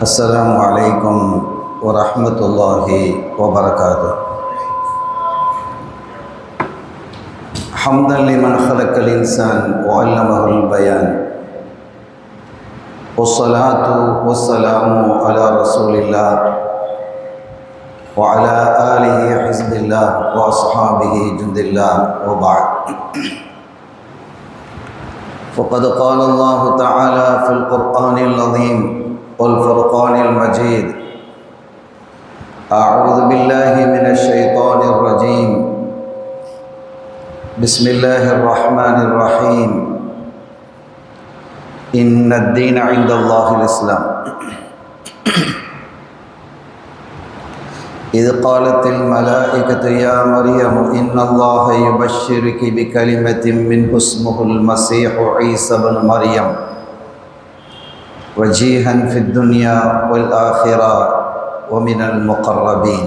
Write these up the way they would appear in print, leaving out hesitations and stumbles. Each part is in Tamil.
السلام عليكم ورحمة الله وبركاته. حمدا لمن خلق الإنسان وعلمه البيان، والصلاة والسلام على رسول الله وعلى آله حزب الله وأصحابه جند الله، وبعد. فقد قال الله تعالى في القرآن العظيم والفرقان المجيد: أعوذ بالله من الشيطان الرجيم، بسم الله الرحمن الرحيم، إن الدين عند الله الإسلام. إذ قالت الملائكة يا مريم إن الله يبشرك بكلمة منه اسمه المسيح عيسى بن مريم وجيها في الدنيا والآخرة ومن المقربين.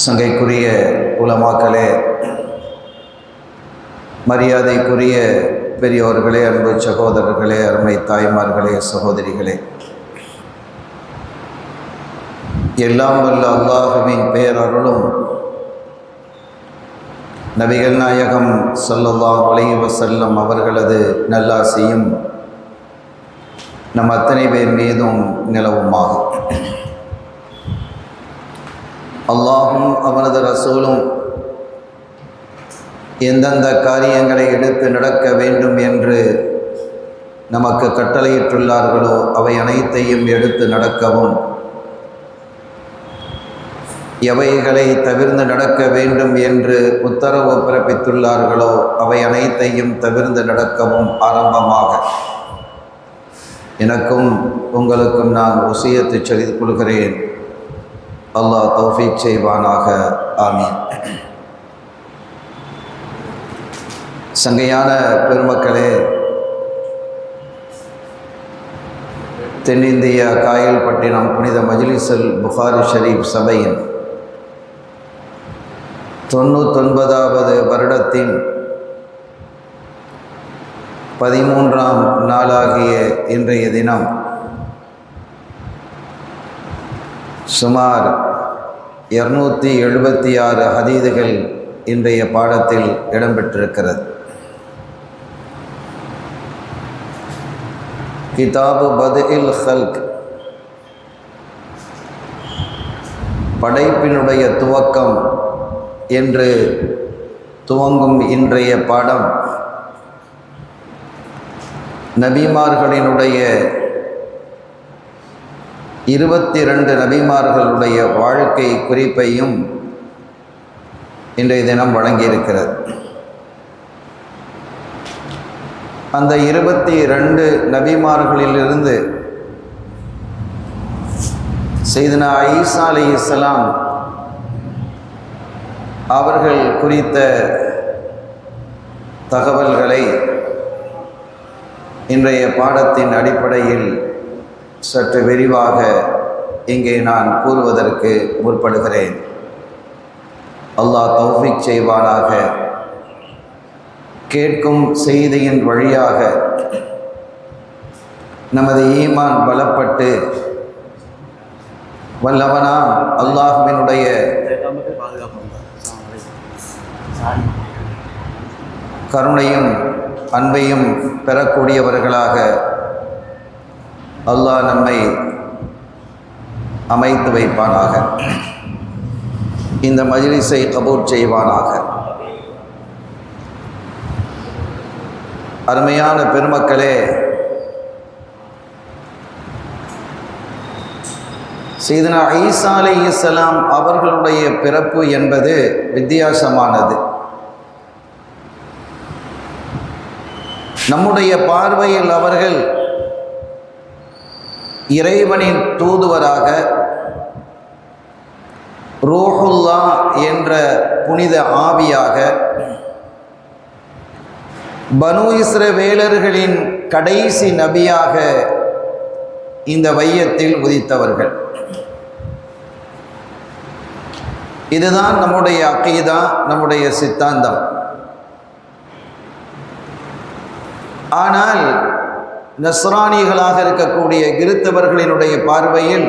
சங்கைக்குரிய உலமாக்களே, மரியாதைக்குரிய பெரியோர்களே, அன்பு சகோதரர்களே, அருமை தாய்மார்களே, சகோதரிகளே, எல்லாம் வல்ல அல்லாஹுவின் பேரருளும் நபிகள் நாயகம் ஸல்லல்லாஹு அலைஹி வஸல்லம் அவர்களது நல்லாசியும் நம் அத்தனை பேர் மீதும் நிலவுமாகும். அல்லாஹும் அவனது ரசூலும் எந்தெந்த காரியங்களை எடுத்து நடக்க வேண்டும் என்று நமக்கு கட்டளையிட்டுள்ளார்களோ அவை அனைத்தையும் எடுத்து நடக்கவும், எவைகளை தவிர்ந்து நடக்க வேண்டும் என்று உத்தரவு பிறப்பித்துள்ளார்களோ அவை அனைத்தையும் தவிர்ந்து நடக்கவும் ஆரம்பமாக எனக்கும் உங்களுக்கும் நான் வசியத்து செய்து கொள்கிறேன். அல்லாஹ் தௌஃபீக் செய்வானாக. ஆமீன். சங்கையான பெருமக்களே, தென்னிந்திய காயல்பட்டினம் புனித மஜ்லிஸுல் புகாரி ஷரீஃப் சபையின் 99வது வருடத்தின் 13ஆம் நாளாகிய இன்றைய தினம் சுமார் 276 ஹதீதுகள் இன்றைய பாடத்தில் இடம்பெற்றிருக்கிறது. கிதாபு பத்இல் ஹல்க், படைப்பினுடைய துவக்கம் என்று துவங்கும் இன்றைய பாடம் நபிமார்களினுடைய 22 நபிமார்களுடைய வாழ்க்கை குறிப்பையும் இன்றைய தினம் வழங்கியிருக்கிறது. அந்த 22 நபிமார்களிலிருந்து சையதுனா ஈசா அலைஹிஸ்ஸலாம் அவர்கள் குறித்த தகவல்களை இன்றைய பாடத்தின் அடிப்படையில் சற்று விரிவாக இங்கே நான் கூறுவதற்கு முற்படுகிறேன். அல்லாஹ் தௌஃபீக் செய்வானாக. கேட்கும் செய்தியின் வழியாக நமது ஈமான் பலப்பட்டு வல்லவனாம் அல்லாஹ்வினுடைய கருணையும் அன்பையும் பெறக்கூடியவர்களாக அல்லாஹ் நம்மை அமைத்து வைப்பானாக. இந்த மஜ்லிஸை கபூல் செய்வானாக. அருமையான பெருமக்களே, சையதுனா ஈசா அலைஹிஸ்ஸலாம் அவர்களுடைய பிறப்பு என்பது வித்தியாசமானது. நம்முடைய பார்வையில் அவர்கள் இறைவனின் தூதுவராக, ரூஹுல்லா என்ற புனித ஆவியாக, பனு இஸ்ரவேலர்களின் கடைசி நபியாக இந்த வையத்தில் உதித்தவர்கள். இதுதான் நம்முடைய அகீதா, நம்முடைய சித்தாந்தம். ஆனால் நஸ்ரானிகளாக இருக்கக்கூடிய கிறித்தவர்களினுடைய பார்வையில்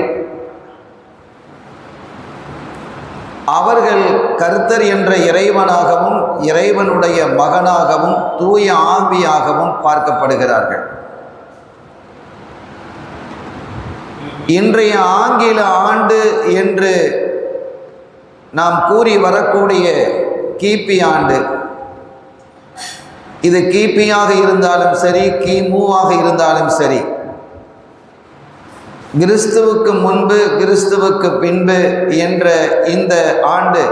அவர்கள் கர்த்தர் என்ற இறைவனாகவும் இறைவனுடைய மகனாகவும் தூய ஆவியாகவும் பார்க்கப்படுகிறார்கள். இன்றைய ஆங்கில ஆண்டு என்று நாம் கூறி வரக்கூடிய கிபி ஆண்டு, இது கிபியாக இருந்தாலும் சரி, கிமுவாக இருந்தாலும் சரி, கிறிஸ்துவுக்கு முன்பு கிறிஸ்துவுக்கு பின்பு என்ற இந்த ஆண்டு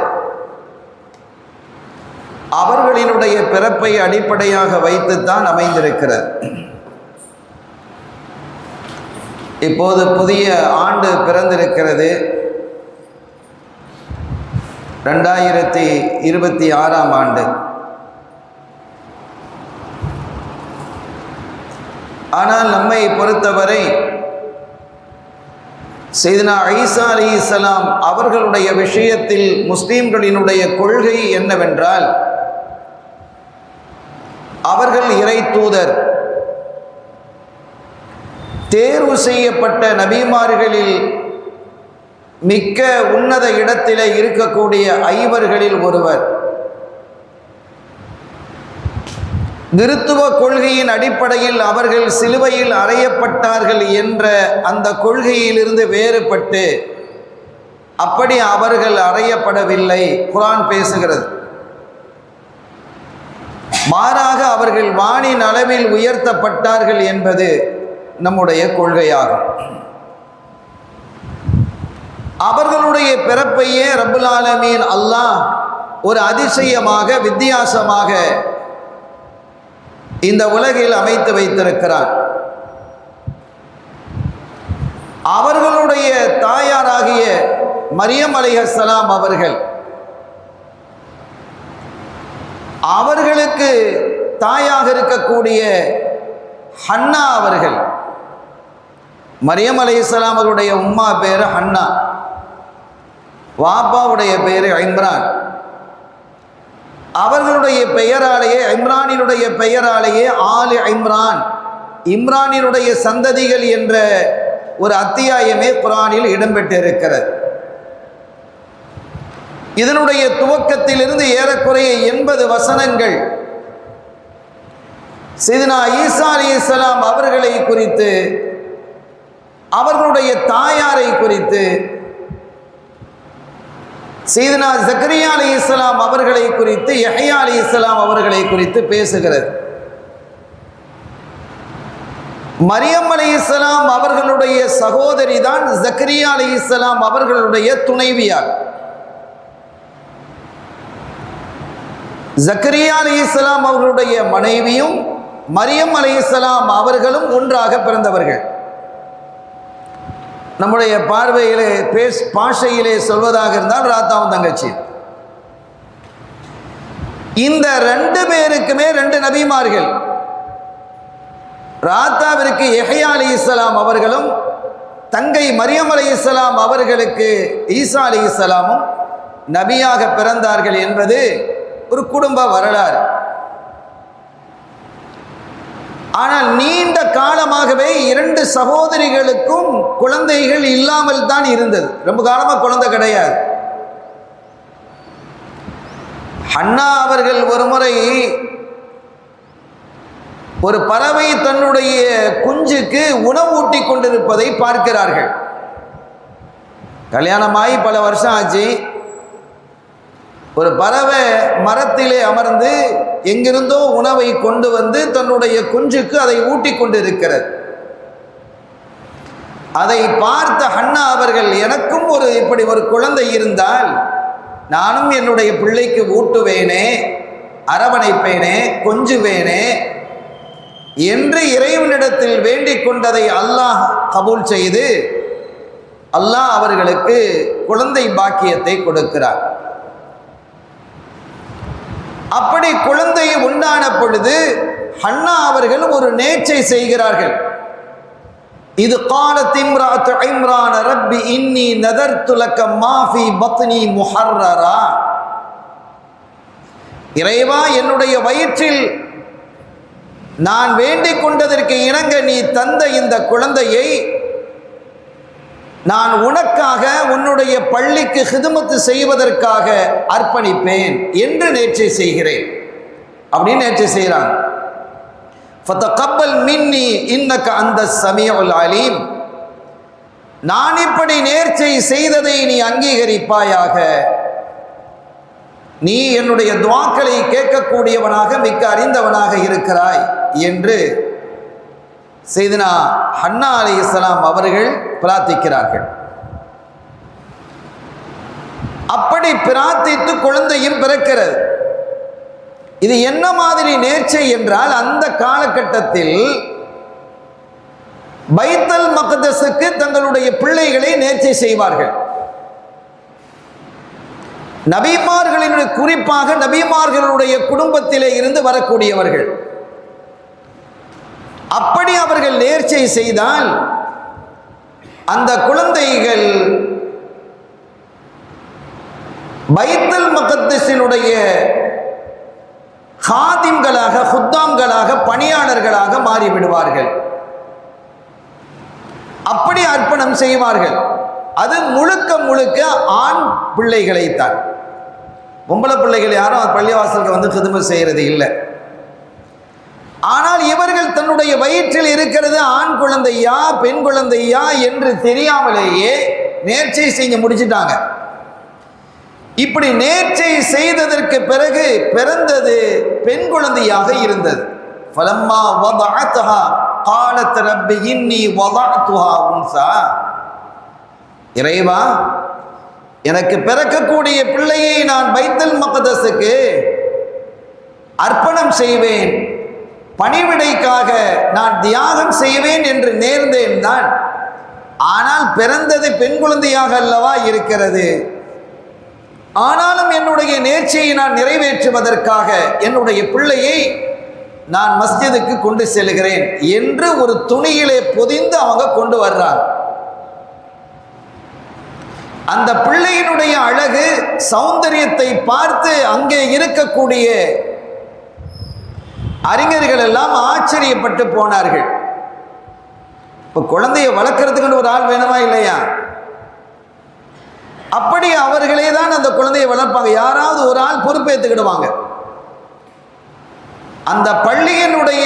அவர்களினுடைய பிறப்பை அடிப்படையாக வைத்துத்தான் அமைந்திருக்கிறது. இப்போது புதிய ஆண்டு பிறந்திருக்கிறது. 2026 ஆண்டு. ஆனால் நம்மை பொறுத்தவரை சையதுனா ஈசா அலைஹிஸ்ஸலாம் அவர்களுடைய விஷயத்தில் முஸ்லிம்களினுடைய கொள்கை என்னவென்றால், அவர்கள் இறை தூதர், தேர்வு செய்யப்பட்ட நபிமார்களில் மிக்க உன்னத இடத்திலே இருக்கக்கூடிய 5 ஒருவர். கிறித்துவ கொள்கையின் அடிப்படையில் அவர்கள் சிலுவையில் அறையப்பட்டார்கள் என்ற அந்த கொள்கையிலிருந்து வேறுபட்டு அப்படி அவர்கள் அறையப்படவில்லை. குர்ஆன் பேசுகிறது. மாறாக அவர்கள் வானின் அளவில் உயர்த்தப்பட்டார்கள் என்பது நம்முடைய கொள்கையாகும். அவர்களுடைய பிறப்பையே ரப்புல் ஆலமீன் அல்லாஹ் ஒரு அதிசயமாக, வித்தியாசமாக இந்த உலகில் அமைத்து வைத்திருக்கிறார். அவர்களுடைய தாயாராகிய மரியம் அலைஹிஸ்ஸலாம் அவர்களுக்கு தாயாக இருக்கக்கூடிய ஹன்னா அவர்கள், மரியம் அலைஹிஸ்ஸலாம் அவர்களுடைய உம்மா பேரு ஹன்னா, வாப்பாவுடைய பேரு இம்ரான். அவர்களுடைய பெயராலேயே, இம்ரானினுடைய பெயராலேயே ஆலு இம்ரான், இம்ரானினுடைய சந்ததிகள் என்ற ஒரு அத்தியாயமே குர்ஆனில் இடம்பெற்றிருக்கிறது. இதனுடைய துவக்கத்திலிருந்து ஏறக்குறைய 80 வசனங்கள் சையதுனா ஈசா அலைஹிஸ்ஸலாம் அவர்களை குறித்து, அவர்களுடைய தாயாரை குறித்து, சையதுனா ஜக்கரியா அலைஹிஸ்ஸலாம் அவர்களை குறித்து, யஹ்யா அலைஹிஸ்ஸலாம் அவர்களை குறித்து பேசுகிறது. மரியம் அலைஹிஸ்ஸலாம் அவர்களுடைய சகோதரி தான் ஜக்கரியா அலைஹிஸ்ஸலாம் அவர்களுடைய துணைவியார். ஜக்கரியா அலைஹிஸ்ஸலாம் அவர்களுடைய மனைவியும் மரியம் அலைஹிஸ்ஸலாம் அவர்களும் ஒன்றாக பிறந்தவர்கள். நம்முடைய பார்வையிலே பாஷையிலே சொல்வதாக இருந்தால் ராத்தாவும் தங்கச்சி. இந்த 2 பேருக்குமே 2 நபிமார்கள். ராத்தாவிற்கு யஹ்யா அலைஹிஸ்ஸலாம் அவர்களும், தங்கை மரியம் அலைஹிஸ்ஸலாம் அவர்களுக்கு ஈசா அலைஹிஸ்ஸலாமும் நபியாக பிறந்தார்கள் என்பது ஒரு குடும்ப வரலாறு. ஆனால் நீண்ட காலமாகவே 2 சகோதரிகளுக்கும் குழந்தைகள் இல்லாமல் தான் இருந்தது. ரொம்ப காலமாக குழந்தை கிடையாது. ஹன்னா அவர்கள் ஒருமுறை ஒரு பறவை தன்னுடைய குஞ்சுக்கு உணவு ஊட்டி கொண்டிருப்பதை பார்க்கிறார்கள். கல்யாணமாகி பல வருஷம் ஆச்சு. ஒரு பறவை மரத்திலே அமர்ந்து எங்கிருந்தோ உணவை கொண்டு வந்து தன்னுடைய குஞ்சுக்கு அதை ஊட்டி கொண்டிருக்கிறது. அதை பார்த்த ஹன்னா அவர்கள், எனக்கும் இப்படி ஒரு குழந்தை இருந்தால் நானும் என்னுடைய பிள்ளைக்கு ஊட்டுவேனே, அரவணைப்பேனே, கொஞ்சுவேனே என்று இறைவனிடத்தில் வேண்டிக் கொண்டதை அல்லாஹ் கபூல் செய்து அல்லாஹ் அவர்களுக்கு குழந்தை பாக்கியத்தை கொடுக்கிறார். அப்படி குழந்தை உண்டான பொழுது ஹன்னா அவர்கள் ஒரு நேர்ச்சை செய்கிறார்கள். இது காலத் இம்ராத்து இம்ரான் ரப்பி இன்னி நதர்து லக மா ஃபீ பத்னி முஹர்ரரா, இறைவா என்னுடைய வயிற்றில் நான் வேண்டிக் கொண்டதற்கு இணங்க நீ தந்த இந்த குழந்தையை நான் உனக்காக உன்னுடைய பள்ளிக்கு ஹிதுமத்து செய்வதற்காக அர்ப்பணிப்பேன் என்று நேர்ச்சை செய்கிறேன் அப்படின்னு நேர்ச்சை செய்கிறான். ஃபதகப்பல் மின்னி இன்னக அந்த ஸமீஉல் அலீம், நான் இப்படி நேர்ச்சை செய்ததை நீ அங்கீகரிப்பாயாக, நீ என்னுடைய துஆக்களை கேட்கக்கூடியவனாக மிக்க அறிந்தவனாக இருக்கிறாய் என்று செய்தனா ஹன்னா அலைஹிஸ்ஸலாம் அவர்கள் பிரார்த்திக்கிறார்கள். அப்படி பிரார்த்தித்து குழந்தையும் பிறக்கிறது. இது என்ன மாதிரி நேர்ச்சை என்றால், அந்த காலகட்டத்தில் பைத்துல் மக்தஸுக்கு தங்களுடைய பிள்ளைகளை நேர்ச்சை செய்வார்கள். நபிமார்களினுடைய, குறிப்பாக நபிமார்களுடைய குடும்பத்திலே இருந்து வரக்கூடியவர்கள். அப்படி அவர்கள் நேர்ச்சை செய்தால் அந்த குழந்தைகள் பைத்துல் மக்தஸினுடைய காதிம்களாக, ஹுத்தாம்களாக, பணியாளர்களாக மாறிவிடுவார்கள். அப்படி அர்ப்பணம் செய்வார்கள். அது முழுக்க முழுக்க ஆண் பிள்ளைகளைத்தான். பொம்பளை பிள்ளைகள் யாரும் பள்ளிவாசலுக்கு வந்து ஹிதுமத் செய்கிறது இல்லை. ஆனால் இவர்கள் தன்னுடைய வயிற்றில் இருக்கிறது ஆண் குழந்தையா பெண் குழந்தையா என்று தெரியாமலேயே நேர்ச்சை செஞ்சு முடிச்சிட்டாங்க. இப்படி நேர்ச்சை செய்ததற்கு பிறகு பிறந்தது பெண் குழந்தையாக இருந்தது. ஃபலம்மா வதஅத்ஹா காலத் ரப்பி இன்னி வதஅத்துஹா உன்ஸா, இறைவா எனக்கு பிறக்கக்கூடிய பிள்ளையை நான் பைத்துல் மக்தஸுக்கு அர்ப்பணம் செய்வேன், பணிவிடைக்காக நான் தியாகம் செய்வேன் என்று நேர்ந்தேன் தான். ஆனால் பிறந்தது பெண் குழந்தையாக அல்லவா இருக்கிறது. ஆனாலும் என்னுடைய நேர்ச்சையை நான் நிறைவேற்றுவதற்காக என்னுடைய பிள்ளையை நான் மஸ்ஜிதுக்கு கொண்டு செல்கிறேன் என்று ஒரு துணியிலே பொதிந்து அவங்க கொண்டு வர்றாங்க. அந்த பிள்ளையினுடைய அழகு, சௌந்தரியத்தை பார்த்து அங்கே இருக்கக்கூடிய அறிஞர்கள் எல்லாம் ஆச்சரியப்பட்டு போனார்கள். இப்போ குழந்தையை வளர்க்கறதுக்குன்னு ஒரு ஆள் வேணுமா இல்லையா? அப்படி அவர்களே தான் அந்த குழந்தையை வளர்ப்பாங்க. யாராவது ஒரு ஆள் பொறுப்பேற்றுக்கிடுவாங்க. அந்த பள்ளியினுடைய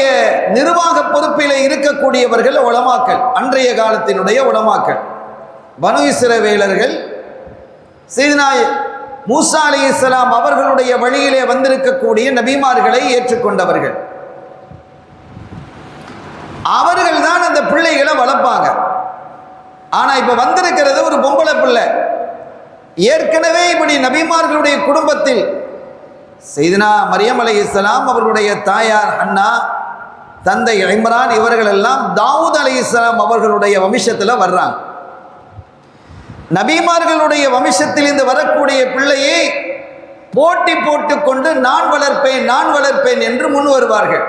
நிர்வாக பொறுப்பில் இருக்கக்கூடியவர்கள் உலமாக்கள், அன்றைய காலத்தினுடைய உலமாக்கள், பனு இஸ்ரவேலர்கள், சையதுனா மூசா அலைஹிஸ்ஸலாம் அவர்களுடைய வழியிலே வந்திருக்கக்கூடிய நபிமார்களை ஏற்றுக்கொண்டவர்கள். அவர்கள் தான் அந்த பிள்ளைகளை வளர்ப்பாங்க. ஆனா இப்ப வந்திருக்கிறது ஒரு பொம்பளை பிள்ளை. ஏற்கனவே இப்படி நபிமார்களுடைய குடும்பத்தில் சையதுனா மரியம் அலைஹிஸ்ஸலாம் அவர்களுடைய தாயார் ஹன்னா, தந்தை இம்ரான், இவர்கள் எல்லாம் தாவூத் அலைஹிஸ்ஸலாம் அவர்களுடைய வம்சத்தில் வர்றாங்க. நபிமார்களுடைய வம்சத்தில் இருந்து வரக்கூடிய பிள்ளையை போட்டி போட்டுக்கொண்டு நான் வளர்ப்பேன் நான் வளர்ப்பேன் என்று முன் வருவார்கள்.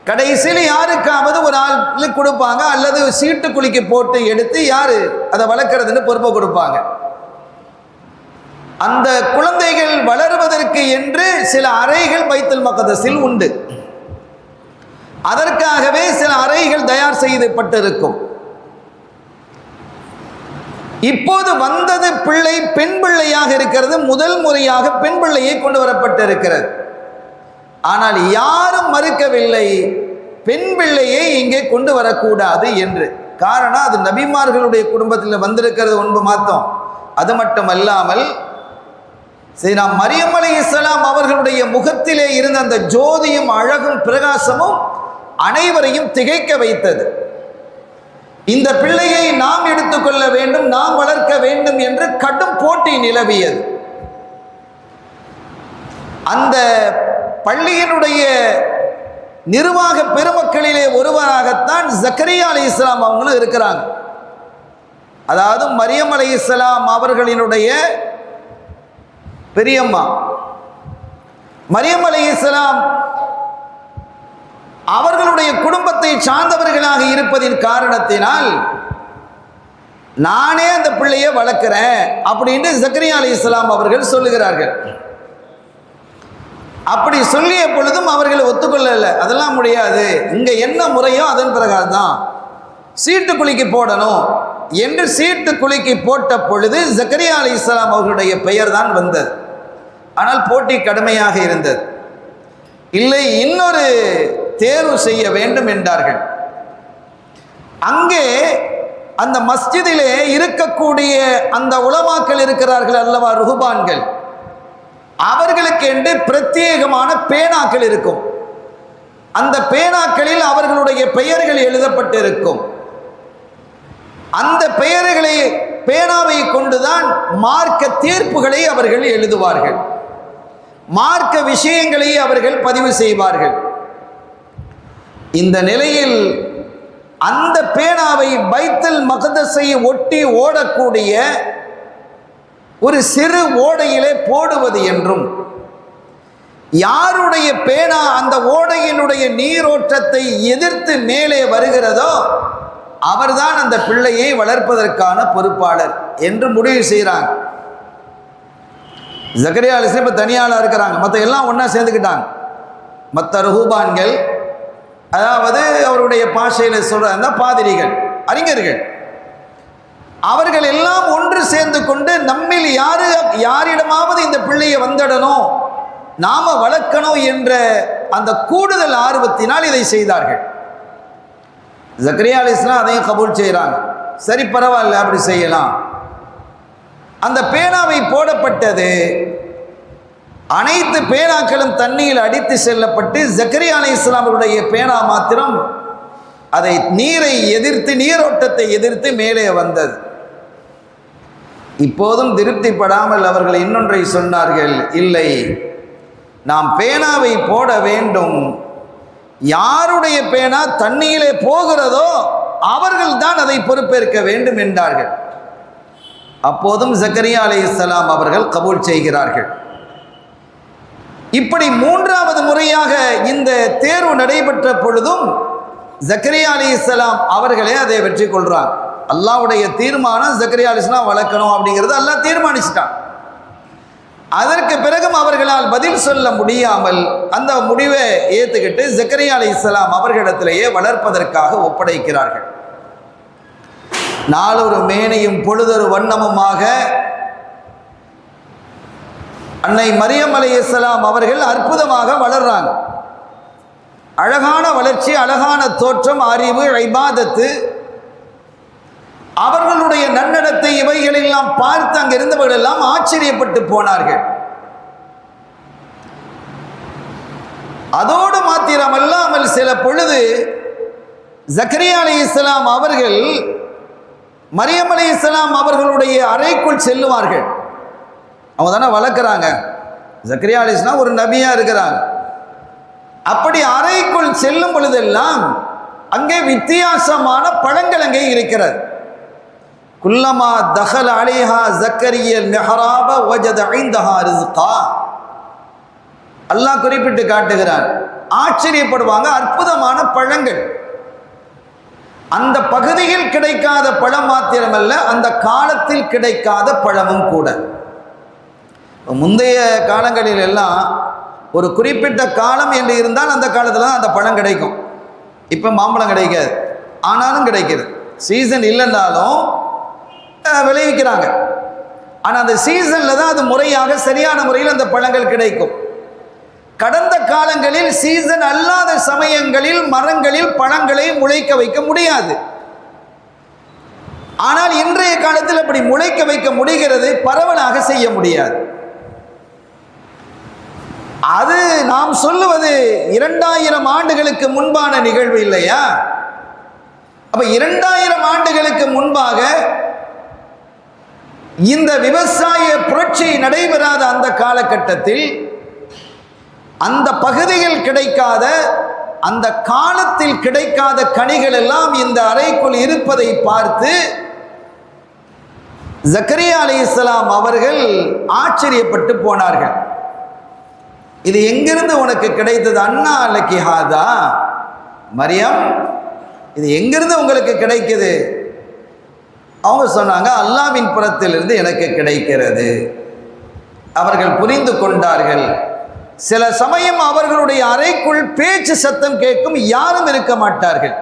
கடைசியில் யாருக்காவது ஒரு ஆள் கொடுப்பாங்க, அல்லது சீட்டு குலுக்கி போட்டு எடுத்து யாரு அதை வளர்க்கறதுன்னு பொறுப்பை கொடுப்பாங்க. அந்த குழந்தைகள் வளருவதற்கு என்று சில அறைகள் பைத்துல் மக்தஸில் உண்டு. அதற்காகவே சில அறைகள் தயார் செய்யப்பட்டிருக்கும். இப்போது வந்தது பிள்ளை பெண் பிள்ளையாக இருக்கிறது. முதல் முறையாக பெண் பிள்ளையை கொண்டு வரப்பட்டிருக்கிறது. ஆனால் யாரும் மறுக்கவில்லை பெண் பிள்ளையை இங்கே கொண்டு வரக்கூடாது என்று. காரணம், அது நபிமார்களுடைய குடும்பத்தில் வந்திருக்கிறது ஒன்று மாத்தம். அது மட்டுமல்லாமல் சையதுனா மரியம் அலைஹிஸ்ஸலாம் அவர்களுடைய முகத்திலே இருந்த அந்த ஜோதியும் அழகும் பிரகாசமும் அனைவரையும் திகைக்க வைத்தது. இந்த பிள்ளையை நாம் எடுத்துக்கொள்ள வேண்டும், நாம் வளர்க்க வேண்டும் என்று கடும் போட்டி நிலவியது. அந்த பள்ளியினுடைய நிர்வாக பெருமக்களிலே ஒருவராகத்தான் ஜக்கரியா அலைஹிஸ்ஸலாம் அவங்களும் இருக்கிறாங்க. அதாவது மரியம் அலைஹிஸ்ஸலாம் அவர்களினுடைய பெரியம்மா. மரியம் அலைஹிஸ்ஸலாம் அவர்களுடைய குடும்பத்தை சார்ந்தவர்களாக இருப்பதின் காரணத்தினால் நானே அந்த பிள்ளையை வளர்க்கிறேன் அப்படின்னு ஜக்கரியா அலைஹிஸ்ஸலாம் அவர்கள் சொல்லுகிறார்கள். அப்படி சொல்லிய பொழுதும் அவர்கள் ஒத்துக்கொள்ளல. அதெல்லாம் முடியாது, இங்க என்ன முறையோ அதன் பிரகாரம் தான் சீட்டு குலுக்கி போடணும் என்று சீட்டு குலுக்கி போட்ட பொழுது ஜக்கரியா அலைஹிஸ்ஸலாம் அவர்களுடைய பெயர் தான் வந்தது. ஆனால் போட்டி கடுமையாக இருந்தது. இல்லை, இன்னொரு தேர்வு செய்ய வேண்டும் என்றார்கள். அங்கே அந்த மஸ்ஜிதிலே இருக்கக்கூடிய அந்த உலமாக்கள் இருக்கிறார்கள் அல்லவா, ருஹ்பான்கள், அவர்களுக்கு என்று பிரத்யேகமான பேனாக்கள் இருக்கும். அந்த பேனாக்களில் அவர்களுடைய பெயர்கள் எழுதப்பட்டிருக்கும். அந்த பெயர்களை பேனாவை கொண்டுதான் மார்க்க தீர்ப்புகளை அவர்கள் எழுதுவார்கள், மார்க்க விஷயங்களை அவர்கள் பதிவு செய்வார்கள். இந்த நிலையில் அந்த பேனாவை பைத்துல் மக்தஸை ஒட்டி ஓடக்கூடிய ஒரு சிறு ஓடையிலே போடுவது என்றும், யாருடைய பேனா அந்த ஓடையினுடைய நீரோட்டத்தை எதிர்த்து மேலே வருகிறதோ அவர்தான் அந்த பிள்ளையை வளர்ப்பதற்கான பொறுப்பாளர் என்று முடிவு செய்கிறாங்க. ஜக்கரியா அலைஹிஸ்ஸலாம் இப்போ தனியாளாக இருக்கிறாங்க, மற்ற எல்லாம் ஒன்றா சேர்ந்துக்கிட்டாங்க. மற்ற ருஹ்பான்கள், அதாவது அவருடைய பாஷையில் சொல்ற பாதிரிகள், அறிஞர்கள், அவர்கள் எல்லாம் ஒன்று சேர்ந்து கொண்டு நம்மில் யாரிடமாவது இந்த பிள்ளையை வந்திடணும், நாம வளர்க்கணும் என்ற அந்த கூடுதல் ஆர்வத்தினால் இதை செய்தார்கள். ஜக்கரியா அலைஹிஸ்ஸலாம் அதையும் கபூல் செய்கிறாங்க. சரி, பரவாயில்ல, அப்படி செய்யலாம். அந்த பேனாவை போடப்பட்டது. அனைத்து பேனாக்களும் தண்ணீரில் அடித்து செல்லப்பட்டு ஜக்கரியா அலைஹிஸ்ஸலாம் அவருடைய பேனா மாத்திரம் அதை நீரை எதிர்த்து, நீரோட்டத்தை எதிர்த்து மேலே வந்தது. இப்போதும் திருப்திப்படாமல் அவர்கள் இன்னொன்றை சொன்னார்கள், இல்லை, நாம் பேனாவை போட வேண்டும், யாருடைய பேனா தண்ணீரிலே போகிறதோ அவர்கள் தான் அதை பொறுப்பேற்க வேண்டும் என்றார்கள். அப்போதும் ஜக்கரியா அலைஹிஸ்ஸலாம் அவர்கள் கபூல் செய்கிறார்கள். இப்படி மூன்றாவது முறையாக இந்த தேர்வு நடைபெற்ற பொழுதும் ஜக்கரியா அலைஹிஸ்ஸலாம் அவர்களே அதை வெற்றி கொள்றாங்க. அல்லாஹ்வுடைய தீர்மானம் ஜக்கரியா அலைஹிஸ்ஸலாம் வளர்க்கணும் அப்படிங்கிறது அல்லாஹ் தீர்மானிச்சிட்டான். அதற்கு பிறகும் அவர்களால் பதில் சொல்ல முடியாமல் அந்த முடிவை ஏற்றுக்கிட்டு ஜக்கரியா அலைஹிஸ்ஸலாம் அவர்களிடத்திலேயே வளர்ப்பதற்காக ஒப்படைக்கிறார்கள். நாளொரு மேனியும் பொழுதொரு வண்ணமுமாக அன்னை மரியம் அலைஹிஸ்ஸலாம் அவர்கள் அற்புதமாக வளர்றாங்க. அழகான வளர்ச்சி, அழகான தோற்றம், அறிவு, இபாதத்து, அவர்களுடைய நன்னடத்தை இவைகளெல்லாம் பார்த்து அங்கிருந்தவர்கள் எல்லாம் ஆச்சரியப்பட்டு போனார்கள். அதோடு மாத்திரமல்லாமல் சில பொழுது ஜக்கரியா அலைஹிஸ்ஸலாம் அவர்கள் மரியம் அலைஹிஸ்ஸலாம் அவர்களுடைய அறைக்குள் செல்லுவார்கள். அவங்க தானே வளர்க்குறாங்க. ஜக்கரியா அலைஹிஸ்ஸலாம் ஒரு நபியா இருக்கிறாங்க. அப்படி அறைக்குள் செல்லும் பொழுதெல்லாம் அங்கே வித்தியாசமான பழங்கள் அங்கே இருக்கிறது. குல்லமா தஹல அலைஹா ஜக்கரியல் மிஹ்ராப வஜத இந்தஹா ரிஸ்கா. அல்லாஹ் குறிப்பிட்டு காட்டுகிறான். ஆச்சரியப்படுவாங்க, அற்புதமான பழங்கள். அந்த பகுதியில் கிடைக்காத பழம் மாத்திரமல்ல, அந்த காலத்தில் கிடைக்காத பழமும் கூட. முந்தைய காலங்களில் எல்லாம் ஒரு குறிப்பிட்ட காலம் என்று இருந்தால் அந்த காலத்தில் தான் அந்த பழம் கிடைக்கும். இப்போ மாம்பழம் கிடைக்காது, ஆனாலும் கிடைக்கிறது. சீசன் இல்லைன்னாலும் விளைவிக்கிறாங்க. ஆனால் அந்த சீசனில் தான் அது முறையாக சரியான முறையில் அந்த பழங்கள் கிடைக்கும். கடந்த காலங்களில் சீசன் அல்லாத சமயங்களில் மரங்களில் பழங்களை முளைக்க வைக்க முடியாது. ஆனால் இன்றைய காலத்தில் அப்படி முளைக்க வைக்க முடிகிறது, பரவலாக செய்ய முடியாது. அது நாம் சொல்லுவது 2000 ஆண்டுகளுக்கு முன்பான நிகழ்வு இல்லையா? அப்ப 2000 ஆண்டுகளுக்கு முன்பாக இந்த விவசாய புரட்சி நடைபெறாத அந்த காலகட்டத்தில் அந்த பகுதியில் கிடைக்காத, அந்த காலத்தில் கிடைக்காத கனிகள் எல்லாம் இந்த அறைக்குள் இருப்பதை பார்த்து ஜக்கரியா அலைஹிஸ்ஸலாம் அவர்கள் ஆச்சரியப்பட்டு போனார்கள். இது எங்கிருந்து உனக்கு கிடைத்தது? அண்ணா லக்கி ஹாதா, மரியம், இது எங்கிருந்து உங்களுக்கு கிடைக்குது? அவங்க சொன்னாங்க, அல்லாஹ்வின் புறத்திலிருந்து எனக்கு கிடைக்கிறது. அவர்கள் புரிந்து கொண்டார்கள். சில சமயம் அவர்களுடைய அறைக்குள் பேச்சு சத்தம் கேட்கும், யாரும் இருக்க மாட்டார்கள்.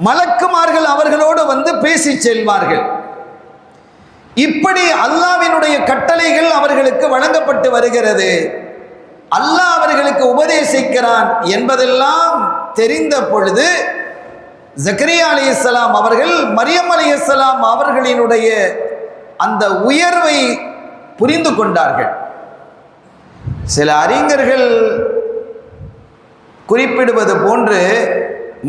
மலக்குமார்கள் அவர்களோடு வந்து பேசி செல்வார்கள். இப்படி அல்லாஹ்வினுடைய கட்டளைகள் அவர்களுக்கு வழங்கப்பட்டு வருகிறது. அல்லாஹ் அவர்களுக்கு உபதேசிக்கிறான் என்பதெல்லாம் தெரிந்த பொழுது ஜக்கரியா அலைஹிஸ்ஸலாம் அவர்கள் மரியம் அலைஹிஸ்ஸலாம் அவர்களினுடைய அந்த உயர்வை புரிந்து கொண்டார்கள். சில அறிஞர்கள் குறிப்பிடுவது போன்று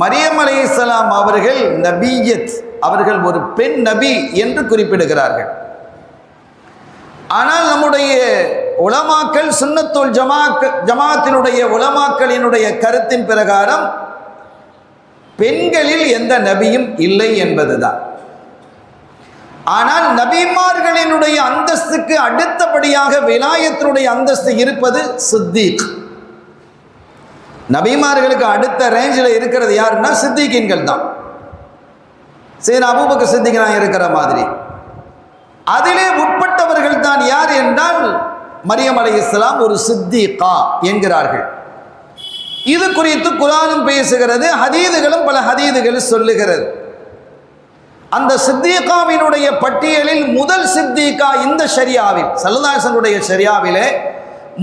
மரியம் அலைஹிஸ்ஸலாம் அவர்கள் நபியத், அவர்கள் ஒரு பெண் நபி என்று குறிப்பிடுகிறார்கள். ஆனால் நம்முடைய உலமாக்கள், சுன்னத்துல் ஜமாத்தினுடைய உலமாக்களினுடைய கருத்தின் பிரகாரம் பெண்களில் எந்த நபியும் இல்லை என்பதுதான். ஆனால் நபிமார்களினுடைய அந்தஸ்துக்கு அடுத்தபடியாக விலாயத்தினுடைய அந்தஸ்து இருப்பது சித்திக். நபிமார்களுக்கு அடுத்த ரேஞ்சில் இருக்கிறது யாருன்னா சித்திகீன்கள் தான். சரி, அபூபக்கர் சித்திக் தான் இருக்கிற மாதிரி அதிலே உட்பட்டவர்கள் தான் யார் என்றால் மரியம் அலைஹிஸ்ஸலாம் ஒரு சித்திகா என்கிறார்கள். இது குறித்து குர்ஆனும் பேசுகிறது, ஹதீதுகளும் பல ஹதீதுகள் சொல்லுகிறது. அந்த சித்திகாவினுடைய பட்டியலில் முதல் சித்திகா இந்த ஷரியாவில், ஸல்லல்லாஹு அலைஹி வஸல்லம் ஷரியாவிலே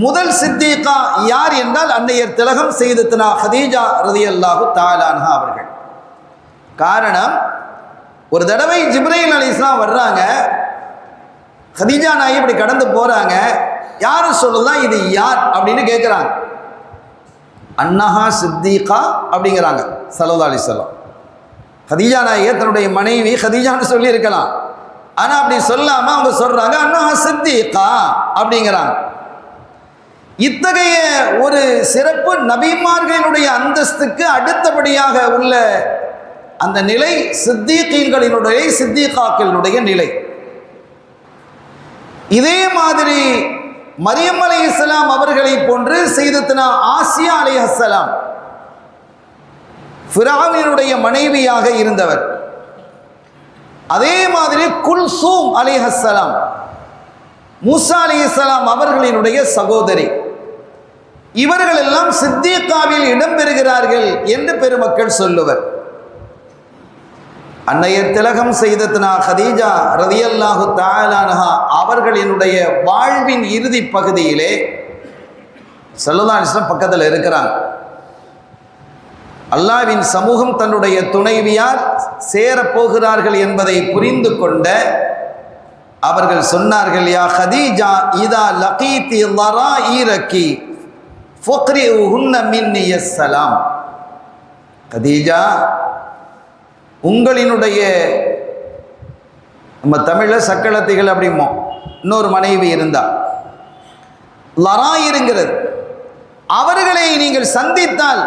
முதல் சித்திகா யார் என்றால் அன்னையர் திலகம் செய்தத்னா ஹதீஜா ரலியல்லாஹு தஆலா அன்ஹா அவர்கள். காரணம், ஒரு தடவை ஜிப்ரீல் அலைஹிஸ்ஸலாம் வர்றாங்க, ஹதீஜா நாயகி இப்படி கடந்து போறாங்க. யாரும் சொல்லலாம் இது யார் அப்படின்னு கேட்குறாங்க. அன்னஹா சித்திகா அப்படிங்கிறாங்க ஸல்லல்லாஹு அலைஹி வஸல்லம். ஹதீஜா நாயகி தன்னுடைய மனைவி ஹதீஜான்னு சொல்லி இருக்கலாம், ஆனால் அப்படி சொல்லாமல் அவங்க சொல்றாங்க அன்னஹா சித்திகா அப்படிங்கிறாங்க. இத்தகைய ஒரு சிறப்பு நபிமார்களினுடைய அந்தஸ்துக்கு அடுத்தபடியாக உள்ள அந்த நிலை சித்திகீன்களினுடைய, சித்திகாக்களினுடைய நிலை. இதே மாதிரி மரியம் அலைஹிஸ்ஸலாம் அவர்களை போன்று செய்தத்னா ஆசியா அலைஹிஸ்ஸலாம் ஃபிரௌனுடைய மனைவியாக இருந்தவர். அதே மாதிரி குல்சூம் அலைஹிஸ்ஸலாம் மூசா அலைஹிஸ்ஸலாம் அவர்களினுடைய சகோதரி. இவர்கள் எல்லாம் சித்திகாவில் இடம்பெறுகிறார்கள் என்று பெருமக்கள் சொல்லுவர். அன்னையர் திலகம் செய்தத்னா ஹதீஜா ரலியல்லாஹு தஆலா அன்ஹா அவர்களினுடைய வாழ்வின் இறுதி பகுதியிலே ஸல்லல்லாஹு அலைஹி வஸல்லம் பக்கத்தில் இருக்கிறாங்க. அல்லாஹ்வின் சமூகம் தன்னுடைய துணைவியார் சேரப்போகிறார்கள் என்பதை புரிந்து கொண்ட அவர்கள் சொன்னார்கள், யா ஹதீஜா இதா லகீதி லராஈரகி ஃபக்ரிஉஹுன்ன மின்னி யஸ்ஸலாம். ஹதீஜா, உங்களினுடைய, நம்ம தமிழில் சக்களத்திகள் அப்படிமோ, இன்னொரு மனைவி இருந்தா லராயிருங்கிறது, அவர்களை நீங்கள் சந்தித்தால்,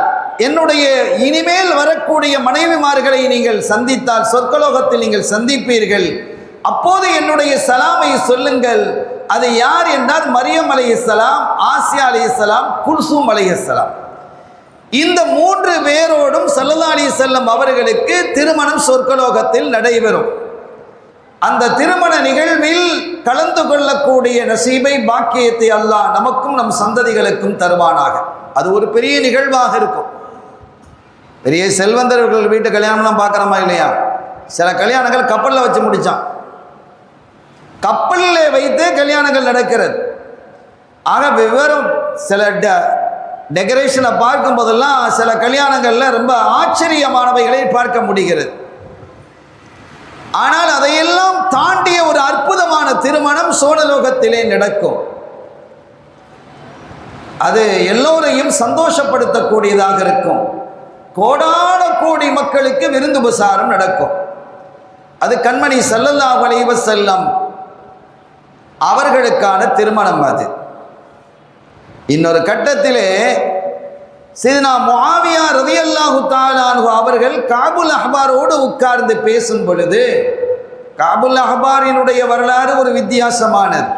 என்னுடைய இனிமேல் வரக்கூடிய மனைவிமார்களை நீங்கள் சந்தித்தால் சொர்க்கலோகத்தில் நீங்கள் சந்திப்பீர்கள். அப்போது என்னுடைய சலாமை சொல்லுங்கள். அது யார் என்றால் மரியம் அலைஹிஸ்ஸலாம், ஆசியா அலைஹிஸ்ஸலாம், குல்சூம் அலைஹிஸ்ஸலாம். இந்த 3 பேரோடும் ஸல்லல்லாஹு அலைஹி வஸல்லம் அவர்களுக்கு திருமணம் சொர்க்கலோகத்தில் நடைபெறும். அந்த திருமண நிகழ்வில் கலந்து கொள்ளக்கூடிய நசீபை, பாக்கியத்தை அல்லாஹ் நமக்கும் நம் சந்ததிகளுக்கும் தருவானாக. அது ஒரு பெரிய நிகழ்வாக இருக்கும். பெரிய செல்வந்தர்கள் வீட்டு கல்யாணம்லாம் பார்க்குறோமா இல்லையா? சில கல்யாணங்கள் கப்பலில் வச்சு முடித்தான், கப்பலில் வைத்து கல்யாணங்கள் நடக்கிறது. ஆக விவரம் சில டெக்கரேஷனை பார்க்கும் போதெல்லாம் சில கல்யாணங்களில் ரொம்ப ஆச்சரியமானவைகளை பார்க்க முடிகிறது. ஆனால் அதையெல்லாம் தாண்டிய ஒரு அற்புதமான திருமணம் சோழலோகத்திலே நடக்கும். அது எல்லோரையும் சந்தோஷப்படுத்தக்கூடியதாக இருக்கும். கோடான கோடி மக்களுக்கு விருந்து உபசாரம் நடக்கும். அது கண்மணி ஸல்லல்லாஹு அலைஹி வஸல்லம் அவர்களுக்கான திருமணம். அது இன்னொரு கட்டத்திலே சையதுனா முஆவியா ரலியல்லாஹு தஆலா அன்ஹு அவர்கள் காபுல் அஹ்பாரோடு உட்கார்ந்து பேசும் பொழுது, காபுல் அஹ்பாரினுடைய வரலாறு ஒரு வித்தியாசமானது.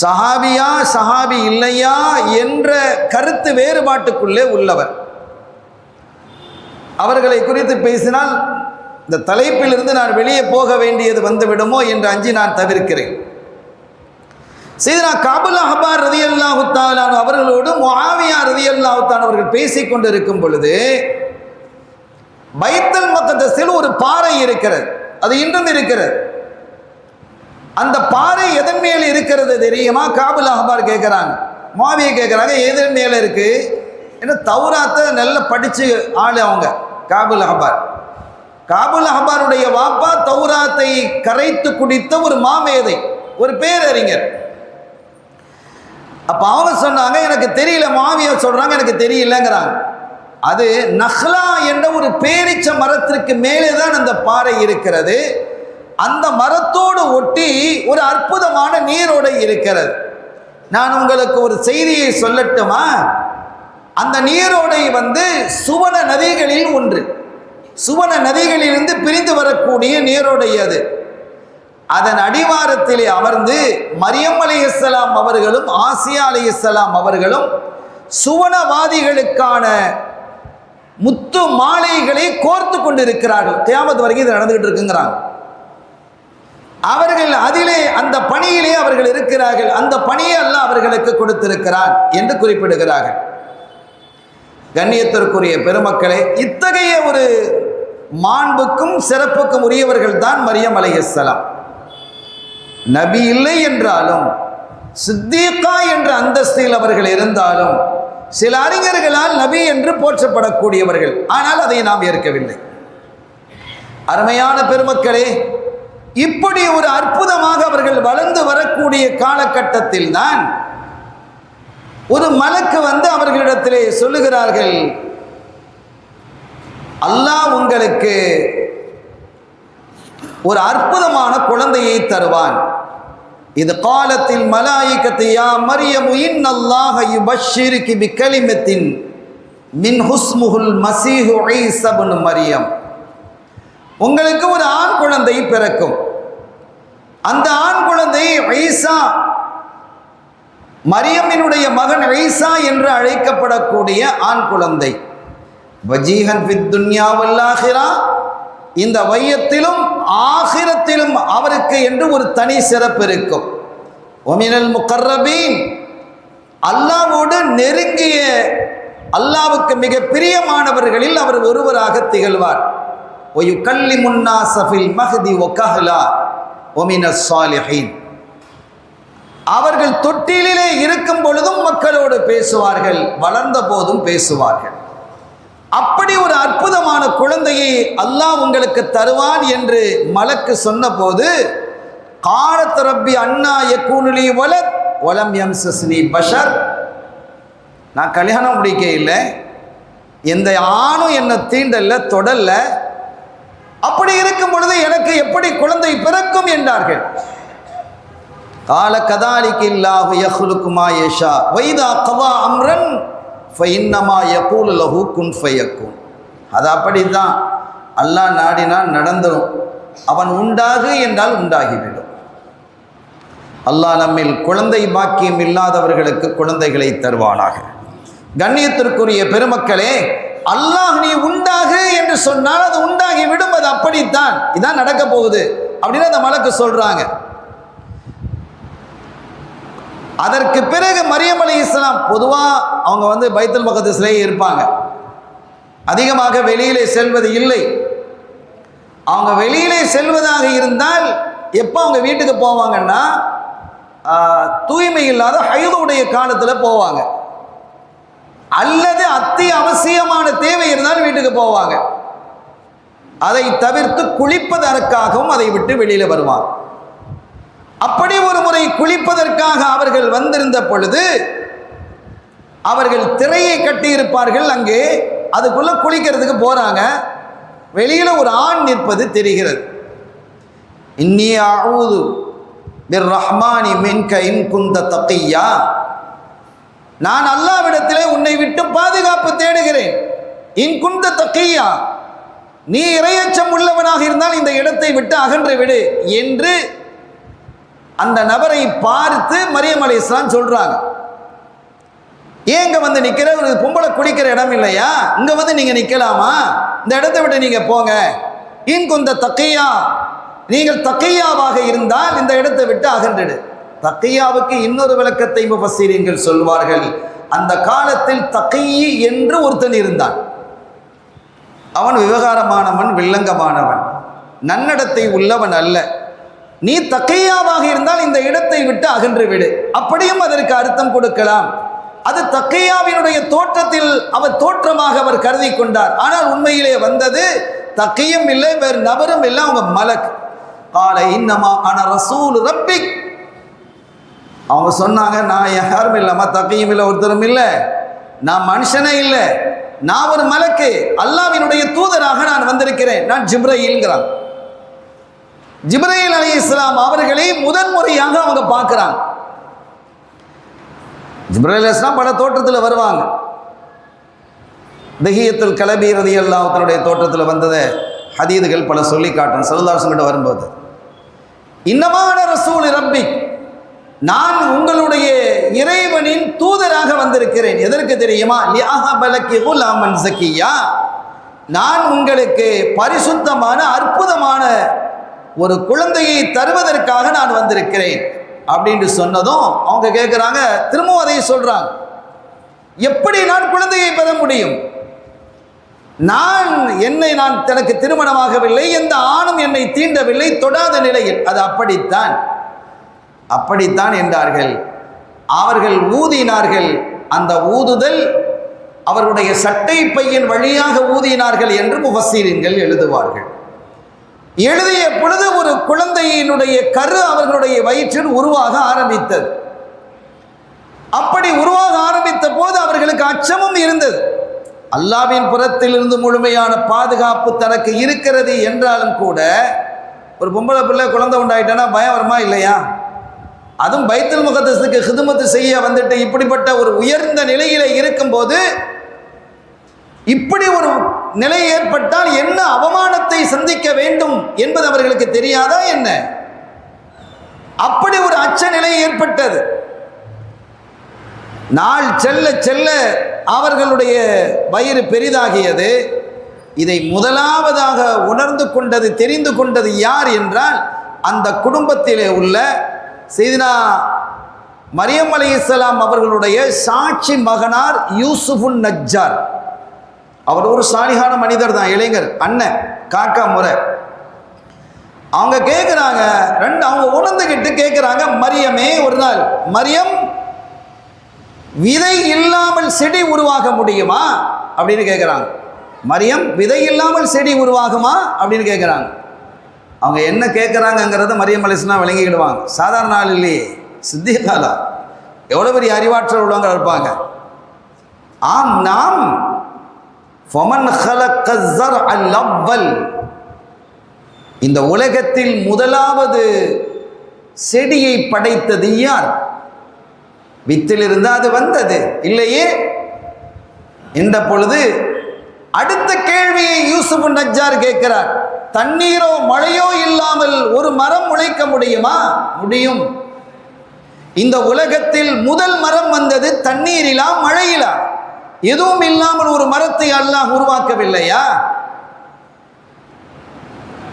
சஹாபியா சஹாபி இல்லையா என்ற கருத்து வேறுபாட்டுக்குள்ளே உள்ளவர். அவர்களை குறித்து பேசினால் இந்த தலைப்பிலிருந்து நான் வெளியே போக வேண்டியது வந்துவிடுமோ என்று அஞ்சி நான் தவிர்க்கிறேன். சையதுனா காபுல் அஹ்பார் ரலியல்லாஹு தஆலா அவர்களோடு முஆவியா ரலியல்லாஹு தஆலா அவர்கள் பேசிக் கொண்டிருக்கும் பொழுது, பைத்துல் மக்தஸில் ஒரு பாறை இருக்கிறது. அது இன்றும் இருக்கிறது. அந்த பாறை எதன் மேல் இருக்கிறது தெரியுமா? காபுல் அஹ்பார் கேட்குறாங்க, முஆவியா கேட்குறாங்க, எதன் மேலே இருக்கு? ஏன்னா தௌராத்தை நல்லா படித்து ஆள் அவங்க. காபுல் அஹ்பார், காபுல் அஹ்பாருடைய வாப்பா தௌராத்தை கரைத்து குடித்த ஒரு மாமேதை, ஒரு பேரறிஞர். அப்போ அவங்க சொன்னாங்க, எனக்கு தெரியல. முஆவியா சொல்கிறாங்க, எனக்கு தெரியலங்கிறாங்க. அது நஹ்லா என்ற ஒரு பேரிச்ச மரத்திற்கு மேலே தான் அந்த பாறை இருக்கிறது. அந்த மரத்தோடு ஒட்டி ஒரு அற்புதமான நீரோடை இருக்கிறது. நான் உங்களுக்கு ஒரு செய்தியை சொல்லட்டுமா? அந்த நீரோடை சுவன நதிகளில் ஒன்று. சுவன நதிகளிலிருந்து பிரிந்து வரக்கூடிய நீரோடை அது. அதன் அடிவாரத்திலே அமர்ந்து மரியம் அலைஹிஸ்ஸலாம் அவர்களும் ஆசியா அலைஹிஸ்ஸலாம் அவர்களும் சுவனவாதிகளுக்கான முத்து மாலைகளை கோர்த்து கொண்டிருக்கிறார்கள். கியாமத் வரைக்கும் இது நடந்துகிட்டு இருக்குங்கிறாங்க. அவர்கள் அதிலே அந்த பணியிலே அவர்கள் இருக்கிறார்கள். அந்த பணியை அல்லாஹ் அவர்களுக்கு கொடுத்திருக்கிறான் என்று குறிப்பிடுகிறார்கள். கண்ணியத்திற்குரிய பெருமக்களே, இத்தகைய ஒரு மாண்புக்கும் சிறப்புக்கும் உரியவர்கள் தான் மரியம் அலைஹிஸ்ஸலாம். நபி இல்லை என்றாலும், சித்தீகா என்ற அந்தஸ்தில் அவர்கள் இருந்தாலும், சில அறிஞர்களால் நபி என்று போற்றப்படக்கூடியவர்கள். ஆனால் அதை நாம் ஏற்கவில்லை. அருமையான பெருமக்களே, இப்படி ஒரு அற்புதமாக அவர்கள் வளர்ந்து வரக்கூடிய காலகட்டத்தில் தான் ஒரு மலக்கு அவர்களிடத்திலே சொல்லுகிறார்கள், அல்லாஹ் உங்களுக்கு ஒரு அற்புதமான குழந்தையை தருவான். இது காலத்தில் மலாயிகத்து யா மரியம் இன்னல்லாஹ யுபஷ்ஷிருகி பிகலிமத்தின் மின் ஹுஸ்முஹுல் மஸீஹு ஈஸா இப்னு மரியம். உங்களுக்கு ஒரு ஆண் குழந்தை பிறக்கும். அந்த ஆண் குழந்தை ஈசா, மரியமினுடைய மகன் ஈசா என்று அழைக்கப்படக்கூடிய ஆண் குழந்தை. வஜீஹன் ஃபித் துன்யா வல் ஆখিরা, இந்த வையத்திலும் ஆகிரத்திலும் அவருக்கு என்று ஒரு தனி சிறப்பு இருக்கும். ஒமினல் முகர்ரபீன், அல்லாஹ்வோடு நெருங்கிய, அல்லாஹ்வுக்கு மிக பிரியமானவர்களில் அவர் ஒருவராக திகழ்வார். ஒயுகல்லிமுன் நாஸ ஃபில் மஹ்தி வகஹ்லா ஒமினஸ் ஸாலிஹீன், அவர்கள் தொட்டிலே இருக்கும் பொழுதும் மக்களோடு பேசுவார்கள், வளர்ந்த போதும் பேசுவார்கள். அப்படி ஒரு அற்புதமான குழந்தையை அல்லாஹ் உங்களுக்கு தருவான் என்று மலக்கு சொன்னபோது, காலத் ரப்பி அன்னா யகூனு லீ வலத் வலம் யம்சஸ்னி பஷர், நான் கல்யாணம் முடிக்க இல்லை, எந்த ஆணும் என்னை தீண்டல்ல, தொடல்ல, அப்படி இருக்கும் பொழுது எனக்கு எப்படி குழந்தை பிறக்கும் என்றார்கள். கால கதாலிகில்லாஹு யஹ்லுகு மா யஷா வைதா கதா அம்ரன் ஃபைன்னமா யகூலு லஹு குன் ஃபயக்கூன். அது அப்படித்தான், அல்லாஹ் நாடினால் நடந்துடும், அவன் உண்டாகு என்றால் உண்டாகிவிடும். அல்லாஹ் நம்மில் குழந்தை பாக்கியம் இல்லாதவர்களுக்கு குழந்தைகளை தருவானாக. கண்ணியத்திற்குரிய பெருமக்களே, அல்லாஹ் நீ உண்டாகு என்று சொன்னால் அது உண்டாகிவிடும். அது அப்படித்தான், இதான் நடக்க போகுது அப்படின்னு அந்த மலக்கு சொல்றாங்க. அதற்கு பிறகு மரியம் அலைஹிஸ்ஸலாம் பொதுவாக அவங்க பைத்துல் மக்திஸ்லேயே இருப்பாங்க, அதிகமாக வெளியிலே செல்வது இல்லை. அவங்க வெளியிலே செல்வதாக இருந்தால் எப்போ அவங்க வீட்டுக்கு போவாங்கன்னா, தூய்மை இல்லாத ஹைதுடைய காலத்தில் போவாங்க, அல்லது அவசியமான தேவை இருந்தால் வீட்டுக்கு போவாங்க. அதை தவிர்த்து குளிப்பதற்காகவும் அதை விட்டு வெளியில் வருவாங்க. அப்படி ஒரு முறை குளிப்பதற்காக அவர்கள் வந்திருந்த பொழுது அவர்கள் திரையை கட்டியிருப்பார்கள். அங்கே அதுக்குள்ள குளிக்கிறதுக்கு போறாங்க. வெளியில ஒரு ஆண் நிற்பது தெரிகிறது. இன்னி அஊது பிர் ரஹ்மானி மின்க இன் குந்த தக்கியா, நான் அல்லாஹ்விடத்திலே உன்னை விட்டு பாதுகாப்பு தேடுகிறேன். இன் குந்த தக்கியா, நீ இறையச்சம் உள்ளவனாக இருந்தால் இந்த இடத்தை விட்டு அகன்று விடு என்று அந்த நபரை பார்த்து மரியம் அலைஹிஸ்ஸலாம் சொல்றாங்க. ஏன் இங்க வந்து நிக்கிற, ஒரு பொம்பளை குடிக்கிற இடம் இல்லையா, இங்க வந்து நீங்க நிக்கலாமா, இந்த இடத்தை விட்டு நீங்க போங்க. இன் குந்த தக்கியா, நீங்கள் தக்கியாவாக இருந்தால் இந்த இடத்தை விட்டு அகன்றிடு. தக்கியாவுக்கு இன்னொரு விளக்கத்தை முஃபஸ்ஸிரீன்கள் சொல்வார்கள். அந்த காலத்தில் தக்கியி என்று ஒருத்தன் இருந்தான். அவன் விவகாரமானவன், வில்லங்கமானவன், நன்னடத்தை உள்ளவன் அல்ல. நீ தக்கையாவாக இருந்தால் இந்த இடத்தை விட்டு அகன்று விடு. அப்படியும் அதற்கு அர்த்தம் கொடுக்கலாம். அது தக்கையாவினுடைய தோற்றத்தில் அவர் தோற்றமாக அவர் கருதி கொண்டார். ஆனால் உண்மையிலே வந்தது தக்கையும் இல்லை, வேறு நபரும் இல்லை, அவங்க மலக். கால இன்னமா அன ரசூல் ரப்பிக், அவங்க சொன்னாங்க, நான் யாரும் இல்லைம்மா, தக்கையும் இல்லை, ஒருத்தரும் இல்லை, நான் மனுஷனே இல்லை, நான் ஒரு மலக்கு, அல்லாஹ்வினுடைய தூதராக நான் வந்திருக்கிறேன், நான் ஜிப்ரீல்ங்கிறான். ஜிப்ரீல் அலைஹிஸ்ஸலாம் அவர்களை முதன்முறையாக அவங்க பார்க்கிறாங்க. ஜிப்ரீல் அலைஹிஸ்ஸலாம் பல தோற்றத்தில் வருவாங்க. தஹியத்துல் கலபி ரலியல்லாஹு தன்னுடைய தோற்றத்தில் வந்ததை ஹதீதுகள் பல சொல்லி காட்டும். ஸல்லல்லாஹு அலைஹி வஸல்லம் வரும்போது, இன்னமான ரசூல் ரப்பிக், நான் உங்களுடைய இறைவனின் தூதராக வந்திருக்கிறேன். எதற்கு தெரியுமா? லிஅஹபலகி குலாமன் ஸக்கியா, நான் உங்களுக்கு பரிசுத்தமான அற்புதமான ஒரு குழந்தையை தருவதற்காக நான் வந்திருக்கிறேன் அப்படின்னு சொன்னதும் அவங்க கேட்குறாங்க, திரும்பவும் அதை சொல்றாங்க, எப்படி நான் குழந்தையை பெற முடியும்? நான் எனக்கு திருமணமாகவில்லை, எந்த ஆணும் என்னை தீண்டவில்லை, தொடாத நிலையில். அது அப்படித்தான் என்றார்கள். அவர்கள் ஊதினார்கள். அந்த ஊதுதல் அவர்களுடைய சட்டை பையின் வழியாக ஊதினார்கள் என்று முஃபஸ்ஸிரீன்கள் எழுதுவார்கள். எழுதிய பொழுது ஒரு குழந்தையினுடைய கரு அவர்களுடைய வயிற்றில் உருவாக ஆரம்பித்தது. அப்படி உருவாக ஆரம்பித்த போது அவர்களுக்கு அச்சமும் இருந்தது. அல்லாஹ்வின் புறத்திலிருந்து முழுமையான பாதுகாப்பு தனக்கு இருக்கிறது என்றாலும் கூட ஒரு பொம்பளை பிள்ளை குழந்தை உண்டாயிட்டானா பயம் வருமா இல்லையா? அதுவும் பைத்துல் முகத்தஸுக்கு ஹிதுமத்து செய்ய வந்துட்டு இப்படிப்பட்ட ஒரு உயர்ந்த நிலையில இருக்கும்போது இப்படி ஒரு நிலை ஏற்பட்டால் என்ன அவமானத்தை சந்திக்க வேண்டும் என்பது அவர்களுக்கு தெரியாதா என்ன? அப்படி ஒரு அச்ச நிலை ஏற்பட்டது. நாள் செல்ல செல்ல அவர்களுடைய வயிறு பெரிதாகியது. இதை முதலாவதாக உணர்ந்து கொண்டது, தெரிந்து கொண்டது யார் என்றால் அந்த குடும்பத்திலே உள்ள சையதுனா மரியம் அலைஹிஸ்ஸலாம் அவர்களுடைய சாட்சி மகனார் யூசுஃபுன் நஜ்ஜார். அவர் ஒரு சாலிஹான மனிதர் தான், இளைஞர், அண்ணன், காக்கா முறை. அவங்க கேட்குறாங்க, அவங்க உணர்ந்துகிட்டு கேட்குறாங்க, மரியமே, ஒரு நாள் மரியம், விதை இல்லாமல் செடி உருவாக முடியுமா அப்படின்னு கேட்குறாங்க. மரியம், விதை இல்லாமல் செடி உருவாகுமா அப்படின்னு கேட்குறாங்க. அவங்க என்ன கேட்குறாங்கங்கிறத மரியம் அலைஹிஸ்ஸலாம் விளங்கிக்கிடுவாங்க. சாதாரண ஆள் இல்லையே, சித்திகாலா, எவ்வளோ பெரிய அறிவாற்றல் உள்ளவங்க இருப்பாங்க. ஆம், நாம் ஃபமன் ஹலக்க ஸர்அல் அவ்வல், இந்த உலகத்தில் முதலாவது செடியை படைத்தது யார்? வித்திலிருந்து அது வந்தது இல்லையே என்ற பொழுது அடுத்த கேள்வியை யூசுஃப் நஜ்ஜார் கேட்கிறார். தண்ணீரோ மழையோ இல்லாமல் ஒரு மரம் முளைக்க முடியுமா? முடியும். இந்த உலகத்தில் முதல் மரம் வந்தது தண்ணீரிலா மழையிலா? எதுவும் இல்லாமல் ஒரு மரத்தை அல்லாஹ் உருவாக்கவில்லையா?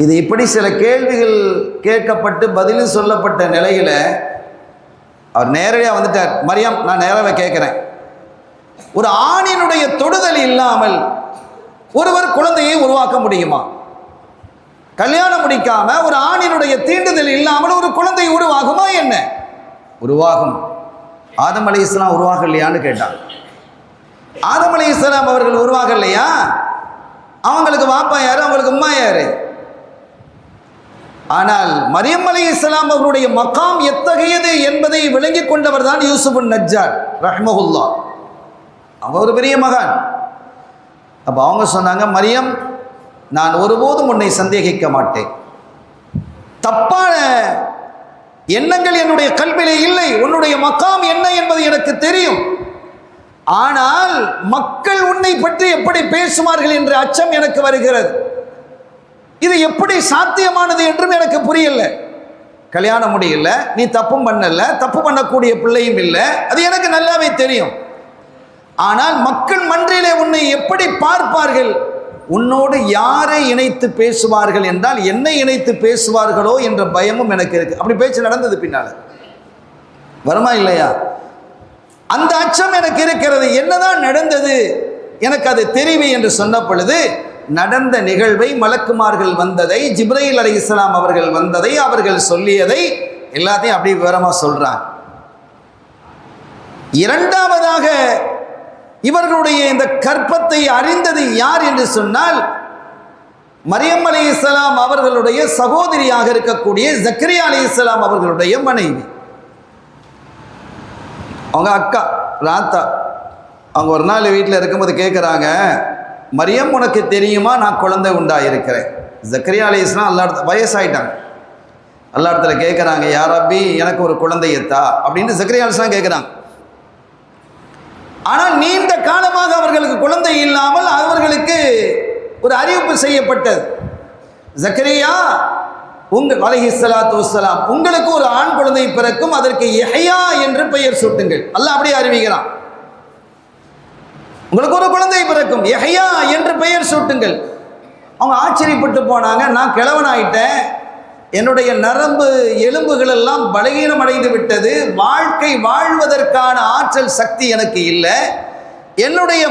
இது இப்படி சில கேள்விகள் கேட்கப்பட்டு பதிலும் சொல்லப்பட்ட நிலையில அவர் நேரடியாக வந்துட்டார். மரியம், நான் நேராக கேட்கிறேன், ஒரு ஆணினுடைய தொடுதல் இல்லாமல் ஒருவர் குழந்தையை உருவாக்க முடியுமா? கல்யாணம் முடிக்காம ஒரு ஆணினுடைய தீண்டுதல் இல்லாமல் ஒரு குழந்தை உருவாகுமா? என்ன உருவாகும்? ஆதம் அலைஹிஸ்ஸலாம் உருவாகலையான்னு கேட்டாங்க. ஆதம் அலைஹிஸ்ஸலாம் அவர்கள் உருவாகலையா? அவங்களுக்கு வாப்பா யாரு, அவங்களுக்கு அம்மா யாரு? ஆனால் மரியம் அலைஹிஸ்ஸலாம் அவர்களுடைய மகாம் எத்தகையது என்பதை விளங்கி கொண்டவர் தான் யூசுஃப் நஜ்ஜார் ரஹ்மஹுல்லாஹ். அவர் ஒரு பெரிய மகான். அப்போ அவங்க சொன்னாங்க, மரியம், நான் ஒருபோதும் உன்னை சந்தேகிக்க மாட்டேன். தப்பான எண்ணங்கள் என்னுடைய கல்விலே இல்லை. உன்னுடைய மக்காம் என்ன என்பது எனக்கு தெரியும். ஆனால் மக்கள் உன்னை பற்றி எப்படி பேசுவார்கள் என்ற அச்சம் எனக்கு வருகிறது. இது எப்படி சாத்தியமானது என்றும் எனக்கு புரியல. கல்யாணம் முடியல, நீ தப்பும் பண்ணல, தப்பு பண்ணக்கூடிய பிள்ளையும் இல்லை, அது எனக்கு நல்லாவே தெரியும். ஆனால் மக்கள் மன்றிலே உன்னை எப்படி பார்ப்பார்கள், உன்னோடு யாரை இணைத்து பேசுவார்கள் என்றால் என்னை இணைத்து பேசுவார்களோ என்ற பயமும் எனக்கு இருக்கு. அப்படி பேச்சு நடந்தது பின்னால வருமா இல்லையா? அந்த அச்சம் எனக்கு இருக்கிறது. என்னதான் நடந்தது எனக்கு அது தெரிவி என்று சொன்ன பொழுது நடந்த நிகழ்வை, மலக்குமார்கள் வந்ததை, ஜிப்ரீல் அலைஹிஸ்ஸலாம் அவர்கள் வந்ததை, அவர்கள் சொல்லியதை எல்லாத்தையும் அப்படி விவரமா சொல்றாங்க. இரண்டாவதாக இவர்களுடைய இந்த கற்பத்தை அறிந்தது யார் என்று சொன்னால் மரியம் அலைஹிஸ்ஸலாம் அவர்களுடைய சகோதரியாக இருக்கக்கூடிய ஜக்கரியா அலைஹிஸ்ஸலாம் அவர்களுடைய மனைவி, அவங்க அக்கா ராத்தா. அவங்க ஒரு நாள் வீட்டில் இருக்கும்போது கேட்குறாங்க, மரியம், உனக்கு தெரியுமா நான் குழந்தை உண்டாயிருக்கிறேன்? ஜக்கரியா அலைஹிஸ்ஸலாம் அல்லா இடத்துல வயசாயிட்டாங்க. அல்லா இடத்துல கேட்குறாங்க, யா ரப்பி, எனக்கு ஒரு குழந்தையத்தா அப்படின்னு ஜக்கரியா அலைஹிஸ்ஸலாம் கேட்குறாங்க. ஆனால் நீண்ட காலமாக அவர்களுக்கு குழந்தை இல்லாமல் அவர்களுக்கு ஒரு அறிவிப்பு செய்யப்பட்டது, ஜக்கரியா அலைஹிஸ்ஸலாத்து வஸ்ஸலாம், உங்களுக்கு ஒரு ஆண் குழந்தை பிறக்கும், அதற்கு யஹ்யா என்று பெயர் சூட்டுங்கள். அல்லாஹ் அப்படியே அறிவிக்கிறான், உங்களுக்கு ஒரு குழந்தை பிறக்கும், யஹ்யா என்று பெயர் சூட்டுங்கள். அவங்க ஆச்சரியப்பட்டு போனாங்க, நான் கிழவனாயிட்டேன், என்னுடைய நரம்பு எலும்புகள் எல்லாம் பலகீனம் அடைந்து விட்டது, வாழ்க்கை வாழ்வதற்கான ஆற்றல் சக்தி எனக்கு இல்லை, என்னுடைய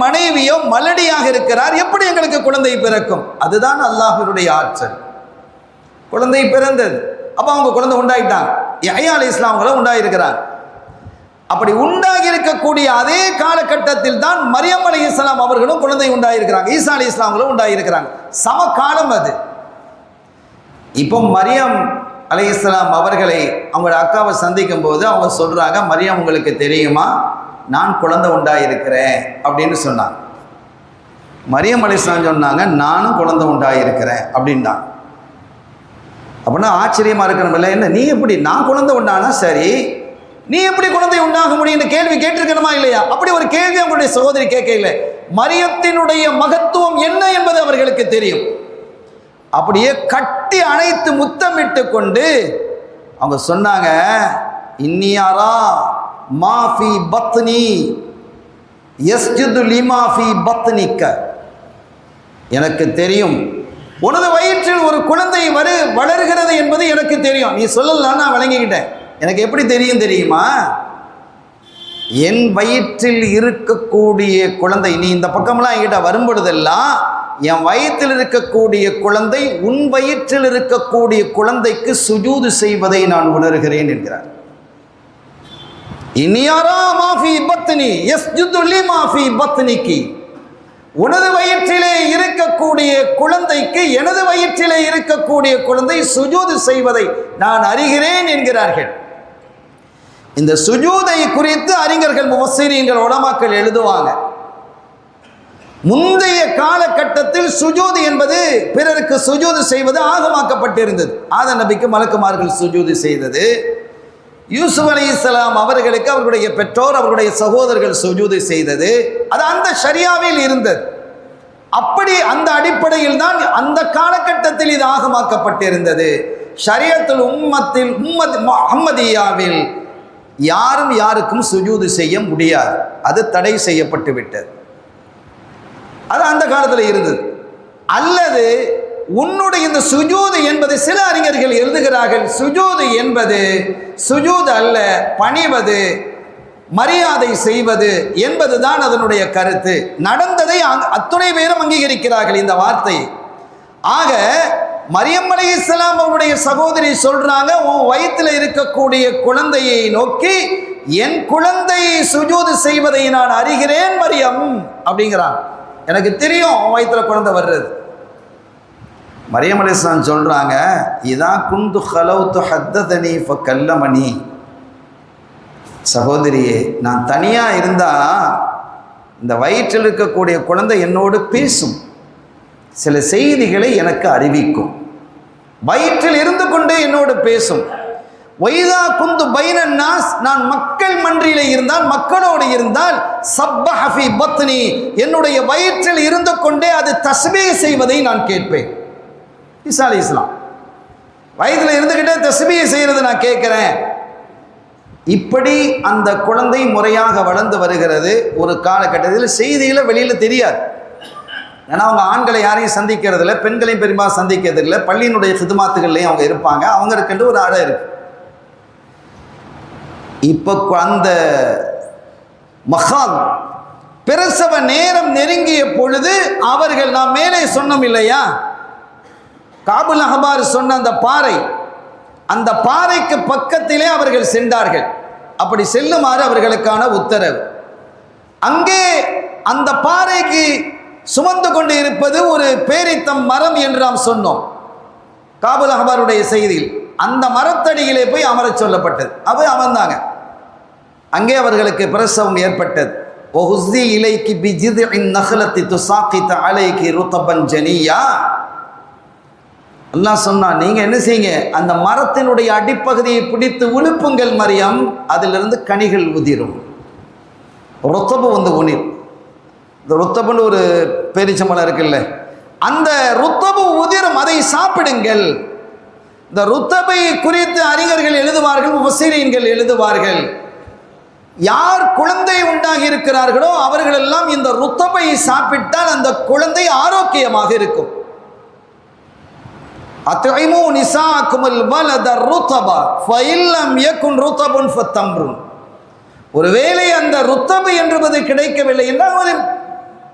மனைவியோ மலடியாக இருக்கிறார், எப்படி எங்களுக்கு குழந்தை பிறக்கும்? அதுதான் அல்லாஹ்வுடைய ஆற்றல். குழந்தை பிறந்தது. அப்போ அவங்க குழந்தை உண்டாயிட்டாங்க, யஹ்யா அலைஹிஸ்ஸலாம் அவங்களும் உண்டாயிருக்கிறாங்க. அப்படி உண்டாகி இருக்கக்கூடிய அதே காலகட்டத்தில் தான் மரியம் அலைஹிஸ்ஸலாம் அவர்களும் குழந்தை உண்டாயிருக்கிறாங்க, ஈசா அலைஹிஸ்ஸலாம் அவங்களும் உண்டாயிருக்கிறாங்க. சம காலம் அது. இப்போ மரியம் அலைஹிஸ்ஸலாம் அவர்களை அவங்களோட அக்காவை சந்திக்கும் போது அவங்க சொல்றாங்க, மரியம், உங்களுக்கு தெரியுமா நான் குழந்தை உண்டாயிருக்கிறேன் அப்படின்னு சொன்னாங்க. மரியம் அலைஹிஸ்ஸலாம் சொன்னாங்க, நானும் குழந்தை உண்டாயிருக்கிறேன் அப்படின்னா. அப்படின்னா ஆச்சரியமா இருக்கணும் இல்லை? என்ன நீ எப்படி, நான் குழந்தை உண்டானா சரி, நீ எப்படி குழந்தை உண்டாக முடியும் கேள்வி கேட்டிருக்கணுமா இல்லையா? அப்படி ஒரு கேள்வி அவங்களுடைய சகோதரி கேட்க இல்லை. மரியத்தினுடைய மகத்துவம் என்ன என்பது அவர்களுக்கு தெரியும். அப்படியே கட்டி அணைத்து முத்தமிட்டு கொண்டு அவங்க சொன்னாங்க, இன்னியாரா மாஃபி பத்னி யஸ்ஜுது லிமாஃபி பத்னிக்க, எனக்கு தெரியும் உனது வயிற்றில் ஒரு குழந்தை வளர்கிறது என்பது எனக்கு தெரியும். நீ சொல்லலாம், நான் விளங்கிக்கிட்டேன். எனக்கு எப்படி தெரியும் தெரியுமா? என் வயிற்றில் இருக்கக்கூடிய குழந்தை, நீ இந்த பக்கம்லாம் என்கிட்ட வரும்பொழுதெல்லாம் என் வயிற்றில் இருக்கக்கூடிய குழந்தை உன் வயிற்றில் இருக்கக்கூடிய குழந்தைக்கு சுஜூது செய்வதை நான் உணர்கிறேன் என்கிறார். இனியாரா மாஃபி பத்னி யஸ்ஜுது லிமாஃபி பத்னிகி, உனது வயிற்றிலே இருக்கக்கூடிய குழந்தைக்கு எனது வயிற்றிலே இருக்கக்கூடிய குழந்தை சுஜூது செய்வதை நான் அறிகிறேன் என்கிறார்கள். இந்த சுஜூதை குறித்து அறிஞர்கள், முஃபஸ்ஸிரீன்கள், உலமாக்கள் எழுதுவாங்க. முந்தைய காலகட்டத்தில் சுஜூது என்பது, பிறருக்கு சுஜூது செய்வது ஆகமாக்கப்பட்டிருந்தது. ஆதம் நபிக்கு மலக்குமார்கள் சுஜூது செய்தது, யூசுப் அலைஹிஸ்ஸலாம் அவர்களுக்கு அவர்களுடைய பெற்றோர், அவர்களுடைய சகோதரர்கள் சுஜூது செய்தது. அது அந்த ஷரியாவில் இருந்தது. அப்படி அந்த அடிப்படையில் தான் அந்த காலகட்டத்தில் இது ஆகமாக்கப்பட்டிருந்தது. ஷரியத்துல் உம்மத் முஹம்மதியாவில் யாரும் யாருக்கும் சுஜூது செய்ய முடியாது, அது தடை செய்யப்பட்டு விட்டது. அது அந்த காலத்தில் இருந்தது. அல்லது உன்னுடைய இந்த சுஜூது என்பது, சில அறிஞர்கள் எழுதுகிறார்கள், சுஜூது என்பது சுஜூது அல்ல, பணிவது, மரியாதை செய்வது என்பதுதான் அதனுடைய கருத்து. நடந்ததை அத்துணை பேரும் அங்கீகரிக்கிறார்கள் இந்த வார்த்தை. ஆக மரியம் அலைஹிஸ்ஸலாம் அவருடைய சகோதரி சொல்றாங்க, உன் வயிற்றில் இருக்கக்கூடிய குழந்தையை நோக்கி என் குழந்தை சுஜூது செய்வதை நான் அறிகிறேன் மரியம் அப்படிங்கிறான். எனக்கு தெரியும் உன் வயிற்றில் குழந்தை வர்றது. மரியம் அலைஹிஸ்ஸலாம் சொல்றாங்க, இதா குந்து ஹலௌது ஹத்ததனி ஃபகல்லமனி, சகோதரியே, நான் தனியாக இருந்தால் இந்த வயிற்றில் இருக்கக்கூடிய குழந்தை என்னோடு பேசும், சில செய்திகளை எனக்கு அறிவிக்கும், வயிற்றில் இருந்து கொண்டே என்னோடு பேசும். வைதா குந்து பைனன் நாஸ், நான் மக்கள் மன்றிலே இருந்தால், மக்களோடு இருந்தால், சப்பஹ ஃபீ பத்னி, என்னுடைய வயிற்றில் இருந்து கொண்டே அது தஸ்பீஹ் செய்வதை நான் கேட்பேன். ஈசா அலைஹிஸ்ஸலாம் வயிற்றில் இருந்துகிட்டே தஸ்பீஹ் செய்யறது நான் கேட்கிறேன். இப்படி அந்த குழந்தை முறையாக வளர்ந்து வருகிறது. ஒரு காலகட்டத்தில் செய்திகளை வெளியில் தெரியாது. ஏன்னா அவங்க ஆண்களை யாரையும் சந்திக்கிறது இல்லை, பெண்களையும் பெரும்பாலும் சந்திக்கிறது இல்லை, பள்ளியினுடைய ஹிதுமாத்துகள்லையும் அவங்க இருப்பாங்க, அவங்களுக்குண்டு ஒரு அறை இருக்கு. இப்போ அந்த மகால் பிரசவ நேரம் நெருங்கிய பொழுது அவர்கள், நாம் மேலே சொன்னோம் இல்லையா, காபுல் அஹ்பார் சொன்ன அந்த பாறை, அந்த பாறைக்கு பக்கத்திலே அவர்கள் சென்றார்கள். அப்படி செல்லுமாறு அவர்களுக்கான உத்தரவு. அங்கே அந்த பாறைக்கு சுமந்து கொண்டு இருப்பது ஒரு பேரித்தம் மரம் என்று நாம் சொன்னோம் காபுல் அஹ்பாருடைய செய்தியில். அந்த மரத்தடியிலே போய் அமரச் சொல்லப்பட்டது. அவை அமர்ந்தாங்க. அங்கே அவர்களுக்கு பிரசவம் ஏற்பட்டது. ஒஹுஸி இலைக்கி பிஜித்இன் நஹ்லத்தி துஸாகித் அலைக்கி ருதபன் ஜனியா. அல்லாஹ் சொன்னான், நீங்க என்ன செய்யுங்க, அந்த மரத்தினுடைய அடிப்பகுதியை பிடித்து உழுப்புங்கள் மரியம், அதிலிருந்து கனிகள் உதிரும். ருத்தபு வந்து உனிர். இந்த ருத்தபுன்னு ஒரு பேரிச்சம்பழம் இருக்குல்ல, அந்த ருத்தபு உதிரும், அதை சாப்பிடுங்கள். இந்த ருத்தபை குறித்து அறிஞர்கள் எழுதுவார்கள், முஃபஸ்ஸிரீன்கள் எழுதுவார்கள், யார் குழந்தை உண்டாகி இருக்கிறார்களோ அவர்கள் எல்லாம் இந்த ருத்தபை சாப்பிட்டால் அந்த குழந்தை ஆரோக்கியமாக இருக்கும். அத்இமு நிசாஅக்குமுல் வலத ருத்தபா ஃபஇல்லம் யகுன் ருத்தபுன் ஃபதம்ருன். ஒருவேளை அந்த ருத்தபு என்பது கிடைக்கவில்லை என்றால் ஒரு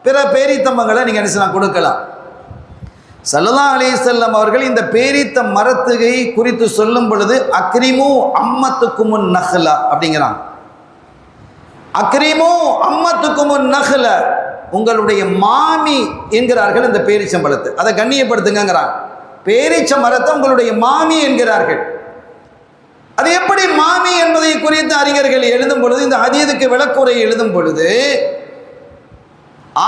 பிற பேரித்தம்பங்களை நீங்கள் என்ன கொடுக்கலாம். ஸல்லல்லாஹு அலைஹி வஸல்லம் அவர்கள் இந்த பேரித்த மரத்துகை குறித்து சொல்லும் பொழுது அக்ரிமு அம்மத்துக்குமுன் நஹ்லா அப்படிங்கிறாங்க. அக்ரிமு அம்மத்துக்குமுன் நஹ்ல, உங்களுடைய மாமி என்கிறார்கள் இந்த பேரிச்சம்பழத்தை, அதை கண்ணியப்படுத்துங்கிறாங்க. பேரிச்ச மரத்தை உங்களுடைய மாமி என்கிறார்கள். அது எப்படி மாமி என்பதை குறித்து அறிஞர்கள் எழுதும் பொழுது, இந்த ஹதீதுக்கு விளக்குரை எழுதும் பொழுது,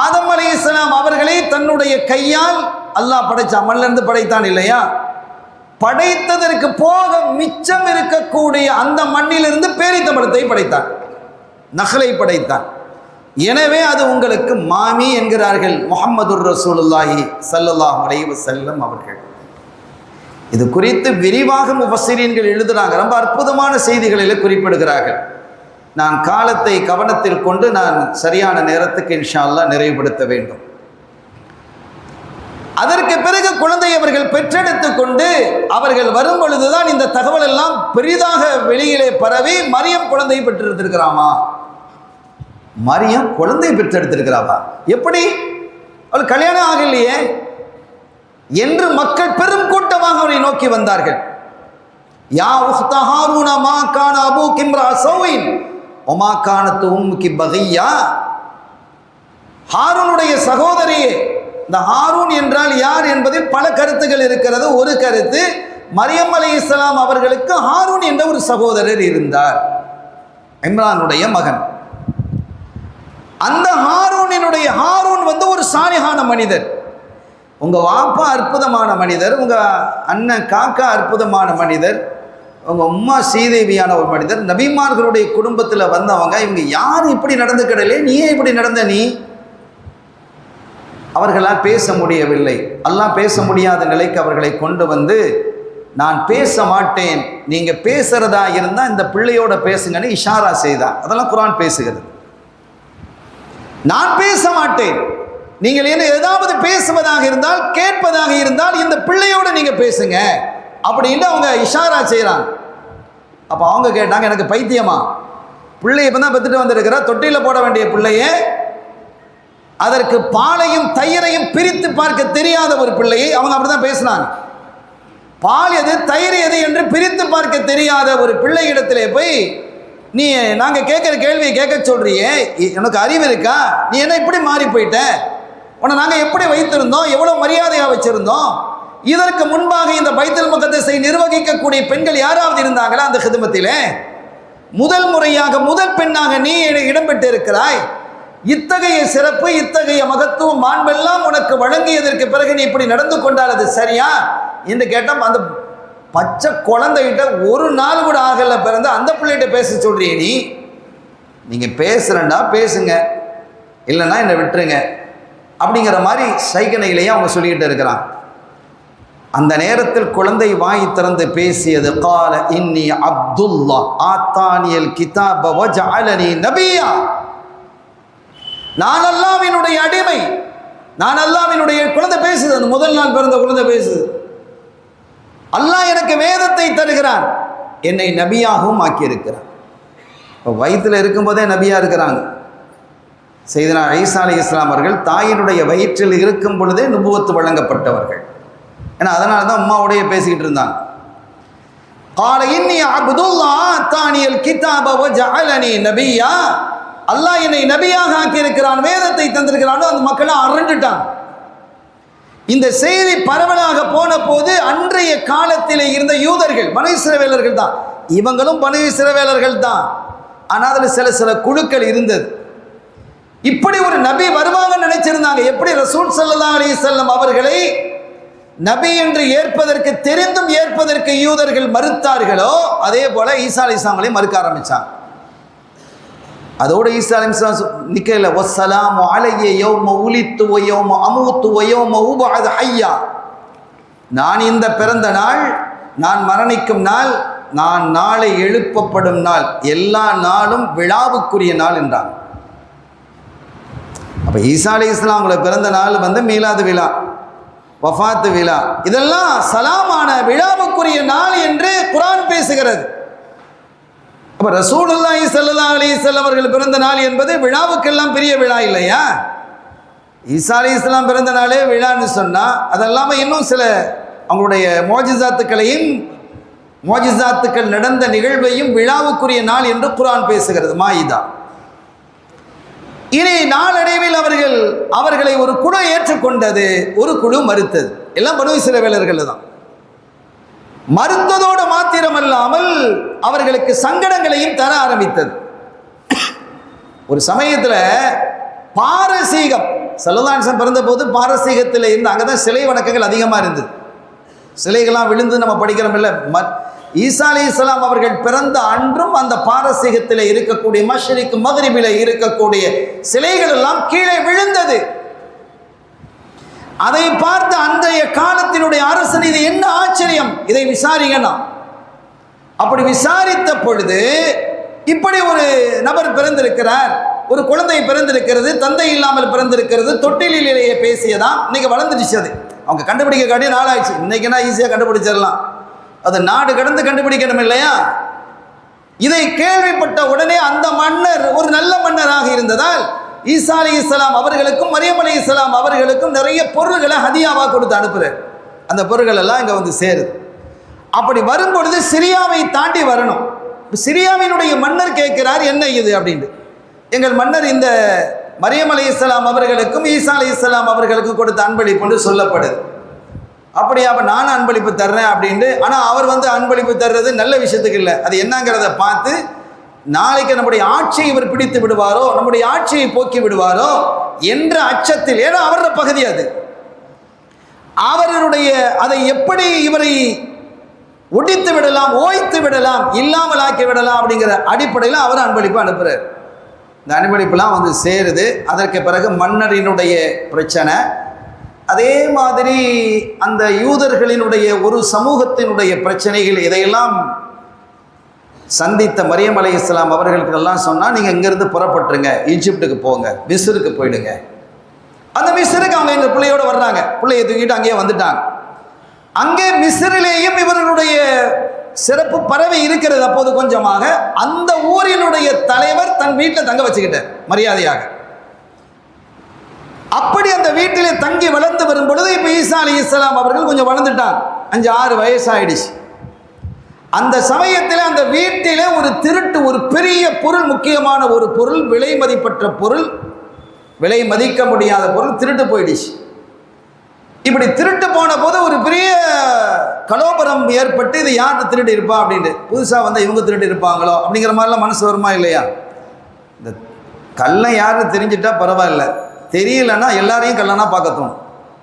ஆதம் அலைஹிஸ்ஸலாம் அவர்களை தன்னுடைய கையால் அல்லாஹ் படைச்சான், மண்ணிலிருந்து படைத்தான் இல்லையா, படைத்ததற்கு போக மிச்சம் இருக்கக்கூடிய அந்த மண்ணிலிருந்து பேரித்தம்பழத்தை படைத்தான், நஹ்லை படைத்தான். எனவே அது உங்களுக்கு மாமி என்கிறார்கள் முஹம்மதுர் ரசூலுல்லாஹி ஸல்லல்லாஹு அலைஹி வஸல்லம் அவர்கள். இது குறித்து விரிவாக முஃபஸ்ஸிரீன்கள் எழுதுறாங்க, ரொம்ப அற்புதமான செய்திகளில் குறிப்பிடுகிறார்கள். நான் காலத்தை கவனத்தில் கொண்டு நான் சரியான நேரத்துக்கு இன்ஷா அல்லாஹ் நிறைவுபடுத்த வேண்டும். அதற்கு பிறகு குழந்தை அவர்கள் பெற்றெடுத்து கொண்டு அவர்கள் வரும் பொழுதுதான் இந்த தகவல் எல்லாம் பெரிதாக வெளியிலே பரவி, மரியம் குழந்தை பெற்றெடுத்திருக்கிறாமா, மரியம் குழந்தை பெற்றெடுத்திருக்கிறாவா, எப்படி அவள் கல்யாணம் ஆகலையே என்று மக்கள் பெரும் கூட்டமாக அவரை நோக்கி வந்தார்கள். யா உக்த ஹாரூன மா கான அபூகி இம்ரா ஸௌஇன் வ மா கானத் உம்முகி பகியா. ஹாரூனுடைய சகோதரியே. இந்த ஹாரூன் என்றால் யார் என்பதில் பல கருத்துகள் இருக்கிறது. ஒரு கருத்து, மரியம் அலைஹிஸ்ஸலாம் அவர்களுக்கு ஹாரூன் என்ற ஒரு சகோதரர் இருந்தார், இம்ரானுடைய மகன். அந்த ஹாரூனினுடைய ஹாரூன் வந்து ஒரு சாலிஹான மனிதர். உங்க வாப்பா அற்புதமான மனிதர், உங்க அண்ணன் காக்கா அற்புதமான மனிதர், உங்க உம்மா ஸ்ரீதேவியான ஒரு மனிதர், நபிமார்களுடைய குடும்பத்தில் வந்தவங்க. இவங்க யார் இப்படி நடந்துக்கிடலே, நீயே இப்படி நடந்த நீ. அவர்களால் பேச முடியவில்லை. அல்லாஹ் பேச முடியாத நிலைக்கு அவர்களை கொண்டு வந்து, நான் பேச மாட்டேன், நீங்க பேசுறதா இருந்தா இந்த பிள்ளையோட பேசுங்கன்னு இஷாரா செய்தான். அதெல்லாம் குர்ஆன் பேசுகிறது. நான் பேச மாட்டேன், நீங்கள் என்ன ஏதாவது பேசுவதாக இருந்தால், கேட்பதாக இருந்தால் இந்த பிள்ளையோட நீங்க பேசுங்க அப்படின்னு அவங்க இஷாரா செய்யறாங்க. அப்ப அவங்க கேட்டாங்க, எனக்கு பைத்தியமா, பிள்ளை இப்பதான் பெத்துட்டு வந்திருக்கிற, தொட்டியில போட வேண்டிய பிள்ளையே, அதற்கு பாலையும் தயிரையும் பிரித்து பார்க்க தெரியாத ஒரு பிள்ளையை, அவங்க அப்படிதான் பேசினாங்க, பால் எது தயிர் எது என்று பிரித்து பார்க்க தெரியாத ஒரு பிள்ளை இடத்திலே போய் நீ நாங்க கேட்கிற கேள்வியை கேட்க சொல்றியே, எனக்கு அறிவு இருக்கா, நீ என்ன இப்படி மாறி போயிட்ட, உன்னை நாங்க எப்படி வைத்திருந்தோம், எவ்வளவு மரியாதையா வச்சிருந்தோம், இதற்கு முன்பாக இந்த பைத்துல் முகத்தஸை நிர்வகிக்கக்கூடிய பெண்கள் யாராவது இருந்தாங்களா அந்த ஹிதமத்திலே? முதல் முறையாக முதல் பெண்ணாக நீ இடம்பெற்று இருக்கிறாய். இத்தகைய சிறப்பு, இத்தகைய மகத்துவம், மாண்பெல்லாம் உனக்கு வழங்கியதற்கு பிறகு நீ இப்படி நடந்து கொண்டால் அது சரியா என்று கேட்டால், அந்த பச்சை குழந்தைகிட்ட ஒரு நாள் கூட ஆகல பிறந்து அந்த பிள்ளைகிட்ட பேச சொல்றியே நீங்கள் பேசுகிறேன்டா பேசுங்க, இல்லைன்னா என்னை விட்டுருங்க அப்படிங்கிற மாதிரி சைகனையிலேயே அவங்க சொல்லிக்கிட்டு இருக்கிறான். அந்த நேரத்தில் குழந்தை வாய் திறந்து பேசியது, கால இன்னி அப்துல்லா ஆத்தானியல் கிதாப வஜஅலனி நபியா, நான் அல்லாஹ்வினுடைய அடிமை, நான் அல்லாஹ்வினுடைய குழந்தை பேசுது. அந்த முதல் நாள் பிறந்த குழந்தை பேசுது, அல்லாஹ் எனக்கு வேதத்தை தருகிறான், என்னை நபியாகவும் ஆக்கியிருக்கிறான். இப்போ வயிற்றில் இருக்கும்போதே நபியாக இருக்கிறாங்க. செய்தனா ஈசா அலைஹிஸ்ஸலாம் அவர்கள் தாயினுடைய வயிற்றில் இருக்கும் பொழுதே நுபுவத்து வழங்கப்பட்டவர்கள். ஏன்னா அதனால தான் அம்மாவுடைய பேசிக்கிட்டு இருந்தாங்க. கால இன்னி அப்துல்லாஹ் ஆத்தானியல் கிதாப வஜஅலனி நபியா, அல்லாஹ் என்னை நபியாக ஆக்கியிருக்கிறான், வேதத்தை தந்திருக்கிறான். அந்த மக்கள் அரண்டுட்டாங்க. இந்த செய்தி பரவலாக போன போது அன்றைய காலத்திலே இருந்த யூதர்கள், பனு இஸ்ரவேலர்கள் தான், இவங்களும் பனு இஸ்ரவேலர்கள் தான், ஆனால் அதில் சில குழுக்கள் இருந்தது. இப்படி ஒரு நபி வருவாங்க நினைச்சிருந்தாங்க. எப்படி ரசூல் ஸல்லல்லாஹு அலைஹி வஸல்லம் அவர்களை நபி என்று ஏற்பதற்கு தெரிந்தும் ஏற்பதற்கு யூதர்கள் மறுத்தார்களோ, அதே போல ஈசா அலைஹிஸ்ஸலாமை மறுக்க ஆரம்பிச்சாங்க. அதோடு ஈசா அலைஹிஸ்ஸலாம் நிக்கல, வஸ்ஸலாமு அலைய யௌம உலித்து வ யௌம அமூத்து வ யௌம உபஅது ஹய்யா, நான் இந்த பிறந்த நாள், நான் மரணிக்கும் நாள், நான் நாளை எழுப்பப்படும் நாள், எல்லா நாளும் விழாவுக்குரிய நாள் என்றான். அப்போ ஈசா அலைஹிஸ்ஸலாம் அவங்கள பிறந்த நாள் மீலாது விழா, வஃபாத்து விழா, இதெல்லாம் சலாமான விழாவுக்குரிய நாள் என்று குர்ஆன் பேசுகிறது. அப்போ ரசூலுல்லாஹி ஸல்லல்லாஹு அலைஹி வஸல்லம் அவர்கள் பிறந்த நாள் என்பது விழாவுக்கெல்லாம் பெரிய விழா இல்லையா? ஈசா அலைஹிஸ்ஸலாம் பிறந்த நாளே விழான்னு சொன்னால், அதெல்லாமல் இன்னும் சில அவங்களுடைய மோஜிசாத்துக்களையும், மோஜிசாத்துக்கள் நடந்த நிகழ்வையும் விழாவுக்குரிய நாள் என்று குர்ஆன் பேசுகிறது, மாயிதா. இனி நாளடைவில் அவர்களை ஒரு குழு ஏற்றுக்கொண்டது, ஒரு குழு மறுத்தது. எல்லாம் பனு இஸ்ரவேலர்கள் தான். மறுத்ததோடு மாத்திரமல்லாமல் அவர்களுக்கு சங்கடங்களையும் தர ஆரம்பித்தது. ஒரு சமயத்தில் பாரசீகம், ஸல்லல்லாஹு அலைஹி வஸல்லம் பிறந்த போது பாரசீகத்தில் இருந்து, அங்கே தான் சிலை வணக்கங்கள் அதிகமாக இருந்தது. சிலைகள்லாம் விழுந்து நம்ம படிக்கிறோம் இல்லை. ஈசா அலைஹிஸ்ஸலாம் அவர்கள் பிறந்த அன்றும் அந்த பாரசீகத்தில் இருக்கக்கூடிய மஷ்ரிக் மக்ரிபில் இருக்கக்கூடிய சிலைகள் எல்லாம் கீழே விழுந்தது. அதை பார்த்து அன்றைய காலத்தினுடைய அரசன், இது என்ன ஆச்சரியம், இதை விசாரிக்கணும். அப்படி விசாரித்த பொழுது இப்படி ஒரு நபர் பிறந்திருக்கிறார், ஒரு குழந்தை பிறந்திருக்கிறது, தந்தை இல்லாமல் பிறந்திருக்கிறது, தொட்டிலேயே பேசியதான். இன்னைக்கு வளர்ந்துடுச்சு. அது அவங்க கண்டுபிடிக்க காட்டிய நாளாச்சு. இன்னைக்குன்னா ஈஸியாக கண்டுபிடிச்சிடலாம், அது நாடு கடந்து கண்டுபிடிக்கணும் இல்லையா? இதை கேள்விப்பட்ட உடனே அந்த மன்னர் ஒரு நல்ல மன்னராக இருந்ததால் ஈசா அலைஹிஸ்ஸலாம் அவர்களுக்கும் மரியம் அலைஹிஸ்ஸலாம் அவர்களுக்கும் நிறைய பொருள்களை ஹதியாவாக கொடுத்து அனுப்புகிறார். அந்த பொருள்கள் எல்லாம் இங்கே வந்து சேருது. அப்படி வரும்பொழுது சிரியாவை தாண்டி வரணும். சிரியாவினுடைய மன்னர் கேட்கிறார், என்ன இது அப்படின்ட்டு. எங்கள் மன்னர் இந்த மரியம் அலைஹிஸ்ஸலாம் அவர்களுக்கும் ஈசா அலைஹிஸ்ஸலாம் அவர்களுக்கும் கொடுத்த அன்பளிப்புன்னு சொல்லப்படுது. அப்படியே அப்போ நானும் அன்பளிப்பு தர்றேன் அப்படின்ட்டு. ஆனால் அவர் அன்பளிப்பு தர்றது நல்ல விஷயத்துக்கு இல்லை. அது என்னங்கிறத பார்த்து நாளைக்கு நம்முடைய ஆட்சியை இவர் பிடித்து விடுவாரோ, நம்முடைய ஆட்சியை போக்கி விடுவாரோ என்ற அச்சத்தில், ஏன்னா அவரோட பகுதி அது, அவருடைய அதை எப்படி இவரை ஒடித்து விடலாம், ஓய்த்து விடலாம், இல்லாமல் ஆக்கி விடலாம் அப்படிங்கிற அடிப்படையில் அவர் அன்பளிப்பு அனுப்புகிறார். இந்த அன்பளிப்புலாம் சேருது. அதற்கு பிறகு மன்னரினுடைய பிரச்சனை, அதே மாதிரி அந்த யூதர்களினுடைய ஒரு சமூகத்தினுடைய பிரச்சனைகள், இதையெல்லாம் சந்தித்த மரியம் அலைஹிஸ்ஸலாம் அவர்களுக்கெல்லாம் சொன்னால், நீங்கள் இங்கேருந்து புறப்பட்டுருங்க, ஈஜிப்டுக்கு போங்க, மிஸ்ருக்கு போயிடுங்க. அந்த மிஸ்ருக்கு அவங்க எங்கள் பிள்ளையோடு வர்றாங்க, பிள்ளையை தூக்கிட்டு அங்கேயே வந்துட்டாங்க. அங்கே மிஸ்ரிலேயும் இவர்களுடைய சிறப்பு பரவி இருக்கிறது. அப்போது கொஞ்சமாக அந்த ஊரினுடைய தலைவர் தன் வீட்டில் தங்க வச்சுக்கிட்டார் மரியாதையாக. அப்படி அந்த வீட்டிலே தங்கி வளர்ந்து வரும் பொழுது இப்போ ஈசா அலைஹிஸ்ஸலாம் அவர்கள் கொஞ்சம் வளர்ந்துட்டாங்க, 5-6 வயசு ஆயிடுச்சு. அந்த சமயத்தில் அந்த வீட்டிலே ஒரு திருட்டு, ஒரு பெரிய பொருள், முக்கியமான ஒரு பொருள், விலை மதிப்பற்ற பொருள், விலை மதிக்க முடியாத பொருள் திருட்டு போயிடுச்சு. இப்படி திருட்டு போன போது ஒரு பெரிய கலோபரம் ஏற்பட்டு, இது யார்கிட்ட திருட்டு இருப்பா அப்படின்ட்டு, புதுசாக இவங்க திருட்டு இருப்பாங்களோ அப்படிங்கிற மாதிரிலாம் மனசு வருமா இல்லையா? இந்த கள்ளன் யாருன்னு தெரிஞ்சிட்டா பரவாயில்ல, தெரியலன்னா எல்லாரையும் கள்ளனா பார்க்கணும்.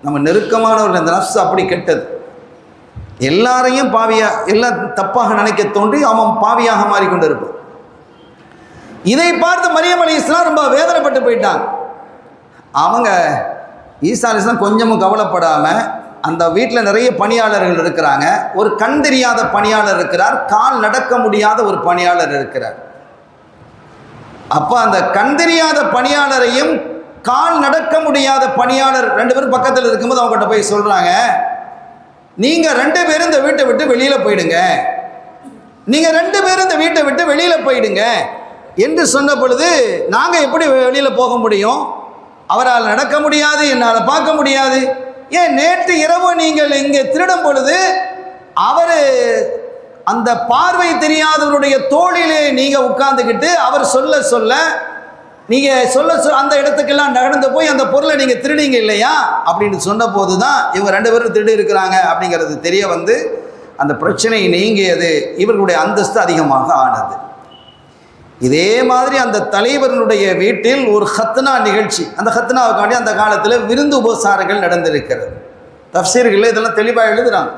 நம்ம நெருக்கமானவர்கள் இந்த நஃப்ஸ் அப்படி கெட்டது. எல்லாரையும் பாவியாக, எல்லாம் தப்பாக நினைக்க தோன்றி அவன் பாவியாக மாறிக்கொண்டு இருப்பான். இதை பார்த்து மரியம் அலைஹிஸ்ஸலாம் ரொம்ப வேதனைப்பட்டு போயிட்டாங்க. அவங்க ஈசா அலைஹிஸ்ஸலாம் கொஞ்சமும் கவலைப்படாமல், அந்த வீட்டில் நிறைய பணியாளர்கள் இருக்கிறாங்க, ஒரு கண் தெரியாத பணியாளர் இருக்கிறார், கால் நடக்க முடியாத ஒரு பணியாளர் இருக்கிறார். அப்போ அந்த கண் தெரியாத பணியாளரையும் கால் நடக்க முடியாத பணியாளர் 2 பேரும் பக்கத்தில் இருக்கும்போது அவங்ககிட்ட போய் சொல்கிறாங்க, நீங்கள் 2 பேரும் இந்த வீட்டை விட்டு வெளியில் போயிடுங்க, நீங்கள் 2 பேரும் இந்த வீட்டை விட்டு வெளியில் போயிடுங்க என்று சொன்ன பொழுது, நாங்கள் எப்படி வெளியில் போக முடியும்? அவரால் நடக்க முடியாது, என்னால் பார்க்க முடியாது. ஏன் நேற்று இரவு நீங்கள் இங்கே திருடும் பொழுது அவர் அந்த பார்வை தெரியாதவருடைய தோளிலே நீங்கள் உட்கார்ந்துக்கிட்டு அவர் சொல்ல சொல்ல நீங்கள் சொல்ல அந்த இடத்துக்கெல்லாம் நடந்து போய் அந்த பொருளை நீங்கள் திருடிங்க இல்லையா அப்படின்னு சொன்ன போது தான் இவங்க 2 பேரும் திருடி இருக்கிறாங்க அப்படிங்கிறது தெரிய வந்து அந்த பிரச்சனை நீங்கியது, இவர்களுடைய அந்தஸ்து அதிகமாக ஆனது. இதே மாதிரி அந்த தலைவர்களுடைய வீட்டில் ஒரு ஹத்னா நிகழ்ச்சி, அந்த ஹத்னாவுக்காண்டி அந்த காலத்தில் விருந்து உபசாரங்கள் நடந்திருக்கிறது. தஃப்சீர்களில் இதெல்லாம் தெளிவாக எழுதுறாங்க.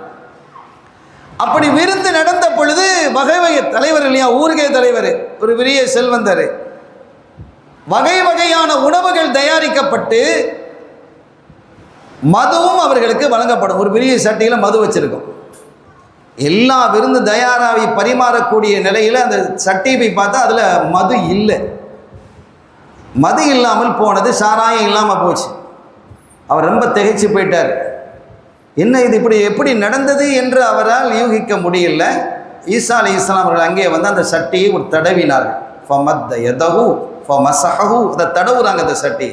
அப்படி விருந்து நடந்த பொழுது வகை வகை தலைவர் இல்லையா, ஊருகே தலைவர், ஒரு பெரிய செல்வந்தர், வகை வகையான உணவுகள் தயாரிக்கப்பட்டு மதுவும் அவர்களுக்கு வழங்கப்படும். ஒரு பெரிய சட்டியில் மது வச்சிருக்கும். எல்லா விருந்து தயாராகி பரிமாறக்கூடிய நிலையில் அந்த சட்டியை போய் பார்த்தா அதில் மது இல்லை. மது இல்லாமல் போனது, சாராயம் இல்லாமல் போச்சு. அவர் ரொம்ப திகைச்சு போயிட்டார். என்ன இது, இப்படி எப்படி நடந்தது என்று அவரால் யூகிக்க முடியல. ஈசா அலைஹிஸ்ஸலாம் அவர்கள் அங்கே வந்து அந்த சட்டியை ஒரு தடவினார்கள். அதை தடவுறாங்க. அந்த சட்டி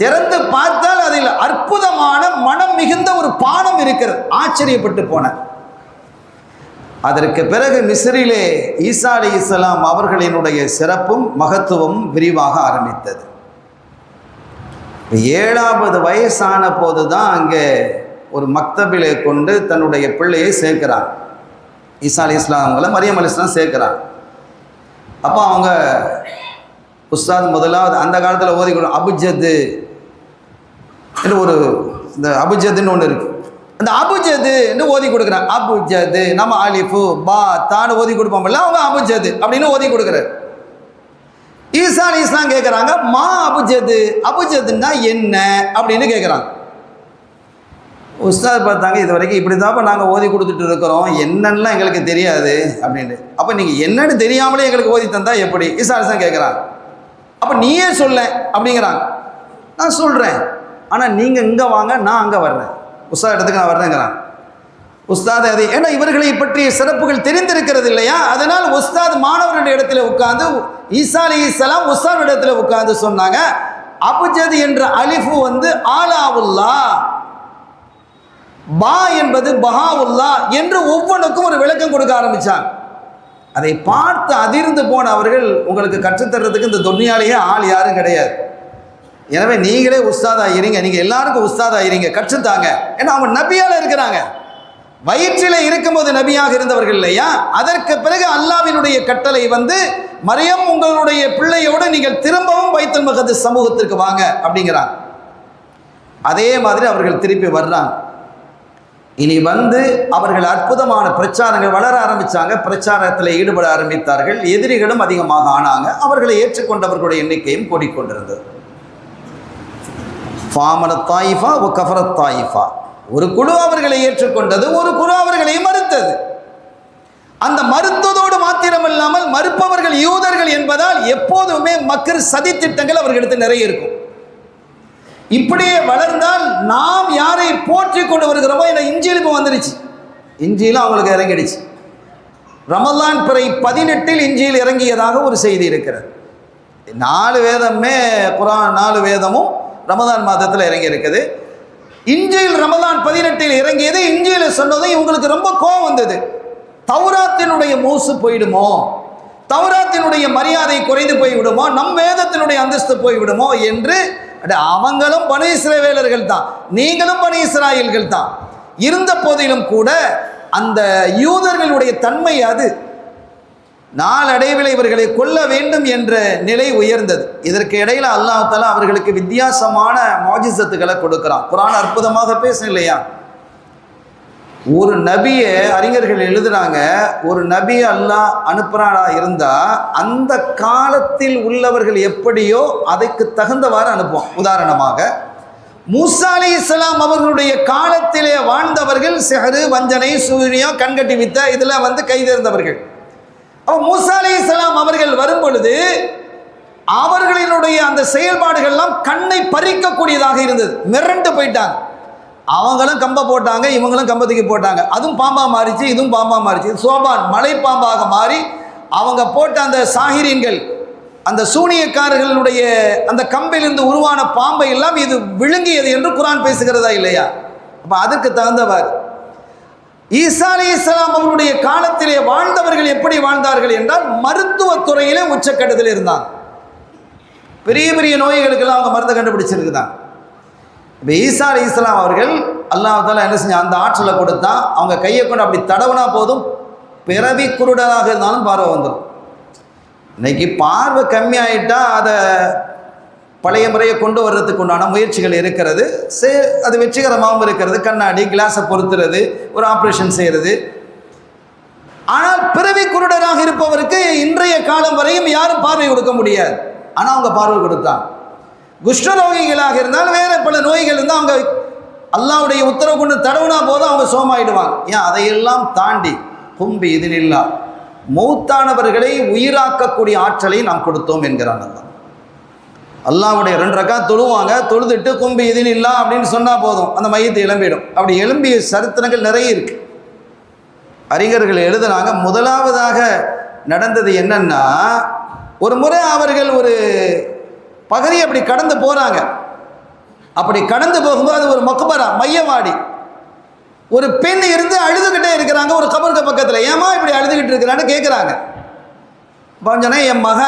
திறந்து பார்த்தால் அதில் அற்புதமான மனம் மிகுந்த ஒரு பானம் இருக்கிறது. ஆச்சரியப்பட்டு போன. அதற்கு பிறகு மிஸ்ரிலே ஈசா அலைஹிஸ்ஸலாம் அவர்களினுடைய சிறப்பும் மகத்துவமும் விரிவாக ஆரம்பித்தது. 7வது வயசான போது தான் அங்கே ஒரு மக்தபிலே கொண்டு தன்னுடைய பிள்ளையை சேர்க்கிறாங்க. ஈசா அலைஹிஸ்ஸலாம் அவங்கள மரியம் அலைஹிஸ்ஸலாம் சேர்க்கிறாங்க. அப்போ அவங்க உஸ்தாத் முதலாவது அந்த காலத்தில் ஓதி கொடு அபுஜது என்று ஒரு இந்த அபுஜதுன்னு ஒன்று இருக்குது. அந்த அபுஜதுன்னு ஓதி கொடுக்குறாங்க. அபுஜது நம்ம அலிஃபு பா தான்னு ஓதி கொடுப்போம்ல, அவங்க அபுஜது அப்படின்னு ஓதி கொடுக்குறாரு. ஈசா அலைஹிஸ்ஸலாம் கேட்குறாங்க, மா அபுஜது, அபுஜதுன்னா என்ன அப்படின்னு கேட்குறாங்க. உஸ்தாத் பார்த்தாங்க, இது வரைக்கும் இப்படி தான்ப்பா நாங்கள் ஓதி கொடுத்துட்டு இருக்கிறோம், என்னன்னா எங்களுக்கு தெரியாது அப்படின்னு. அப்போ நீங்கள் என்னன்னு தெரியாமலே எங்களுக்கு ஓதி தந்தா எப்படி? ஈசா அலைஹிஸ்ஸலாம் கேட்குறாங்க. அப்போ நீயே சொல்ல அப்படிங்கிறாங்க. நான் சொல்கிறேன், ஆனால் நீங்கள் இங்கே வாங்க, நான் அங்கே வர்றேன், உஸ்தாத் இடத்துக்கு நான் வர்றேங்கிறான். உஸ்தாத் அது ஏன்னா இவர்களை பற்றிய சிறப்புகள் தெரிந்திருக்கிறது இல்லையா, அதனால் உஸ்தாத் மாணவர்களுடைய இடத்துல உட்கார்ந்து ஈசா அலைஹிஸ்ஸலாம் உஸ்தாத் இடத்துல உட்கார்ந்து சொன்னாங்க, அபுஜத் என்ற அலிஃபு வந்து ஆலாவுல்லா, பா என்பது பஹாவுல்லா என்று ஒவ்வொன்றுக்கும் ஒரு விளக்கம் கொடுக்க ஆரம்பித்தாங்க. அதை பார்த்து அதிர்ந்து போன அவர்கள், உங்களுக்கு கற்றுத்தர்றதுக்கு இந்த துன்யாலேயே ஆள் யாரும் கிடையாது, எனவே நீங்களே உஸ்தாதாகிறீங்க, நீங்கள் எல்லாருக்கும் உஸ்தாதாகிறீங்க, கற்றுத்தாங்க. ஏன்னா அவங்க நபியால் இருக்கிறாங்க, வயிற்றில் இருக்கும்போது நபியாக இருந்தவர்கள் இல்லையா. அதற்கு பிறகு அல்லாஹ்வினுடைய கட்டளை வந்து மரியம் உங்களுடைய பிள்ளையோடு நீங்கள் திரும்பவும் பைத்துல் மக்திஸ் சமூகத்திற்கு வாங்க அப்படிங்கிறாங்க. அதே மாதிரி அவர்கள் திருப்பி வர்றாங்க. இனி வந்து அவர்கள் அற்புதமான பிரச்சாரங்கள் வளர ஆரம்பித்தாங்க, பிரச்சாரத்தில் ஈடுபட ஆரம்பித்தார்கள். எதிரிகளும் அதிகமாக ஆனாங்க. அவர்களை ஏற்றுக்கொண்டவர்களுடைய எண்ணிக்கையும் கூடிக்கொண்டிருந்தது. ஃபாமனத் தாயிஃபா வ கஃபரத் தாயிஃபா, ஒரு குழு அவர்களை ஏற்றுக்கொண்டது, ஒரு குழு அவர்களை மறுத்தது. அந்த மறுத்ததோடு மாத்திரமில்லாமல் மறுப்பவர்கள் யூதர்கள் என்பதால் எப்போதுமே மக்கள் சதி திட்டங்கள் அவர்களிடத்தில் நிறைய இருக்கும். இப்படியே வளர்ந்தால் நாம் யாரை போற்றி கொண்டு வருகிறோமோ, என இஞ்சிலுக்கு வந்துடுச்சு, இஞ்சியிலும் அவங்களுக்கு இறங்கிடுச்சு. ரமலான் பிறை 18 இஞ்சியில் இறங்கியதாக ஒரு செய்தி இருக்கிறது. 4 வேதமே குர்ஆன் 4 வேதமும் ரமலான் மாதத்தில் இறங்கி இருக்குது. இஞ்சில் ரமலான் 18 இறங்கியது. இஞ்சியில் சொன்னதும் இவங்களுக்கு ரொம்ப கோபம் வந்தது. தௌராத்தினுடைய மூசு போயிடுமோ, தௌராத்தினுடைய மரியாதை குறைந்து போய்விடுமோ, நம் வேதத்தினுடைய அந்தஸ்து போய்விடுமோ என்று. அவங்களும் பனி இஸ்ரவேலர்கள் தான், நீங்களும் பனி இஸ்ராயல்கள் தான். இருந்த போதிலும் கூட அந்த யூதர்களுடைய தன்மை அது. நாளடைவில் இவர்களை கொல்ல வேண்டும் என்ற நிலை உயர்ந்தது. இதற்கு இடையில அல்லாஹ் தஆலா அவர்களுக்கு வித்தியாசமான மாஜிசத்துகளை கொடுக்கிறான். குர்ஆன் அற்புதமாக பேசும் இல்லையா? ஒரு நபியை அறிஞர்கள் எழுதுறாங்க, ஒரு நபி அல்லாஹ் அனுப்புறானா இருந்தா அந்த காலத்தில் உள்ளவர்கள் எப்படியோ அதுக்கு தகுந்தவாறு அனுப்புவான். உதாரணமாக மூசா அலைஹிஸ்ஸலாம் அவர்களுடைய காலத்திலே வாழ்ந்தவர்கள் சிஹ்ரு, வஞ்சனை, சூனியம், கண்கட்டி வித்த இதுல கைதேர்ந்தவர்கள். மூசா அலைஹிஸ்ஸலாம் அவர்கள் வரும் பொழுது அவர்களினுடைய அந்த செயல்பாடுகள் எல்லாம் கண்ணை பறிக்கக்கூடியதாக இருந்தது. மிரண்டு போயிட்டாங்க. அவங்களும் கம்ப போட்டாங்க, இவங்களும் கம்பத்துக்கு போட்டாங்க. அதுவும் பாம்பா மாறிச்சு, இதுவும் பாம்பா மாறிச்சு. சோபான் மலை பாம்பாக மாறி அவங்க போட்ட அந்த சாஹிரீன்கள், அந்த சூனியக்காரர்களுடைய அந்த கம்பிலிருந்து உருவான பாம்பை எல்லாம் இது விழுங்கியது என்று குர்ஆன் பேசுகிறதா இல்லையா? அப்ப அதுக்கு தகுந்தவாறு ஈசா அலைஹிஸ்ஸலாம் அவருடைய காலத்திலே வாழ்ந்தவர்கள் எப்படி வாழ்ந்தார்கள் என்றால் மருத்துவத்துறையிலே உச்சக்கட்டத்தில் இருந்தாங்க. பெரிய பெரிய நோய்களுக்கெல்லாம் அவங்க மருந்தை கண்டுபிடிச்சிருக்குதான். இப்போ ஈசா அலைஹிஸ்ஸலாம் அவர்கள் அல்லாஹ் தஆலா என்ன செஞ்ச அந்த ஆற்றலை கொடுத்தா அவங்க கையை கொண்டு அப்படி தடவுனா போதும், பிறவி குருடராக இருந்தாலும் பார்வை வந்துடும். இன்னைக்கு பார்வை கம்மியாயிட்டா அதை பழைய முறையை கொண்டு வர்றதுக்கு உண்டான முயற்சிகள் இருக்கிறது. அது வெற்றிகரமாகவும் இருக்கிறது. கண்ணாடி கிளாஸை பொருத்துறது, ஒரு ஆப்ரேஷன் செய்கிறது. ஆனால் பிறவி குருடராக இருப்பவருக்கு இன்றைய காலம் வரையும் யாரும் பார்வை கொடுக்க முடியாது. ஆனால் அவங்க பார்வை கொடுத்தாங்க. குஷ்டரோகிகளாக இருந்தால் வேற பல நோய்கள் இருந்தால் அவங்க அல்லாஹ்வுடைய உத்தரவு கொண்டு தடவுனா போதும் அவங்க சோமாயிடுவாங்க. ஏன் அதையெல்லாம் தாண்டி கும்பி இதினில்லா மௌத்தானவர்களை உயிராக்கக்கூடிய ஆற்றலை நாம் கொடுத்தோம் என்கிறான் அல்லாஹ். அல்லாஹ்வுடைய 2 ரக்காத் தொழுவாங்க, தொழுதுட்டு கும்பி இதினில்லா அப்படின்னு சொன்னால் போதும் அந்த மையத்தை எழும்பிடும். அப்படி எழும்பிய சரித்திரங்கள் நிறைய இருக்கு. அறிஞர்கள் எழுதுனாங்க, முதலாவதாக நடந்தது என்னன்னா, ஒரு முறை அவர்கள் ஒரு பகுதியை அப்படி கடந்து போறாங்க. அப்படி கடந்து போகும்போது அது ஒரு மக்பரா, மையவாடி. ஒரு பெண் இருந்து அழுதுகிட்டே இருக்கிறாங்க ஒரு கபருக்கு பக்கத்தில். ஏமா இப்படி அழுதுகிட்டு இருக்கிறான்னு கேட்குறாங்க. கொஞ்சனா என் மக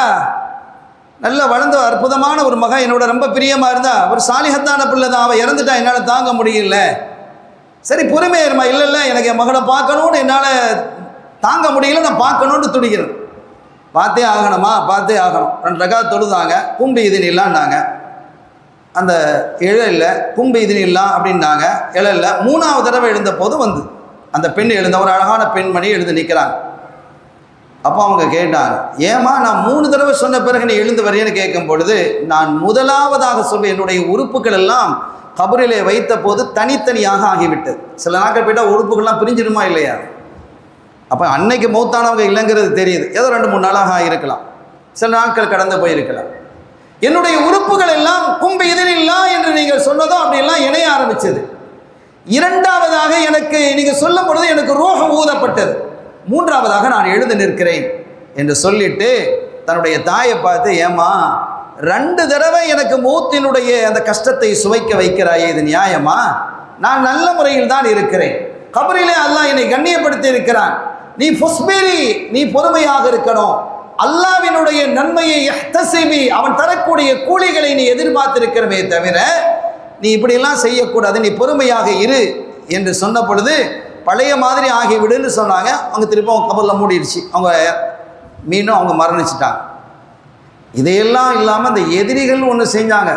நல்ல வளர்ந்த அற்புதமான ஒரு மக, என்னோட ரொம்ப பிரியமாக இருந்தா, ஒரு சாலிஹத்தான பிள்ளை தான், அவள் இறந்துட்டா என்னால் தாங்க முடியல. சரி பொறுமையாயிருமா. இல்லை இல்லை எனக்கு என் மகளை பார்க்கணுன்னு என்னால் தாங்க முடியல, நான் பார்க்கணுன்னு துடிக்கிறேன். பார்த்தே ஆகணுமா, பார்த்தே ஆகணும். 2 ரக்காத் தொழுதாங்க. கும்பி இதினில்லான்னாங்க. அந்த எழல்ல கும்பி இதினில்லா அப்படின்னாங்க. எழல்ல 3ஆவது தடவை எழுந்த போது அந்த பெண் எழுந்த ஒரு அழகான பெண்மணி எழுந்து நிற்கிறாங்க. அப்போ அவங்க கேட்டாங்க, ஏமா நான் 3 தடவை சொன்ன பிறகு நீ எழுந்து வரையன்னு கேட்கும் பொழுது, நான் முதலாவதாக சொல்ல என்னுடைய உறுப்புகள் எல்லாம் கபரிலே வைத்த போது தனித்தனியாக ஆகிவிட்டது. சில நாட்கள் போயிட்டால் உறுப்புகள்லாம் பிரிஞ்சிடுமா இல்லையா? அப்போ அன்னைக்கு மௌத்தானவங்க இல்லைங்கிறது தெரியுது. ஏதோ 2-3 நாளாக இருக்கலாம், சில நாட்கள் கடந்து போயிருக்கலாம். என்னுடைய உறுப்புகள் எல்லாம் கும்பி இதினில்லா என்று நீங்கள் சொன்னதோ அப்படியெல்லாம் இணைய ஆரம்பிச்சது. 2ஆவதாக எனக்கு நீங்கள் சொல்லும் பொழுது எனக்கு ரோகம் ஊதப்பட்டது. 3ஆவதாக நான் எழுந்து நிற்கிறேன் என்று சொல்லிட்டு தன்னுடைய தாயை பார்த்து, ஏமா 2 தடவை எனக்கு மௌத்தினுடைய அந்த கஷ்டத்தை சுவைக்க வைக்கிறாயே, இது நியாயமா? நான் நல்ல முறையில் தான் இருக்கிறேன். கபரிலே அல்லாஹ் என்னை கண்ணியப்படுத்தி இருக்கிறான். நீ ஃபுஸ்பிரி, நீ பொறுமையாக இருக்கணும். அல்லாஹ்வினுடைய நன்மையை இஹ்தஸிபி, அவன் தரக்கூடிய கூலிகளை நீ எதிர்பார்த்திருக்கிறமே தவிர நீ இப்படியெல்லாம் செய்யக்கூடாது, நீ பொறுமையாக இரு என்று சொன்ன பொழுது பழைய மாதிரி ஆகிவிடுன்னு சொன்னாங்க. அவங்க திரும்ப அவங்க கபரில் மூடிடுச்சு. அவங்க மீண்டும் அவங்க மரணிச்சிட்டாங்க. இதையெல்லாம் இல்லாமல் அந்த எதிரிகள் ஒன்று செஞ்சாங்க.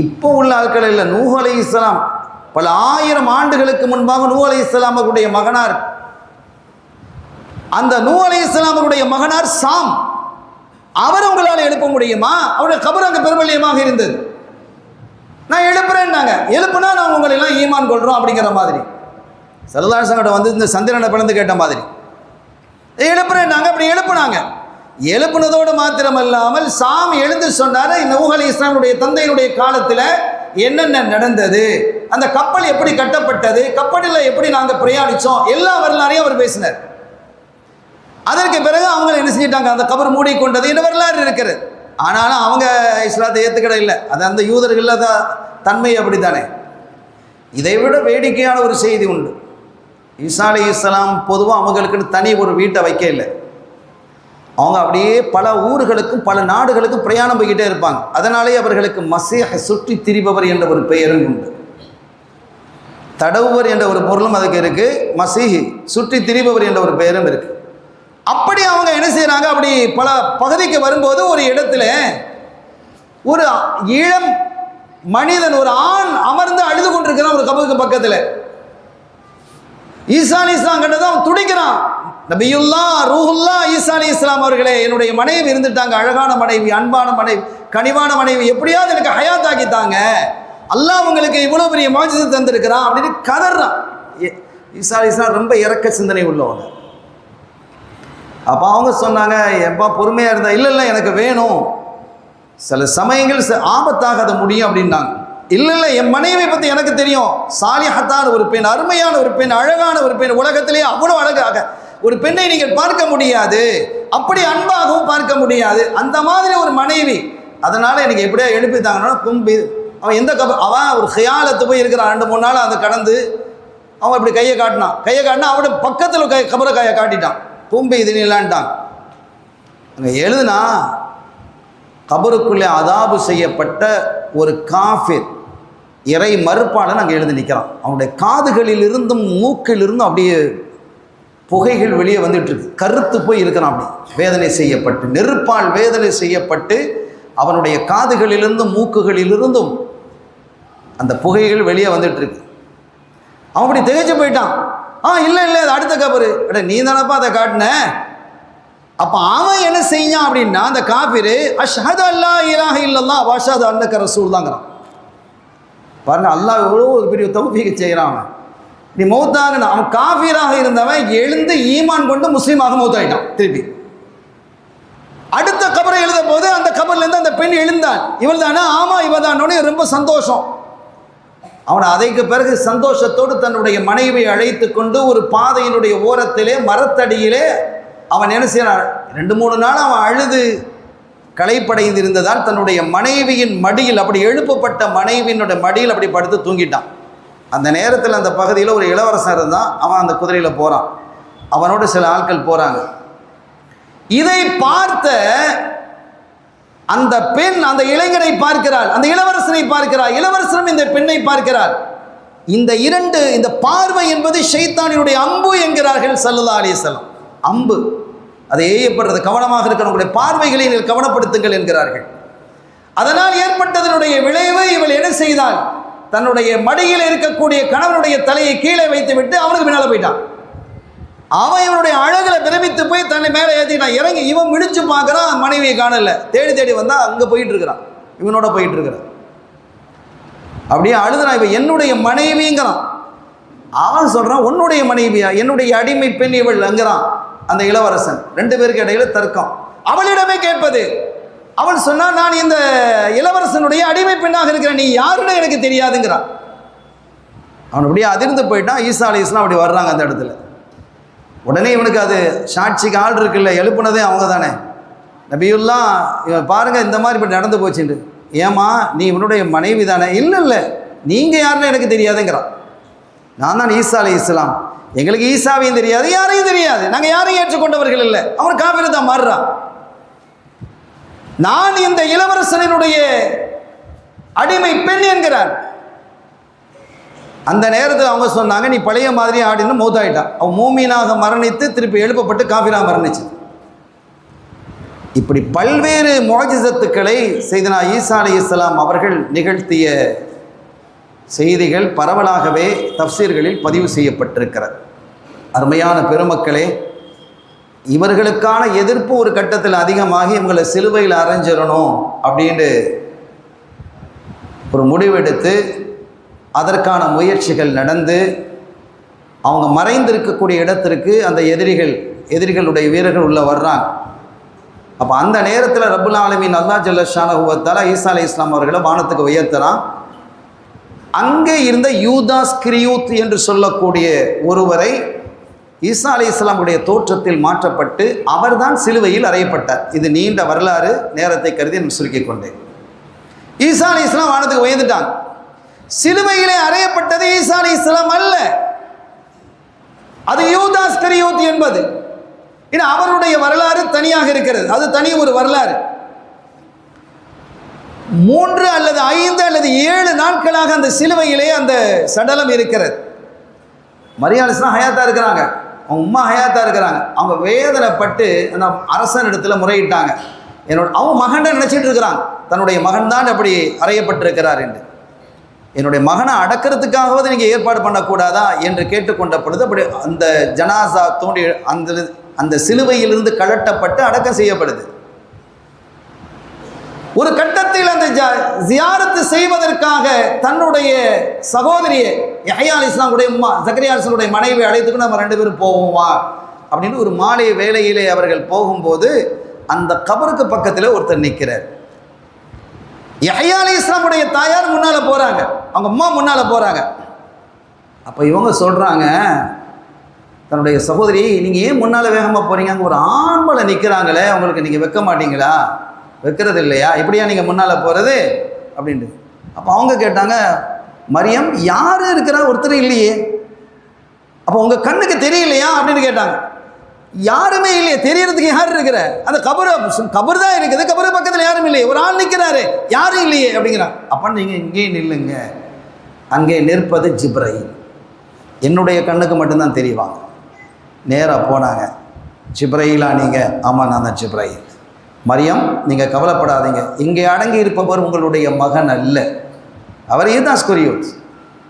இப்போ உள்ள ஆட்கள் இல்லை. நூஹ் அலைஹிஸ்ஸலாம் பல 1000 ஆண்டுகளுக்கு முன்பாக நூஹ் அலைஹிஸ்ஸலாம் அவருடைய மகனார், அந்த நூஹ் அலைஹிஸ்ஸலாம் அவருடைய மகனார் சாம், அவர் உங்களால் எழுப்ப முடியுமா? அவருடைய கபர் அங்கே பெருமல்லியமாக இருந்தது. நான் எழுப்புறேன்னாங்க. எழுப்புனா நான் உங்களை எல்லாம் ஈமான் கொள்றோம் அப்படிங்கிற மாதிரி. சல்லல்லாஹு இந்த சந்திரனை பிளந்து கேட்ட மாதிரி எழுப்புறேன்னாங்க. அப்படி எழுப்புனாங்க. எழுப்புனதோடு மாத்திரமல்லாமல் சாம் எழுந்து சொன்னார், நூஹ் அலைஹிஸ்ஸலாமுடைய தந்தையினுடைய காலத்தில் என்னென்ன நடந்தது, அந்த கப்பல் எப்படி கட்டப்பட்டது, கப்பலில் எப்படி நாங்கள் பிரயாணித்தோம், எல்லா வரலாறையும் அவர் பேசினார். அதற்கு பிறகு அவங்க என்ன செஞ்சிட்டாங்க, அந்த கபர் மூடிக்கொண்டது இந்த வரலாறு இருக்கிறது. ஆனாலும் அவங்க இஸ்லாத்தை ஏற்றுக்கிட இல்லை. அது அந்த யூதர்கள் தன்மை அப்படித்தானே. இதை விட வேடிக்கையான ஒரு செய்தி உண்டு. ஈசா அலைஹிஸ்ஸலாம் பொதுவாக அவங்களுக்குன்னு தனி ஒரு வீட்டை வைக்க இல்லை. அவங்க அப்படியே பல ஊர்களுக்கும் பல நாடுகளுக்கும் பிரயாணம் போய்கிட்டே இருப்பாங்க. அதனாலே அவர்களுக்கு மசீஹ் சுற்றி திரிபவர் என்ற ஒரு பெயரும் உண்டு. தடவுவர் என்ற ஒரு பொருளும் அதுக்கு இருக்குது. மசீஹ் சுற்றி திரிபவர் என்ற ஒரு பெயரும் இருக்குது. அப்படி அவங்க என்ன செய்கிறாங்க, அப்படி பல பகுதிக்கு வரும்போது ஒரு இடத்துல ஒரு இளம் மனிதன், ஒரு ஆண் அமர்ந்து அழுது கொண்டிருக்கிறான் ஒரு கபருக்கு பக்கத்தில். ஈசா அலி இஸ்லாம் கண்டதான் அவன் துடிக்கிறான். நபியுல்லா ரூஹுல்லா ஈசா அலி இஸ்லாம் அவர்களே, என்னுடைய மனைவி இருந்துட்டாங்க, அழகான மனைவி, அன்பான மனைவி, கனிவான மனைவி, எப்படியாவது எனக்கு ஹயாத் ஆக்கித்தாங்க, அல்லாஹ் உங்களுக்கு இவ்வளோ பெரிய மாஜிசை தந்திருக்கிறான் அப்படின்னு கதறான். ஈசா அலி இஸ்லாம் ரொம்ப இறக்க சிந்தனை உள்ளவங்க. அப்போ அவங்க சொன்னாங்க, எப்பா பொறுமையாக இருந்தா, இல்லை எனக்கு வேணும், சில சமயங்கள் ஆபத்தாக அதை முடியும் அப்படின்னாங்க. இல்லை என் மனைவியை பற்றி எனக்கு தெரியும், சாலிஹத்தான ஒரு பெண், அருமையான ஒரு பெண், அழகான ஒரு பெண், உலகத்திலேயே அவ்வளோ அழகாக ஒரு பெண்ணை நீங்கள் பார்க்க முடியாது, அப்படி அன்பாகவும் பார்க்க முடியாது, அந்த மாதிரி ஒரு மனைவி, அதனால் எனக்கு எப்படியா எழுப்பித்தாங்கன்னா கும்பி. அவன் எந்த அவன் ஒரு ஹியாலத்து போய் இருக்கிறான், 2-3 நாள் அதை கடந்து அவன் இப்படி கையை காட்டினா அவனோட பக்கத்தில் கபரை கையை காட்டிட்டான், கும்பி இது இல்லான்ட்டான். அங்கே எழுதுனா கபருக்குள்ளே அதாபு செய்யப்பட்ட ஒரு காஃபிர், இறை மறுப்பாளன் அங்கே எழுந்து நிற்கிறான். அவனுடைய காதுகளிலிருந்தும் மூக்கிலிருந்தும் அப்படியே புகைகள் வெளியே வந்துட்டு இருக்கு, கருத்து போய் இருக்கிறான். அப்படி வேதனை செய்யப்பட்டு, நெருப்பால் வேதனை செய்யப்பட்டு அவனுடைய காதுகளிலிருந்தும் மூக்குகளிலிருந்தும் அந்த புகைகள் வெளியே வந்துட்டு இருக்கு. அவன் அப்படி திகைச்சு போயிட்டான். இல்லை அது அடுத்த கபரு, நீ தானப்பா அதை காட்டின. அப்போ அவன் என்ன செஞ்சான் அப்படின்னா, அந்த காஃபிரு அஷ்ஹது அல்லா இலாஹ இல்லல்லாஹ் வ அஷ்ஹது அன்னக ரசூலுல்லாஹ்ங்கறான். பாருங்க, அல்லாஹ் எவ்வளோ ஒரு பெரிய தௌஃபீக் செய்கிறான். நீ மௌத்தாகன, அவன் காஃபிராக இருந்தவன் எழுந்து ஈமான் கொண்டு முஸ்லீமாக மௌத்தாயிட்டான். திருப்பி அடுத்த கபரை எழுத போது அந்த கபர்லேருந்து அந்த பெண் எழுந்தான். இவள் தானே? ஆமாம் இவள் தானோடனே ரொம்ப சந்தோஷம். அவன் அதைக்கு பிறகு சந்தோஷத்தோடு தன்னுடைய மனைவியை அழைத்து கொண்டு ஒரு பாதையினுடைய ஓரத்திலே மரத்தடியிலே அவன் என்ன செய்யறான், 2-3 நாள் அவன் அழுது களைப்படைந்து இருந்ததால் தன்னுடைய மனைவியின் மடியில், அப்படி எழுப்பப்பட்ட மனைவியினுடைய மடியில் அப்படி படுத்து தூங்கிட்டான். அந்த நேரத்தில் அந்த பகுதியில் ஒரு இளவரசன் இருந்தான். அவன் அந்த குதிரையில் போகிறான், அவனோடு சில ஆட்கள் போகிறாங்க. இதை பார்த்த அந்த பெண் அந்த இளைஞனை பார்க்கிறாள், அந்த இளவரசனை பார்க்கிறாள், இளவரசனும் இந்த பெண்ணை பார்க்கிறாள். இந்த பார்வை என்பது ஷைத்தானினுடைய அம்பு என்கிறார்கள் ஸல்லல்லாஹு அலைஹி வஸல்லம். அம்பு, அதை ஏயப்படுறது, கவனமாக இருக்கிற உங்களுடைய பார்வைகளை நீங்கள் கவனப்படுத்துங்கள் என்கிறார்கள். அதனால் ஏற்பட்டதனுடைய விளைவு, இவள் என்ன செய்தாள், தன்னுடைய மடியில் இருக்கக்கூடிய கணவனுடைய தலையை கீழே வைத்து விட்டு அவனுக்கு பின்னால் போயிட்டான். அவன் இவனுடைய அழகில் பிரமித்து போய் தன்னை மேலே ஏற்றிட்டான். இறங்கி இவன் மிடிச்சு பார்க்குறான், மனைவியை காணல. தேடி வந்தால் அங்கே போயிட்டு இருக்கிறான், இவனோட போயிட்டு இருக்கிறான். அப்படியே அழுதுறான், இவன் என்னுடைய மனைவிங்கிறான். அவன் சொல்கிறான், உன்னுடைய மனைவியா, என்னுடைய அடிமை பெண் இவள் அங்கிறான் அந்த இளவரசன். 2 பேருக்கு இடையில தர்க்கம். அவளிடமே கேட்பது. அவள் சொன்னான், நான் இந்த இளவரசனுடைய அடிமை பெண்ணாக இருக்கிறேன், நீ யாருன்னு எனக்கு தெரியாதுங்கிறான். அவன் அப்படியே அதிர்ந்து போயிட்டான். ஈசா அலி இஸ்லாம் அப்படி வர்றாங்க அந்த இடத்துல. உடனே இவனுக்கு அது சாட்சிக்கு ஆள் இருக்குல்ல, எழுப்புனதே அவங்க தானே. நபியுல்லா இவன் பாருங்கள் இந்த மாதிரி இப்படி நடந்து போச்சுட்டு. ஏமா நீ இவனுடைய மனைவி தானே? இல்லை நீங்கள் யாருன்னு எனக்கு தெரியாதுங்கிறான். நான் தான் ஈசா அலி இஸ்லாம், எங்களுக்கு ஈசாவையும் தெரியாது, யாரையும் தெரியாது, நாங்கள் யாரையும் ஏற்றுக்கொண்டவர்கள் இல்லை. அவன் காஃபிர் தான் மாறுறான். நான் இந்த இளவரசனுடைய அடிமை பெண் என்கிறார். அந்த நேரத்தில் அவங்க சொன்னாங்க, நீ பழைய மாதிரி ஆடின்னு மௌத்தாயிட்டான். அவன் மூமீனாக மரணித்து திருப்பி எழுப்பப்பட்டு காஃபிரா மரணிச்சு. இப்படி பல்வேறு முஅஜிசத்துக்களை செய்தனா ஈசா அலைஹிஸ்ஸலாம் அவர்கள் நிகழ்த்திய செய்திகள் பரவலாகவே தஃப்சீர்களில் பதிவு செய்யப்பட்டிருக்கிறது. அருமையான பெருமக்களே, இவர்களுக்கான எதிர்ப்பு ஒரு கட்டத்தில் அதிகமாகி இவங்களை சிலுவையில் அரைஞ்சிடணும் அப்படின்ட்டு ஒரு முடிவெடுத்து அதற்கான முயற்சிகள் நடந்து அவங்க மறைந்திருக்கக்கூடிய இடத்திற்கு அந்த எதிரிகளுடைய வீரர்கள் உள்ள வர்றாங்க. அப்போ அந்த நேரத்தில் ரப்புல் ஆலமீன் அல்லாஹ் ஜல்ல ஷானஹு வ தஆலா ஈசா அலைஹிஸ்ஸலாம் அவர்களை வானத்துக்கு உயர்த்துறான். அங்கே இருந்த யூதாஸ் கிரியூத் என்று சொல்லக்கூடிய ஒருவரை ஈசா அலைஹிஸ்ஸலாமுடைய தோற்றத்தில் மாற்றப்பட்டு அவர்தான் சிலுவையில் அறையப்பட்டார். இது நீண்ட வரலாறு, நேரத்தை கருதி நான் சுருக்கிக் கொண்டேன். ஈசா அலைஹிஸ்ஸலாம் வானத்துக்கு உயர்ந்துட்டாங்க. சிலுவையிலே அறையப்பட்டது ஈசா அலைஹிஸ்ஸலாம் அல்ல, அது யூதாஸ் கிரியூத் என்பது. அவருடைய வரலாறு தனியாக இருக்கிறது, அது தனி ஒரு வரலாறு. 3 அல்லது 5 அல்லது 7 நாட்களாக அந்த சிலுவையிலே அந்த சடலம் இருக்கிறது. மரியா அலைஹிஸ்ஸலாம் ஹயாத்தா இருக்கிறாங்க. அவங்க உம்மா ஹயாத்தா இருக்கிறாங்க. அவங்க வேதனைப்பட்டு அந்த அரசன் இடத்துல முறையிட்டாங்க. அவங்க மகன் நினைச்சிட்டு இருக்கிறாங்க தன்னுடைய மகன் தான் அப்படி அறையப்பட்டிருக்கிறார் என்று. என்னுடைய மகனை அடக்கிறதுக்காகவது நீங்கள் ஏற்பாடு பண்ணக்கூடாதா என்று கேட்டுக்கொண்ட பொழுது அப்படி அந்த ஜனாசா தோண்டி அந்த சிலுவையிலிருந்து கழட்டப்பட்டு அடக்கம் செய்யப்படுது. ஒரு கட்டத்தில் அந்த ஜியாரத்து செய்வதற்காக தன்னுடைய சகோதரியை யஹ்யா அலைஹிஸ்ஸலாமுடைய அம்மா ஜக்கரியா அலைஹிஸ்ஸலாமுடைய மனைவி அழைத்துக்கு நம்ம 2 பேரும் போவோமா அப்படின்னு ஒரு மாலை வேளையிலே அவர்கள் போகும்போது அந்த கபருக்கு பக்கத்தில் ஒருத்தர் நிற்கிறார். யஹ்யா அலைஹிஸ்ஸலாமுடைய தாயார் முன்னால் போகிறாங்க, அவங்க அம்மா முன்னால் போகிறாங்க. அப்போ இவங்க சொல்கிறாங்க தன்னுடைய சகோதரி, நீங்கள் ஏன் முன்னால் வேகமாக போகிறீங்க? அங்கே ஒரு ஆண்மலை நிற்கிறாங்களே, அவங்களுக்கு நீங்கள் வைக்க மாட்டீங்களா? வைக்கிறது இல்லையா? இப்படியா நீங்கள் முன்னால் போகிறது அப்படின்ட்டு. அப்போ அவங்க கேட்டாங்க, மரியம் யார் இருக்கிறா? ஒருத்தர் இல்லையே. அப்போ உங்கள் கண்ணுக்கு தெரியலையா அப்படின்னு கேட்டாங்க. யாருமே இல்லையே, தெரியறதுக்கு யார் இருக்கிற? அந்த கபர் தான் இருக்குது, கபரு பக்கத்தில் யாரும் இல்லையே, ஒரு ஆள் நிற்கிறாரு, யாரும் இல்லையே அப்படிங்கிறாங்க. அப்போ நீங்கள் இங்கே நில்லுங்க, அங்கே நிற்பது ஜிப்ரைல், என்னுடைய கண்ணுக்கு மட்டும்தான் தெரிவாங்க. நேராக போனாங்க. ஜிப்ரைலா நீங்கள்? ஆமாம் நான் தான் ஜிப்ரைல். மரியம் நீங்கள் கவலைப்படாதீங்க, இங்கே அடங்கி இருப்பவர் உங்களுடைய மகன் அல்ல, அவர் இதுதான் ஸ்குரியோஸ்.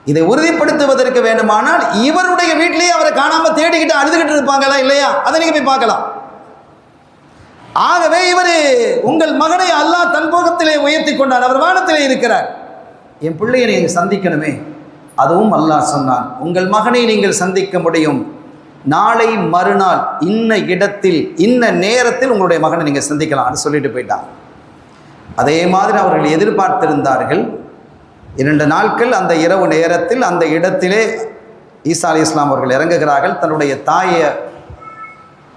இதை உறுதிப்படுத்துவதற்கு வேண்டுமானால் இவருடைய வீட்டிலேயே அவரை காணாமல் தேடிக்கிட்டு அழுதுகிட்டு இருப்பாங்களா இல்லையா? அதை நீங்கள் போய் பார்க்கலாம். ஆகவே இவர் உங்கள் மகனை அல்லாஹ் தன் போகத்திலே உயர்த்தி கொண்டார், அவர் வானத்திலே இருக்கிறார். என் பிள்ளையை நீங்கள் சந்திக்கணுமே, அதுவும் அல்லாஹ் சொன்னான், உங்கள் மகனை நீங்கள் சந்திக்க முடியும், நாளை மறுநாள் இன்ன இடத்தில் இன்ன நேரத்தில் உங்களுடைய மகனை நீங்கள் சந்திக்கலாம்னு சொல்லிட்டு போயிட்டாங்க. அதே மாதிரி அவர்கள் எதிர்பார்த்திருந்தார்கள். 2 நாட்கள் அந்த இரவு நேரத்தில் அந்த இடத்திலே ஈசா அலைஹிஸ்ஸலாம் அவர்கள் இறங்குகிறார்கள். தன்னுடைய தாயை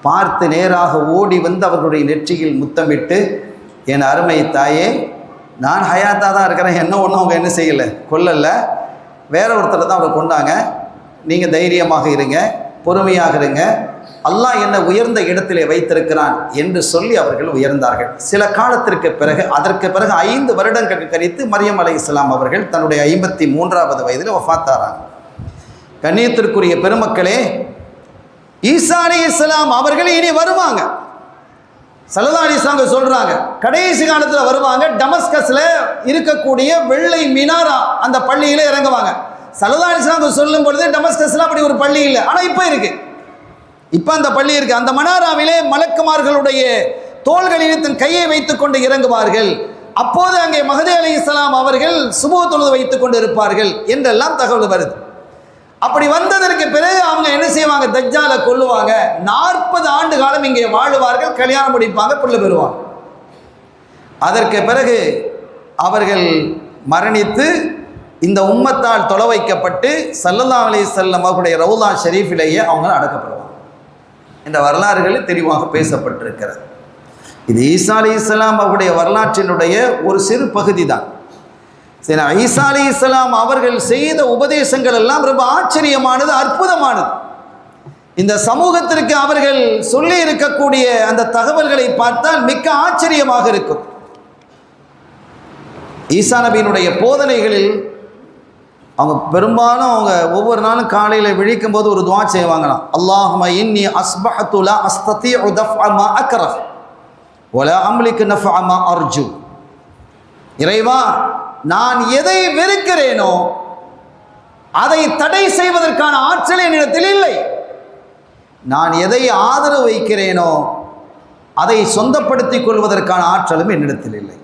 பார்த்து நேராக ஓடி வந்து அவர்களுடைய நெற்றியில் முத்தமிட்டு, என் அருமை தாயே, நான் ஹயாத்தாக தான் இருக்கிறேன், என்ன ஒன்றும் அவங்க என்ன செய்யலை, கொல்லலை, வேற ஒருத்தர் தான் அவரை கொண்டாங்க, நீங்கள் தைரியமாக இருங்க, பொறுமையாக இருங்க, அல்லாஹ் என்ன உயர்ந்த இடத்திலே வைத்திருக்கிறான் என்று சொல்லி அவர்கள் உயர்ந்தார்கள். சில காலத்திற்கு பிறகு, அதற்கு பிறகு 5 வருடங்களுக்கு கழித்து மரியம் அலைஹிஸ்ஸலாம் அவர்கள் தன்னுடைய 53வது வயதில் வஃபாத்தாராங்க. கண்ணியத்திற்குரிய பெருமக்களே, ஈசா அலைஹிஸ்ஸலாம் அவர்கள் இனி வருவாங்க. ஸல்லல்லாஹு அலைஹி வஸல்லம் சொல்றாங்க, கடைசி காலத்தில் வருவாங்க. டமஸ்கஸில் இருக்கக்கூடிய வெள்ளை மினாரா அந்த பள்ளியில் இறங்குவாங்க. ஸல்லல்லாஹு அலைஹி வஸல்லம் சொல்லும் பொழுது டமஸ்கஸில் அப்படி ஒரு பள்ளி இல்லை, ஆனால் இப்போ இருக்கு. இப்போ அந்த பள்ளி இருக்கு. அந்த மனாராவிலே மலக்குமார்களுடைய தோள்களில் தன் கையை வைத்துக் கொண்டு இறங்குவார்கள். அப்போது அங்கே மஹதி அலைஹிஸ்ஸலாம் அவர்கள் சுபூ தொழுது வைத்துக் கொண்டு இருப்பார்கள் என்றெல்லாம் தகவல் வருது. அப்படி வந்ததற்கு பிறகு அவங்க என்ன செய்வாங்க? தஜ்ஜாலை கொல்லுவாங்க. 40 ஆண்டு காலம் இங்கே வாழுவார்கள், கல்யாணம் முடிப்பாங்க, பிள்ளை பெறுவாங்க. அதற்கு பிறகு அவர்கள் மரணித்து இந்த உம்மத்தால் தொலை வைக்கப்பட்டு ஸல்லல்லாஹு அலைஹி வஸல்லம் அவருடைய ரவுலா ஷரீஃபிலேயே அவங்க அடக்கப்படுவாங்க. இந்த வரலாறுகளில் தெளிவாக பேசப்பட்டிருக்கிறது. இது ஈசா அலைஹிஸ்ஸலாம் அவருடைய வரலாற்றினுடைய ஒரு சிறு பகுதி தான். சரி, ஈசா அலைஹிஸ்ஸலாம் அவர்கள் செய்த உபதேசங்கள் எல்லாம் ரொம்ப ஆச்சரியமானது, அற்புதமானது. இந்த சமூகத்திற்கு அவர்கள் சொல்லி இருக்கக்கூடிய அந்த தகவல்களை பார்த்தால் மிக்க ஆச்சரியமாக இருக்கும். ஈசா நபியினுடைய போதனைகளில் அவங்க பெரும்பாலும் அவங்க ஒவ்வொரு நாளும் காலையில் விழிக்கும் போது ஒரு துஆ செய்வாங்களாம். அல்லாஹும்ம இன்னி அஸ்பஹது லா அஸ்ததீஉ தஃஅ மா அக்ரஹ் வலா அம்லிகு நஃபஅ மா அர்ஜு. இறைவா, நான் எதை வெறுக்கிறேனோ அதை தடை செய்வதற்கான ஆற்றல் என்னிடத்தில் இல்லை, நான் எதை ஆதரவு வைக்கிறேனோ அதை சொந்தப்படுத்திக் கொள்வதற்கான ஆற்றலும் என்னிடத்தில் இல்லை.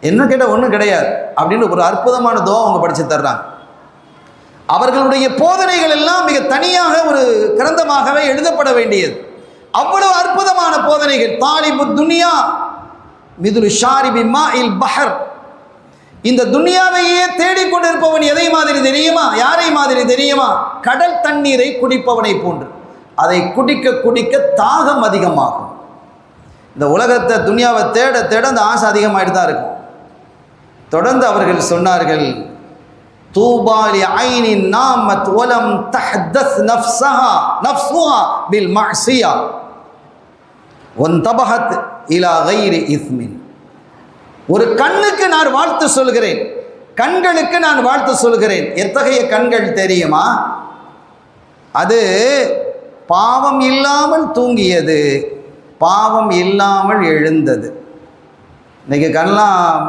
என்ன கேட்டால் ஒன்றும் கிடையாது அப்படின்னு ஒரு அற்புதமான துஆ அவங்க படித்து தர்றாங்க. அவர்களுடைய போதனைகள் எல்லாம் மிக தனியாக ஒரு கிரந்தமாகவே எழுதப்பட வேண்டியது. அவ்வளவு அற்புதமான போதனைகள். தாலிபு துனியா மிதுல் ஷாரிபி மாஇல் பஹர். இந்த துனியாவையே தேடிக்கொண்டிருப்பவன் எதை மாதிரி தெரியுமா? யாரை மாதிரி தெரியுமா? கடல் தண்ணீரை குடிப்பவனை போன்று. அதை குடிக்க குடிக்க தாகம் அதிகமாகும். இந்த உலகத்தை துனியாவை தேட தேட அந்த ஆசை அதிகமாகிட்டு தான் இருக்கும். தொடர்ந்து அவர்கள் சொன்னார்கள், தூபா லிஐனின் நாமத் வலம் தஹதஸ் நஃப்ஸுஹா பில் மஅசியா வந்தபஹத் இலா கைரி இஸ்மின். ஒரு கண்ணுக்கு நான் வாழ்த்து சொல்கிறேன், கண்களுக்கு நான் வாழ்த்து சொல்கிறேன். எத்தகைய கண்கள் தெரியுமா? அது பாவம் இல்லாமல் தூங்கியது, பாவம் இல்லாமல் எழுந்தது. இன்றைக்கி கண்ணெலாம்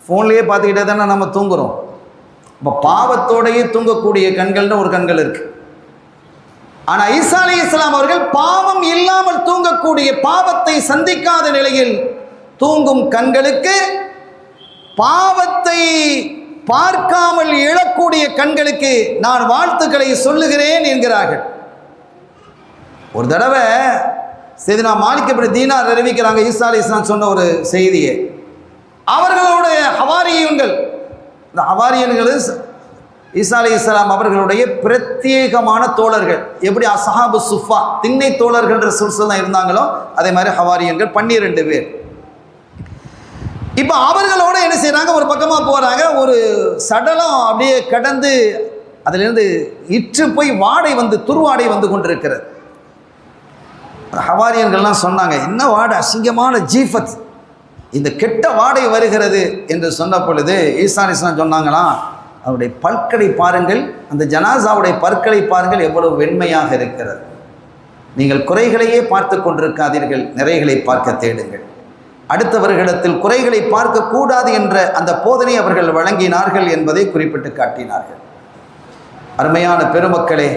ஃபோன்லேயே பார்த்துக்கிட்டே தானே நம்ம தூங்குகிறோம். இப்போ பாவத்தோடையே தூங்கக்கூடிய கண்கள்னு ஒரு கண்கள் இருக்குது. ஆனால் ஈசா அலைஹிஸ்ஸலாம் அவர்கள் பாவம் இல்லாமல் தூங்கக்கூடிய, பாவத்தை சந்திக்காத நிலையில் தூங்கும் கண்களுக்கு, பாவத்தை பார்க்காமல் எழக்கூடிய கண்களுக்கு நான் வாழ்த்துக்களை சொல்லுகிறேன் என்கிறார்கள். ஒரு தடவை செய்தினா மாலிக் இப்னு தீனார் அறிவிக்கிறாங்க, ஈசா அலைஹிஸ்ஸலாம் சொன்ன ஒரு செய்தியை. அவர்களுடைய ஹவாரியன்கள், இந்த ஹவாரியன்கள் ஈசா அலைஹிஸ்ஸலாம் அவர்களுடைய பிரத்யேகமான தோழர்கள். எப்படி அஸ்ஹாபு சுஃபா திண்ணை தோழர்கள் ரசூலுல்லாஹ் இருந்தாங்களோ அதே மாதிரி ஹவாரியன்கள் 12 பேர். இப்போ அவர்களோட என்ன செய்கிறாங்க, ஒரு பக்கமாக போகிறாங்க. ஒரு சடலம் அப்படியே கடந்து அதிலிருந்து இற்று போய் வாடை வந்து துர்வாடை வந்து கொண்டிருக்கிறது. ஹவாரியன்கள்லாம் சொன்னாங்க, என்ன வாடை, அசிங்கமான ஜீஃபத், இந்த கெட்ட வாடை வருகிறது என்று சொன்ன பொழுது ஈசா அலைஹிஸ்ஸலாம் சொன்னாங்களாம், அவருடைய பற்களை பாருங்கள், அந்த ஜனாசாவுடைய பற்களை பாருங்கள், எவ்வளவு வெண்மையாக இருக்கிறது. நீங்கள் குறைகளையே பார்த்து கொண்டிருக்காதீர்கள், நிறைகளை பார்க்க தேடுங்கள். அடுத்தவர்களிடத்தில் குறைகளை பார்க்கக்கூடாது என்ற அந்த போதனை அவர்கள் வழங்கினார்கள் என்பதை குறிப்பிட்டு காட்டினார்கள். அருமையான பெருமக்களே,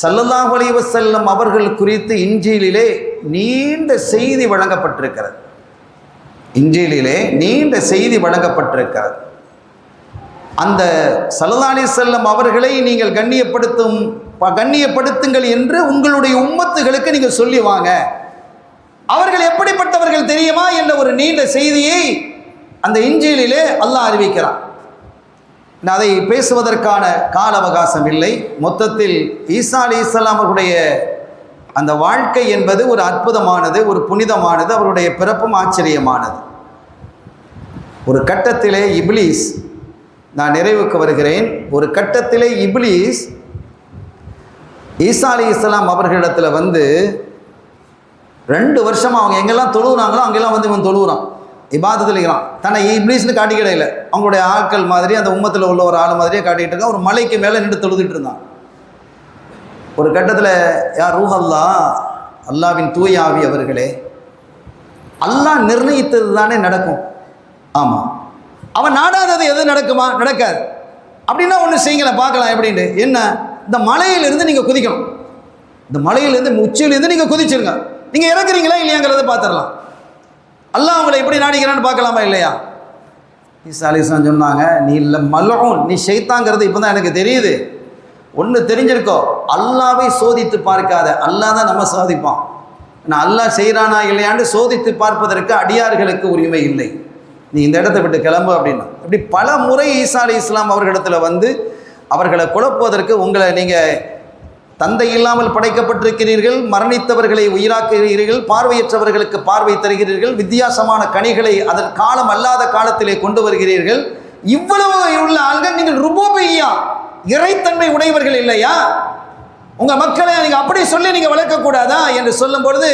ஸல்லல்லாஹு அலைஹி வஸல்லம் அவர்கள் குறித்து இன்ஜீலிலே நீண்ட செய்தி வழங்கப்பட்டிருக்கிறது. இன்ஜீலிலே நீண்ட செய்தி வழங்கப்பட்டிருக்கிறது. அந்த ஸல்லல்லாஹு அலைஹி வஸல்லம் அவர்களை நீங்கள் கண்ணியப்படுத்துங்கள் என்று உங்களுடைய உம்மத்துகளுக்கு நீங்கள் சொல்லி வாங்க. அவர்கள் எப்படிப்பட்டவர்கள் தெரியுமா என்ற ஒரு நீண்ட செய்தியை அந்த இன்ஜீலிலே அல்லாஹ் அறிவிக்கிறான். அதை பேசுவதற்கான கால அவகாசம் இல்லை. மொத்தத்தில் ஈசா அலைஹிஸ்ஸலாம் அவர்களுடைய அந்த வாழ்க்கை என்பது ஒரு அற்புதமானது, ஒரு புனிதமானது. அவருடைய பிறப்பும் ஆச்சரியமானது. ஒரு கட்டத்திலே இப்லீஸ், நான் நிறைவுக்கு வருகிறேன், ஒரு கட்டத்திலே இப்லீஸ் ஈசா அலைஹிஸ்ஸலாம் அவர்களிடத்தில் வந்து 2 வருஷமாக அவங்க எங்கெல்லாம் தொழுகிறாங்களோ அங்கெல்லாம் வந்து இவன் தொழுகிறான், இபாதத்தில் இருக்கிறான். தன்னை இப்லீஸ்னு காட்டிக்கிட இல்லை, அவங்களுடைய ஆட்கள் மாதிரி அந்த உம்மத்தில் உள்ள ஒரு ஆள் மாதிரியே காட்டிகிட்டு இருக்கான். ஒரு மலைக்கு மேலே நின்று தொழுதுட்டு இருந்தான். ஒரு கட்டத்தில், யார் ரூஹல்லா, அல்லாவின் தூய ஆவி அவர்களே, அல்லாஹ் நிர்ணயித்தது தானே நடக்கும். ஆமாம், அவன் நாடாதது எது நடக்குமா? நடக்காது. அப்படின்னா ஒன்று செய்யுங்களேன் பார்க்கலாம் எப்படின்ட்டு. என்ன, இந்த மலையிலிருந்து நீங்கள் குதிக்கணும், இந்த மலையிலேருந்து உச்சியிலேருந்து நீங்கள் குதிச்சிருங்க, நீங்கள் இறக்குறீங்களா இல்லையாங்கிறத பார்த்துடலாம். அல்லாஹ் அவங்களை எப்படி நாடிக்கிறான்னு பார்க்கலாமா இல்லையா? ஈசா அலைஹிஸ்ஸலாம் சொன்னாங்க, நீ இல்லை மல்ஊன், நீ ஷைத்தாங்கிறது இப்போ தான் எனக்கு தெரியுது. ஒன்று தெரிஞ்சிருக்கோ, அல்லாவை சோதித்து பார்க்காத, அல்லாஹ் தான் நம்ம சோதிப்பான். நான் அல்லாஹ் செய்கிறானா இல்லையான்னு சோதித்து பார்ப்பதற்கு அடியார்களுக்கு உரிமை இல்லை, நீ இந்த இடத்தை விட்டு கிளம்பு அப்படின்னா. இப்படி பல முறை ஈசா அலைஹிஸ்ஸலாம் அவர்களிடத்தில் வந்து அவர்களை குழப்புவதற்கு, உங்களை நீங்கள் தந்தை இல்லாமல் படைக்கப்பட்டிருக்கிறீர்கள், மரணித்தவர்களை உயிராக்குகிறீர்கள், பார்வையற்றவர்களுக்கு பார்வை தருகிறீர்கள், வித்தியாசமான கனிகளை அதன் காலம் அல்லாத காலத்திலே கொண்டு வருகிறீர்கள், இவ்வளவு உள்ள ஆள்கள் நீங்கள் ருபூபிய்யா இறைத்தன்மை உடையவர்கள் இல்லையா? உங்கள் மக்களை நீங்கள் அப்படி சொல்லி நீங்கள் வளர்க்கக்கூடாதா என்று சொல்லும் பொழுது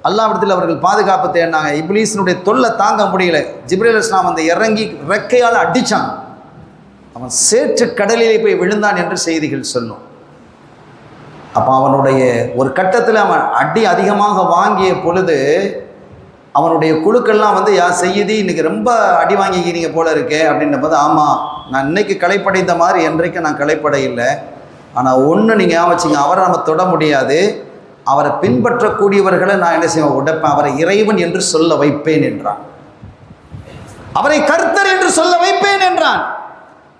அல்லாஹ்விடத்தில் அவர்கள் பாதுகாப்பு தேடினாங்க. இப்லீஸினுடைய தொல்லை தாங்க முடியல. ஜிப்ரீல் அலைஹிஸ்ஸலாம் வந்து இறங்கி ரெக்கையால் அடித்தான். அவன் சேற்று கடலிலே போய் விழுந்தான் என்று செய்திகள் சொல்லும். அப்போ அவனுடைய ஒரு கட்டத்தில் அவன் அடி அதிகமாக வாங்கிய பொழுது அவனுடைய குழுக்கள்லாம் வந்து, யா செய்யுதி இன்றைக்கி ரொம்ப அடி வாங்கிக்கிறீங்க போல இருக்கே அப்படின்ற போது, ஆமாம் நான் இன்னைக்கு களைப்படைந்த மாதிரி என்றைக்கு நான் களைப்பட இல்லை. ஆனால் ஒன்று நீங்கள் ஞாபகம், அவரை நம்ம தொட முடியாது, அவரை பின்பற்றக்கூடியவர்களை நான் என்ன செய்வேன், உடைப்பேன், அவரை இறைவன் என்று சொல்ல வைப்பேன் என்றான். அவரை கர்த்தர் என்று சொல்ல வைப்பேன் என்றான்.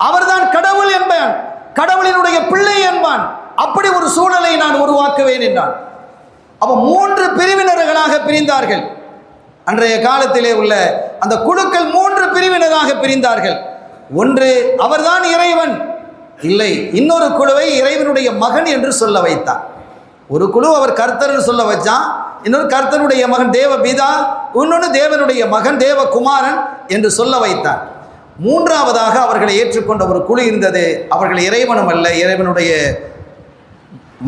அவர்தான் கடவுள் என்பான், கடவுளினுடைய பிள்ளை என்பான். அப்படி ஒரு சூழலை நான் உருவாக்குவேன் என்றான். அப்போ 3 பிரிவினர்களாக பிரிந்தார்கள். அன்றைய காலத்திலே உள்ள அந்த குழுக்கள் 3 பிரிவினராக பிரிந்தார்கள். ஒன்று, அவர்தான் இறைவன், இல்லை, இன்னொரு குழுவை இறைவனுடைய மகன் என்று சொல்ல வைத்தான். ஒரு குழு அவர் கர்த்தர்னு சொல்ல வச்சான், இன்னொரு கர்த்தனுடைய மகன் தேவபிதா, இன்னொன்று தேவனுடைய மகன் தேவகுமாரன் என்று சொல்ல வைத்தான். 3ஆவதாக அவர்களை ஏற்றுக்கொண்ட ஒரு குழு இருந்தது. அவர்கள் இறைவனும் அல்ல, இறைவனுடைய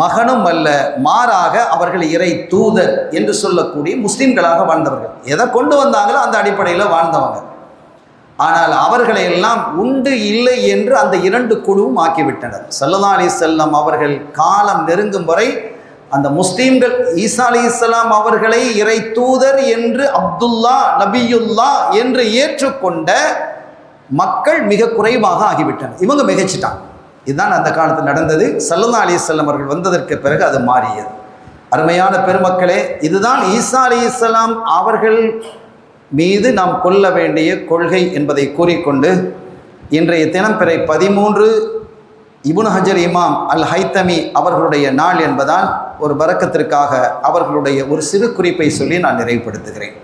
மகனும் அல்ல, மாறாக அவர்கள் இறை தூதர் என்று சொல்லக்கூடிய முஸ்லிம்களாக வாழ்ந்தவர்கள். எதை கொண்டு வந்தாங்களோ அந்த அடிப்படையில் வாழ்ந்தவங்க. ஆனால் அவர்களை எல்லாம் உண்டு இல்லை என்று அந்த 2 குழுவும் ஆக்கிவிட்டனர். ஸல்லல்லாஹு அலைஹி வஸல்லம் அவர்கள் காலம் நெருங்கும் வரை அந்த முஸ்லீம்கள் ஈசா அலைஹிஸ்ஸலாம் அவர்களை இறை தூதர் என்று அப்துல்லா நபியுல்லா என்று ஏற்றுக்கொண்ட மக்கள் மிக குறைவாக ஆகிவிட்டனர். இவங்க மிகச்சிட்டாங்க. இதுதான் அந்த காலத்தில் நடந்தது. ஸல்லல்லாஹு அலைஹி வஸல்லம் அவர்கள் வந்ததற்கு பிறகு அது மாறியது. அருமையான பெருமக்களே, இதுதான் ஈசா அலைஹிஸ்ஸலாம் அவர்கள் மீது நாம் கொள்ள வேண்டிய கொள்கை என்பதை கூறிக்கொண்டு இன்றைய தினம் பிறை 13 இப்னு ஹஜர் இமாம் அல் ஹைத்தமி அவர்களுடைய நாள் என்பதால் ஒரு பரக்கத்திற்காக அவர்களுடைய ஒரு சிறு குறிப்பை சொல்லி நான் நிறைவுபடுத்துகிறேன்.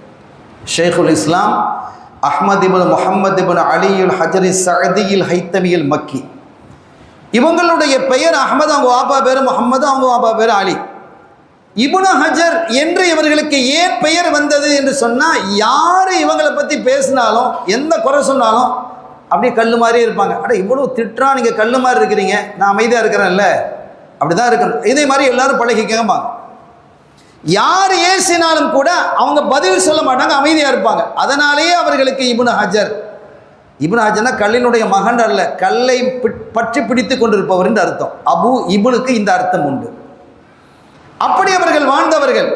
ஷேகுல் இஸ்லாம் அஹ்மத் இப்னு முஹம்மது இப்னு அலியுல் ஹஜரி சஅதியில் ஹைத்தமியில் மக்கி. இவங்களுடைய பெயர் அஹ்மத், அவங்க வாப்பா பேர் முஹம்மது, அவங்க வாப்பா பேர் அலி. இப்னு ஹஜர் என்று இவர்களுக்கு ஏன் பெயர் வந்தது என்று சொன்னால், யார் இவங்களை பற்றி பேசினாலும் எந்த குறை சொன்னாலும் அப்படியே கல் மாதிரியே இருப்பாங்க. அட இவ்வளோ திட்டுறா, நீங்கள் கல் மாதிரி இருக்கிறீங்க, நான் அமைதியாக இருக்கிறேன்ல, அப்படி தான் இருக்கணும். இதே மாதிரி எல்லாரும் பழகிக்கங்கம்பாங்க. யார் ஏசினாலும் கூட அவங்க பதில் சொல்ல மாட்டாங்க, அமைதியாக இருப்பாங்க. அதனாலேயே அவர்களுக்கு இப்னு ஹஜர். இப்னு ஹஜர்னா கல்லினுடைய மகன் அல்ல, கல்லை பற்றி பிடித்து கொண்டிருப்பவர் என்று அர்த்தம். அபு இப்னுக்கு இந்த அர்த்தம் உண்டு. அப்படி அவர்கள் வாழ்ந்தவர்கள்.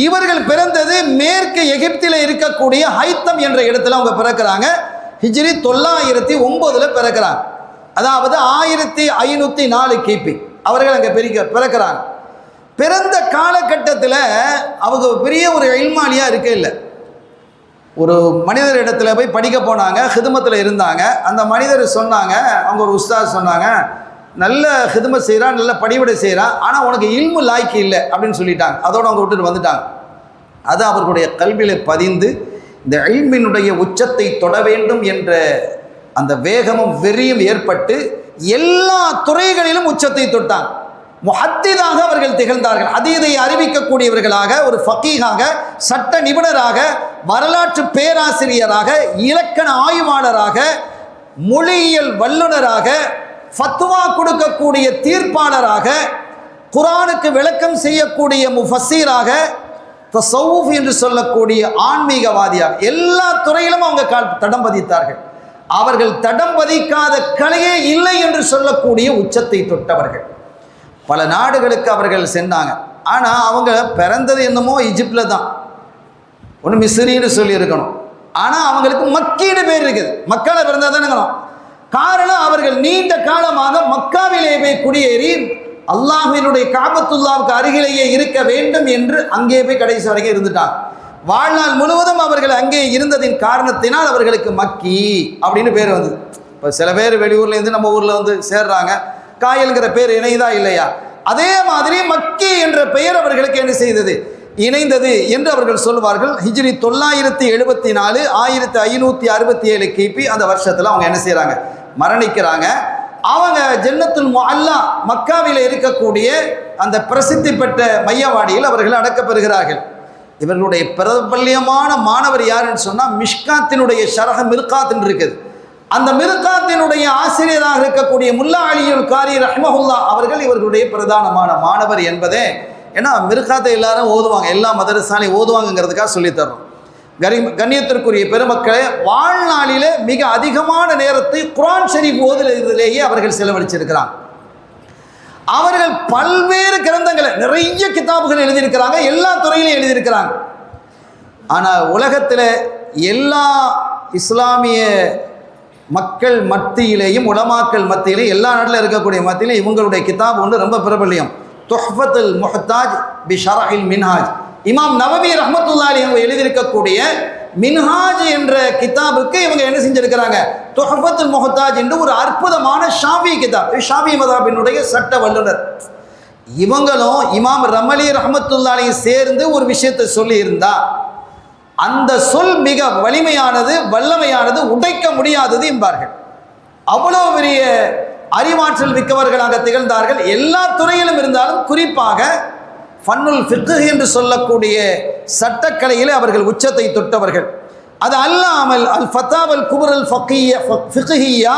இவர்கள் பிறந்தது மேற்கு எகிப்தில் இருக்கக்கூடிய ஹைத்தம் என்ற இடத்துல அவங்க பிறக்கிறாங்க. ஹிஜ்ரி 909 பிறக்கிறாங்க. அதாவது 1504 கிபி அவர்கள் அங்கே பிறக்கிறாங்க. பிறந்த காலகட்டத்தில் அவங்க பெரிய ஒரு இல்மாலியாக இருக்க இல்லை. ஒரு மனிதர் இடத்துல போய் படிக்க போனாங்க, ஹிதுமத்தில் இருந்தாங்க. அந்த மனிதர் சொன்னாங்க, அவங்க ஒரு உஸ்தாத் சொன்னாங்க, நல்ல ஹிதுமத் செய்கிறான், நல்ல படிவிடை செய்கிறான், ஆனால் உனக்கு இல்மு லாய்க்கு இல்லை அப்படின்னு சொல்லிட்டாங்க. அதோடு அவங்க விட்டுட்டு வந்துட்டாங்க. அது அவர்களுடைய கல்வியில் பதிந்து இந்த இல்மினுடைய உச்சத்தை தொட வேண்டும் என்ற அந்த வேகமும் வெறியும் ஏற்பட்டு எல்லா துறைகளிலும் உச்சத்தை தொட்டாங்க. முஹத்திதாக அவர்கள் திகழ்ந்தார்கள். அதீதை அறிவிக்கக்கூடியவர்களாக, ஒரு ஃபகீஹாக, சட்ட நிபுணராக, வரலாற்று பேராசிரியராக, இலக்கண ஆய்வாளராக, மொழியியல் வல்லுநராக, ஃபத்வா கொடுக்கக்கூடிய தீர்ப்பாளராக, குர்ஆனுக்கு விளக்கம் செய்யக்கூடிய முஃபஸ்ஸீராக, தஸவ்வுஃப் என்று சொல்லக்கூடிய ஆன்மீகவாதியாக, எல்லா துறையிலும் அவங்க தடம் பதித்தார்கள். அவர்கள் தடம் பதிக்காத கலையே இல்லை என்று சொல்லக்கூடிய உச்சத்தை தொட்டவர்கள். பல நாடுகளுக்கு அவர்கள் சென்றாங்க. ஆனால் அவங்க பிறந்தது என்னமோ இஜிப்டில் தான், ஒன்று மிஸ்ரின்னு சொல்லியிருக்கணும். ஆனால் அவங்களுக்கு மக்கீடு பேர் இருக்குது. மக்காவில் பிறந்தா தானேங்கணும். காரணம், அவர்கள் நீண்ட காலமாக மக்காவிலே போய் குடியேறி அல்லாஹ்வினுடைய காபத்துல்லாவுக்கு அருகிலேயே இருக்க வேண்டும் என்று அங்கே போய் கடைசி வரைக்கும் இருந்துட்டாங்க. வாழ்நாள் முழுவதும் அவர்கள் அங்கே இருந்ததின் காரணத்தினால் அவர்களுக்கு மக்கி அப்படின்னு பேர் வந்தது. இப்போ சில பேர் வெளியூர்லேருந்து நம்ம ஊரில் வந்து சேர்றாங்க, காயல்கிற பேர் இணைதா இல்லையா? அதே மாதிரி மக்கி என்ற பெயர் அவர்களுக்கு என்ன செய்தது, இணைந்தது என்று அவர்கள் சொல்வார்கள். ஹிஜ்ரி 974 1567 கிபி அந்த வருஷத்தில் அவங்க என்ன செய்கிறாங்க, மரணிக்கிறாங்க. அவங்க ஜன்னத்துல் முஅல்லா மக்காவில் இருக்கக்கூடிய அந்த பிரசித்தி பெற்ற மையவாடியில் அவர்கள் அடக்கப்பெறுகிறார்கள். இவர்களுடைய பிரபல்யமான மாணவர் யாருன்னு சொன்னால், மிஷ்காத்தினுடைய ஷரஹ மிர்காத் என்று இருக்குது. அந்த மிர்காத்தினுடைய ஆசிரியராக இருக்கக்கூடிய முல்லா அலியுல் காரி ரஹ்மஹுல்லா அவர்கள் இவர்களுடைய பிரதானமான மாணவர் என்பதே. ஏன்னா மிர்காத்தை எல்லாரும் ஓதுவாங்க, எல்லா மதரசாலையும் ஓதுவாங்கிறதுக்காக சொல்லித்தர்றோம். கண்ணியத்திற்குரிய பெருமக்களே, வாழ்நாளிலே மிக அதிகமான நேரத்தை குர்ஆன் ஷரீஃப் ஓதுவதிலேயே அவர்கள் செலவழிச்சிருக்கிறாங்க. அவர்கள் பல்வேறு கிரந்தங்களை, நிறைய கிதாபுகள் எழுதியிருக்கிறாங்க, எல்லா துறையிலையும் எழுதியிருக்கிறாங்க. ஆனால் உலகத்தில் எல்லா இஸ்லாமிய மக்கள் மத்தியிலேயும், உலமாக்கள் மத்தியிலேயும், எல்லா நாட்டில் இருக்கக்கூடிய மத்தியிலையும் இவங்களுடைய கிதாப் ஒன்று ரொம்ப பிரபல்யம். துஹ்ஃபத்துல் முஹ்தாஜ் பி ஷரஹில் மின்ஹாஜ். இமாம் நவவி ரஹ்மத்துல்லாஹி அலைஹி அவங்க எழுதியிருக்கக்கூடிய மின்ஹாஜ் என்ற கிதாபுக்கு இவங்க என்ன செஞ்சிருக்கிறாங்க, துஹ்ஃபத்துல் முஹ்தாஜ் என்று ஒரு அற்புதமான ஷாஃபி கிதாப். ஷாஃபி மதாபினுடைய சட்ட வல்லுனர். இவங்களும் இமாம் ரமலி ரஹ்மத்துல்லாஹி அலைஹி சேர்ந்து ஒரு விஷயத்தை சொல்லி இருந்தா, அந்த சொல் மிக வலிமையானது, வல்லமையானது, உடைக்க முடியாதது என்பார்கள். அவ்வளோ பெரிய அறிவாற்றல் மிக்கவர்களாக திகழ்ந்தார்கள். எல்லா துறையிலும் இருந்தாலும் குறிப்பாக ஃபன்னுல் ஃபிக்ஹ் என்று சொல்லக்கூடிய சட்டக்கலையிலே அவர்கள் உச்சத்தை தொட்டவர்கள். அது அல்லாமல் அல் ஃபத்தாவல் குபுரல் ஃபிக்ஹியா,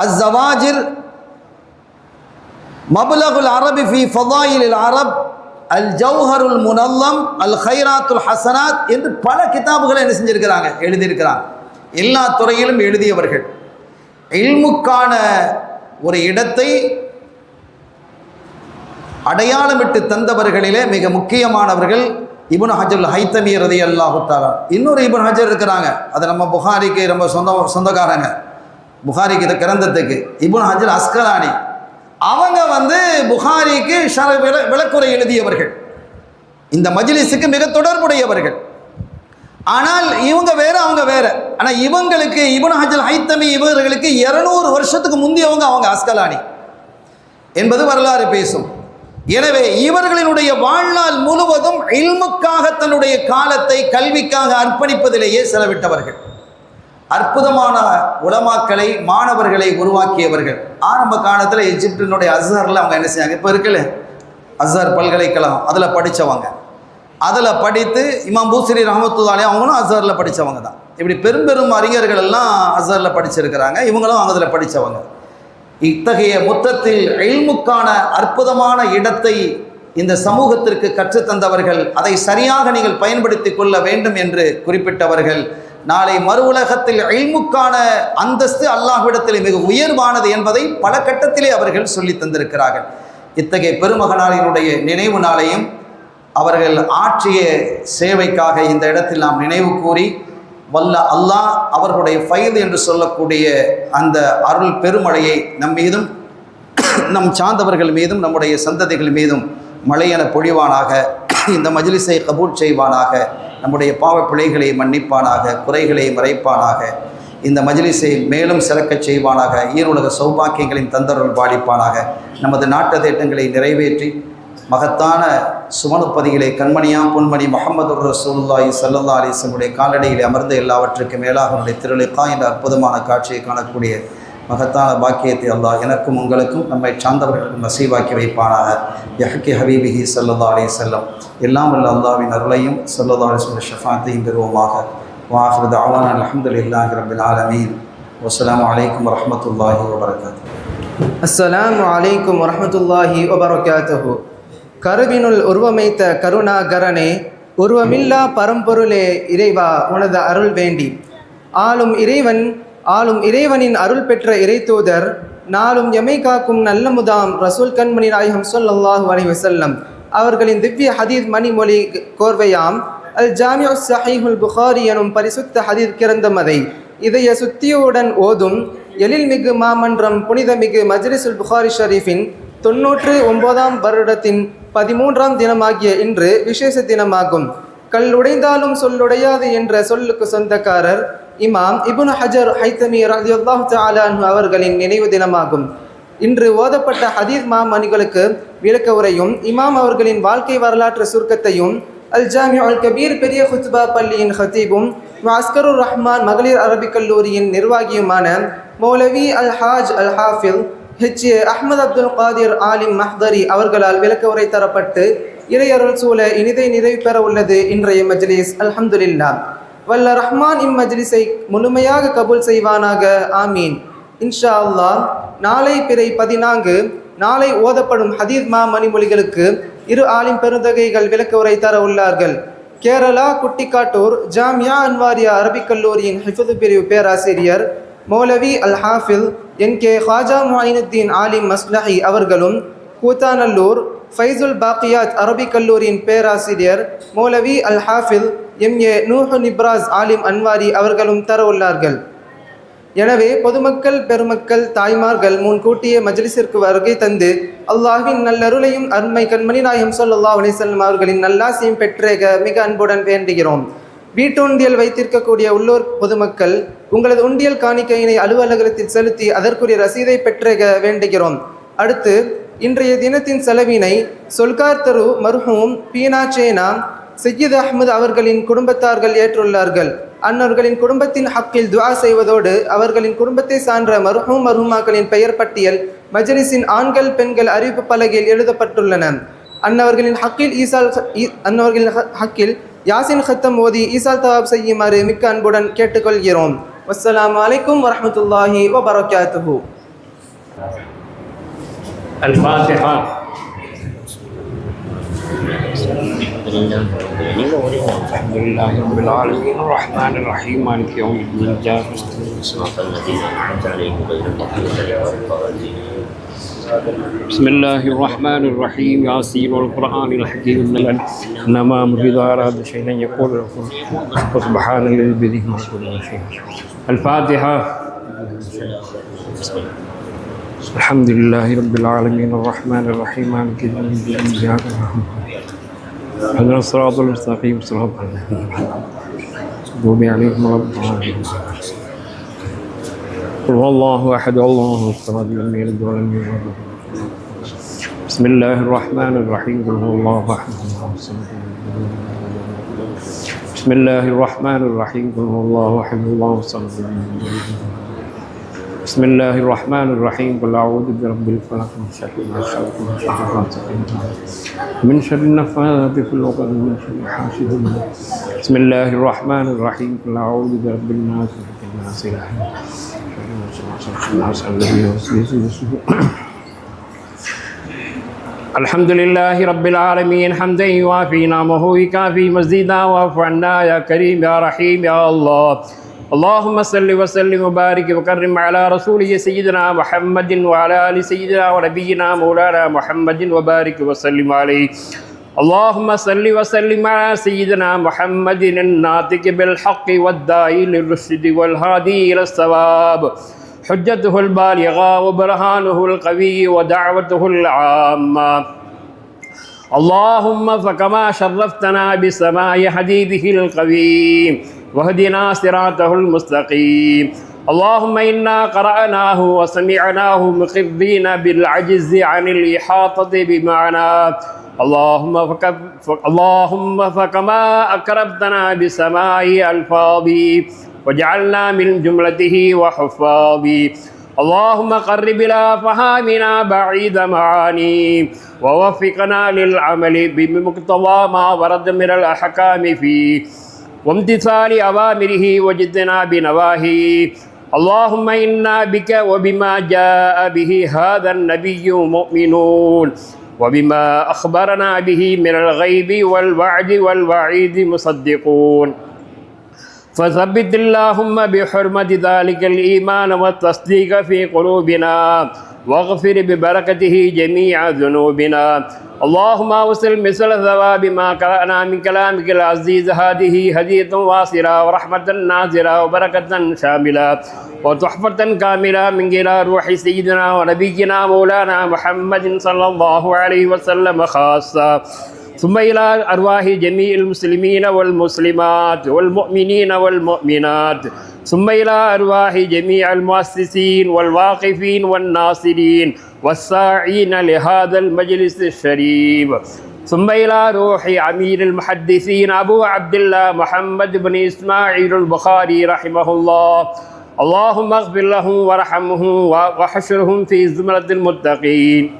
அஸ் ஜவாஜிர், மப்லகுல் அரபி ஃபி ஃபதாயிலில் அரப், அல் ஜௌஹருல் முனல்லம், அல் ஹைராத்துல் ஹசனாத் என்று பல கிதாபுகளை என்ன செஞ்சிருக்கிறாங்க, எழுதியிருக்கிறாங்க. எல்லா துறையிலும் எழுதியவர்கள். இல்முக்கான ஒரு இடத்தை அடையாளமிட்டு தந்தவர்களிலே மிக முக்கியமானவர்கள் இப்னு ஹஜர் ஹைத்தமி ரலியல்லாஹு தஆலா. இன்னொரு இப்னு ஹஜர் இருக்கிறாங்க, அது நம்ம புகாரிக்கு ரொம்ப சொந்தக்காரங்க, புகாரிக்கு இந்த கிரந்தத்துக்கு இப்னு ஹஜர் அஸ்கலானி. அவங்க புகாரிக்கு விளக்குரை எழுதியவர்கள், இந்த மஜ்லிஸுக்கு மிக தொடர்புடையவர்கள். ஆனால் இவங்க வேற, அவங்க வேற. ஆனால் இவங்களுக்கு இப்னு ஹஜர் ஹைத்தமி இவர்களுக்கு 200 வருஷத்துக்கு முந்தியவங்க அவங்க அஸ்கலானி என்பது வரலாறு பேசும். எனவே இவர்களினுடைய வாழ்நாள் முழுவதும் இல்முக்காக தன்னுடைய காலத்தை கல்விக்காக அர்ப்பணிப்பதிலேயே செலவிட்டவர்கள். அற்புதமான உலமாக்களை, மாணவர்களை உருவாக்கியவர்கள். ஆரம்ப காலத்தில் எஜிப்டினுடைய அஸ்ஹரில் அவங்க என்ன செய்யாங்க, இப்போ இருக்குல்ல அஸ்ஹர் பல்கலைக்கழகம், அதில் படித்தவங்க. அதில் படித்து இமாம் பூசரி ரஹ்மத்துல்லாஹி அவங்களும் அஸ்ஹரில் படித்தவங்க தான். இப்படி பெரும் அறிஞர்கள் எல்லாம் அஸ்ஹரில் படிச்சிருக்கிறாங்க, இவங்களும் அதில் படித்தவங்க. இத்தகைய மொத்தத்தில் இல்முக்கான அற்புதமான இடத்தை இந்த சமூகத்திற்கு கற்றுத்தந்தவர்கள், அதை சரியாக நீங்கள் பயன்படுத்தி கொள்ள வேண்டும் என்று குறிப்பிட்டவர்கள். நாளை மறு உலகத்தில் இல்முக்கான அந்தஸ்து அல்லாஹ்விடத்தில் மிக உயர்வானது என்பதை பல கட்டத்திலே அவர்கள் சொல்லி தந்திருக்கிறார்கள். இத்தகைய பெருமகனாரினுடைய நினைவு நாளையும் அவர்கள் ஆற்றிய சேவைக்காக இந்த இடத்தில் நாம் நினைவு கூறி, வல்ல அல்லாஹ் அவர்களுடைய ஃபைது என்று சொல்லக்கூடிய அந்த அருள் பெருமழையை நம் மீதும் நம் சார்ந்தவர்கள் மீதும் நம்முடைய சந்ததிகள் மீதும் மழையென பொழிவானாக. இந்த மஜ்லிஸை கபூல் செய்வானாக. நம்முடைய பாவ பிழைகளை மன்னிப்பானாக, குறைகளை மறைப்பானாக. இந்த மஜ்லிஸை மேலும் சிறக்கச் செய்வானாக. ஈருலக சௌபாக்கியங்களின் தந்தருள் பாலிப்பானாக. நமது நாட்டு திட்டங்களை நிறைவேற்றி மகத்தான சுமனுப்பதிகளை கண்மணியாம் பொன்மணி முஹம்மது ரசூலுல்லாஹி ஸல்லல்லாஹு அலைஹி வஸல்லம் காலடியில் அமர்ந்து எல்லாவற்றுக்கும் மேலாக அவருடைய திருலிகா என்ற அற்புதமான காட்சியை காணக்கூடிய மகத்தான பாக்கியத்தை அல்லாஹ் எனக்கும் உங்களுக்கும் நம்மை சார்ந்தவர்களுக்கும் நசீவாக்கி வைப்பானாக. யஹ்கி ஹபீபிஹி ஸல்லல்லாஹு அலைஹி வஸல்லம். எல்லாம் வல்ல அல்லாஹ்வின் அருளையும் ஸல்லல்லாஹு அலைஹி வஸல்லம் ஷஃபாஅத்தையும் பெறுவோமாக. வஆஹிரு தஅவானா அல்ஹம்துலில்லாஹி ரப்பில் ஆலமீன். வஸ்ஸலாமு அலைக்கும் வரஹ்மத்துல்லாஹி வபரகாத்துஹு. அஸ்ஸலாமு அலைக்கும் வரஹ்மத்துல்லாஹி வபரகாத்துஹு. கருவினுள் உருவமைத்த கருணாகரனே, உருவமில்லா பரம்பொருளே இறைவா, உனது அருள் வேண்டி ஆளும் இறைவனின் அருள் பெற்ற இறைத்தூதர், நாளும் எமை காக்கும் நல்ல முதாம் ரசூல் கண்மணி நாயகம் ஸல்லல்லாஹு அலைஹி வஸல்லம் அவர்களின் திவ்ய ஹதீஸ் மணிமொழி கோர்வையாம் அல் ஜாமிஉ ஸஹீஹுல் புகாரி எனும் பரிசுத்த ஹதீஸ் கிரந்தமதை இதய சுத்தியுடன் ஓதும் எழில்மிகு மாமன்றம் புனிதமிகு மஜ்லிஸுல் புகாரி ஷரீஃபின் 99ஆம் வருடத்தின் 13ஆம் தினமாகிய இன்று விசேஷ தினமாகும். கல்லுடைந்தாலும் சொல்லுடையாது என்ற சொல்லுக்கு சொந்தக்காரர் இமாம் இப்னு ஹஜர் ஹைத்தமி ரலியல்லாஹு தஆலா அன்ஹு அவர்களின் நினைவு தினமாகும். இன்று ஓதப்பட்ட ஹதீஸ் மாமணிகளுக்கு விளக்க உரையும் இமாம் அவர்களின் வாழ்க்கை வரலாற்று சுருக்கத்தையும் அல் ஜாமிஉ அல் கபீர் பெரிய குத்பா பள்ளியின் ஹத்தீபும் அஸ்கருர் ரஹ்மான் மகளிர் அரபிக் கல்லூரியின் நிர்வாகியுமான மௌலவி அல் ஹாஜ் அல் ஹாஃபில் ஹெச்ஏ அஹ்மத் அப்துல் காதிர் ஆலிம் மஹ்தரி அவர்களால் விளக்க உரை தரப்பட்டு இறையருள் சூழ இனிதை நிறைவு பெற உள்ளது இன்றைய மஜ்லிஸ். அல்ஹம்துலில்லாஹ். வல்ல ரஹ்மான் இம்மஜ்லிஸை முழுமையாக கபூல் செய்வானாக. ஆமீன். இன்ஷா அல்லாஹ். நாளை பிறை 14 நாளை ஓதப்படும் ஹதீஸ் மணிமொழிகளுக்கு 2 ஆலிம் பெருந்தகைகள் விளக்க உரை தர உள்ளார்கள். கேரளா குட்டிக்காட்டூர் ஜாமியா அன்வாரியா அரபிக் கல்லூரியின் ஹிஃபுது பிரிவு பேராசிரியர் மௌலவி அல் ஹாஃபில் என்.கே. ஹாஜா முஐனுத்தீன் ஆலிம் மஸ்லஹி அவர்களும், கூத்தாநல்லூர் ஃபைசுல் பாக்கியாத் அரபிக் கல்லூரியின் பேராசிரியர் மௌலவி அல் ஹாஃபில் எம்.ஏ. நூஹு நிப்ராஸ் ஆலிம் அன்வாரி அவர்களும் தர உள்ளார்கள். எனவே பொதுமக்கள், பெருமக்கள், தாய்மார்கள் முன்கூட்டிய மஜ்லிஸிற்கு வருகை தந்து அல்லாஹ்வின் நல்லருளையும் அருமை கண்மணி நாயகம் ஸல்லல்லாஹு அலைஹி வஸல்லம் அவர்களின் நல்லாசியும் பெற்றேக மிக அன்புடன் வேண்டுகிறோம். வீட்டு உண்டியல் வைத்திருக்கக்கூடிய உள்ளூர் பொதுமக்கள் உங்களது உண்டியல் காணிக்கையினை அலுவலகத்தில் செலுத்தி அதற்குரிய ரசீதை பெற்றேக வேண்டுகிறோம். அடுத்து இன்றைய தினத்தின் செலவினை சொல்கார் தரு மர்ஹூம் பீனா சேனா சையீத் அஹ்மது அவர்களின் குடும்பத்தார்கள் ஏற்றுள்ளார்கள். அன்னவர்களின் குடும்பத்தின் ஹக்கில் துஆ செய்வதோடு அவர்களின் குடும்பத்தை சான்ற மர்ஹூம் மர்ஹூமாக்களின் பெயர் பட்டியல் மஜ்லிஸின் ஆண்கள் பெண்கள் அறிவிப்பு பலகையில் எழுதப்பட்டுள்ளன. அன்னவர்களின் ஹக்கில் யாசின் ஹத்தம் ஓதி ஈசால் தவாப் செய்யுமாறு மிக்க அன்புடன் கேட்டுக்கொள்கிறோம். வஸ்ஸலாமு அலைக்கும் வரஹ்மத்துல்லாஹி வபரகாத்துஹு. الفاتحة. الحمد لله رب العالمين الرحمن الرحيم مالك يوم الدين. صراط الذين أنعمت عليهم غير المغضوب عليهم ولا الضالين. بسم الله الرحمن الرحيم ياسين والقرآن الحكيم إنما أمره أراد شيئا يقول له وسبحان الذي بيده ملك كل شيء. الفاتحة. الحمد لله رب العالمين الرحمن الرحيم مالك يوم الدين إياك نعبد اهدنا الصراط المستقيم صراط الذين المغضوب عليهم ولا الضالين. قل هو الله أحد الله الصمد لم يلد ولم يولد. بسم الله الرحمن الرحيم قل هو الله أحد الله الصمد. بسم الله الرحمن الرحيم قل هو الله أحد الله الصمد. بسم الله الرحمن الرحيم قل أعوذ برب الفلق من شر ما خلق من شر غاسق من شر النفاثات في العقد من شر حاسد. بسم الله الرحمن الرحيم قل أعوذ برب الناس ملك الناس إله الناس الذي يوسوس في صدور. الحمد لله رب العالمين حمدا يوافي نعمه ويكافي مزيدا واعف عنا يا كريم يا رحيم يا الله. اللهم صل وسلم وبارك وكرم على رسوله سيدنا محمد وعلى آل سيدنا ونبينا مولانا محمد وبارك وسلم عليه. اللهم صل وسلم على سيدنا محمد الناطق بالحق والداعي للرشد والهادي إلى الصواب حجته البالغة وبرهانه القوي ودعوته العامة. اللهم فكما شرفتنا بسماع حديثه القويم واهدنا صراطه المستقيم. اللهم إنا قرأناه وسمعناه مقرين بالعجز عن الإحاطة بمعناه. اللهم فكما أكرمتنا بسماع ألفاظه وجعلنا من جملته وحفاظه. اللهم قرب إلى فهامنا بعيد معاني ووفقنا للعمل بمقتضى ما ورد من الأحكام فيه وامتثال أوامره واجتناب بنواهيه. اللهم إنا بك وبما جاء به هذا النبي مؤمنون وبما أخبرنا به من الغيب والوعد والوعيد مصدقون. فثبت اللهم بحرمة ذلك الإيمان والتصديق في قلوبنا واغفر ببركته جميع ذنوبنا. اللهم أوصل مثل ثواب ما قرأنا من كلامك العزيز هذه هدية واصلة ورحمة نازلة وبركة شاملة وتحفة كاملة من إلى روح سيدنا ونبينا مولانا محمد صلى الله عليه وسلم خاصة ثم إلى أرواح جميع المسلمين والمسلمات والمؤمنين والمؤمنات ثم إلى أرواح جميع المؤسسين والواقفين والناصرين والساعين لهذا المجلس الشريف ثم إلى روح أمير المحدثين أبو عبد الله محمد بن إسماعيل البخاري رحمه الله. اللهم اغفر لهم وارحمهم وحشرهم في زمرة المتقين.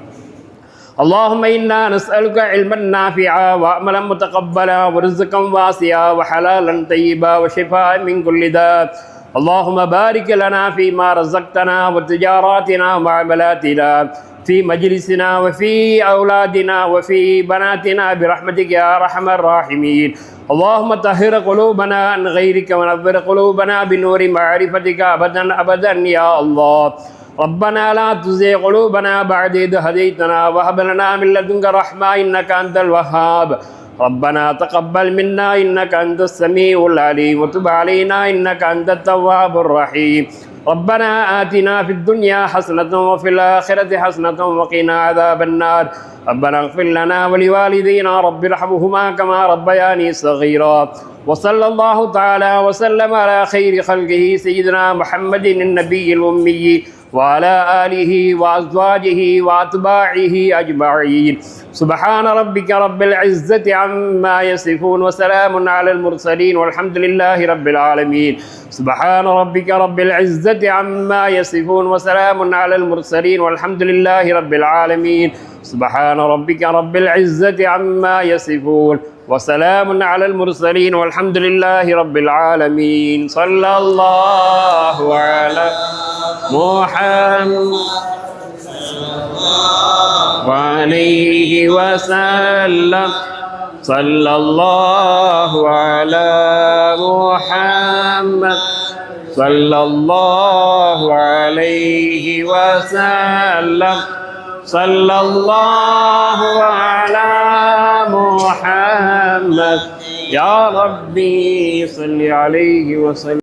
اللهم إنا نسألك علما نافعا وعملا متقبلا ورزقا واسعا وحلالا طيبا وشفاء من كل داء. اللهم بارك لنا فيما رزقتنا وتجاراتنا ومعاملاتنا في مجلسنا وفي أولادنا وفي بناتنا برحمتك يا أرحم الراحمين. اللهم طهر قلوبنا عن غيرك ونور قلوبنا بنور معرفتك أبدا أبدا يا الله. ربنا لا تزغ قلوبنا بعد إذ هديتنا وهب لنا من لدنك رحمة إنك أنت الوهاب. ربنا تقبل منا إنك أنت السميع العليم وتب علينا إنك أنت التواب الرحيم. ربنا آتنا في الدنيا حسنة وفي الآخرة حسنة وقنا عذاب النار. ربنا اغفر لنا ولوالدينا رب ارحمهما كما ربياني صغيرا. وصلى الله تعالى وسلم على خير خلقه سيدنا محمد النبي الأمي وعلى آله وأزواجه وأتباعه أجمعين. سبحان ربك رب العزة عما يصفون وسلام على المرسلين والحمد لله رب العالمين. سبحان ربك رب العزة عما يصفون وسلام على المرسلين والحمد لله رب العالمين. سبحان ربك رب العزة عما يصفون وسلام على المرسلين والحمد لله رب العالمين. صلى الله على محمد وعليه وسلم. صلى الله على محمد صلى الله عليه وسلم. ஸல்லல்லாஹு அலா முஹம்மத் யா ரப்பி ஸல்லி அலைஹி வஸல்லம்.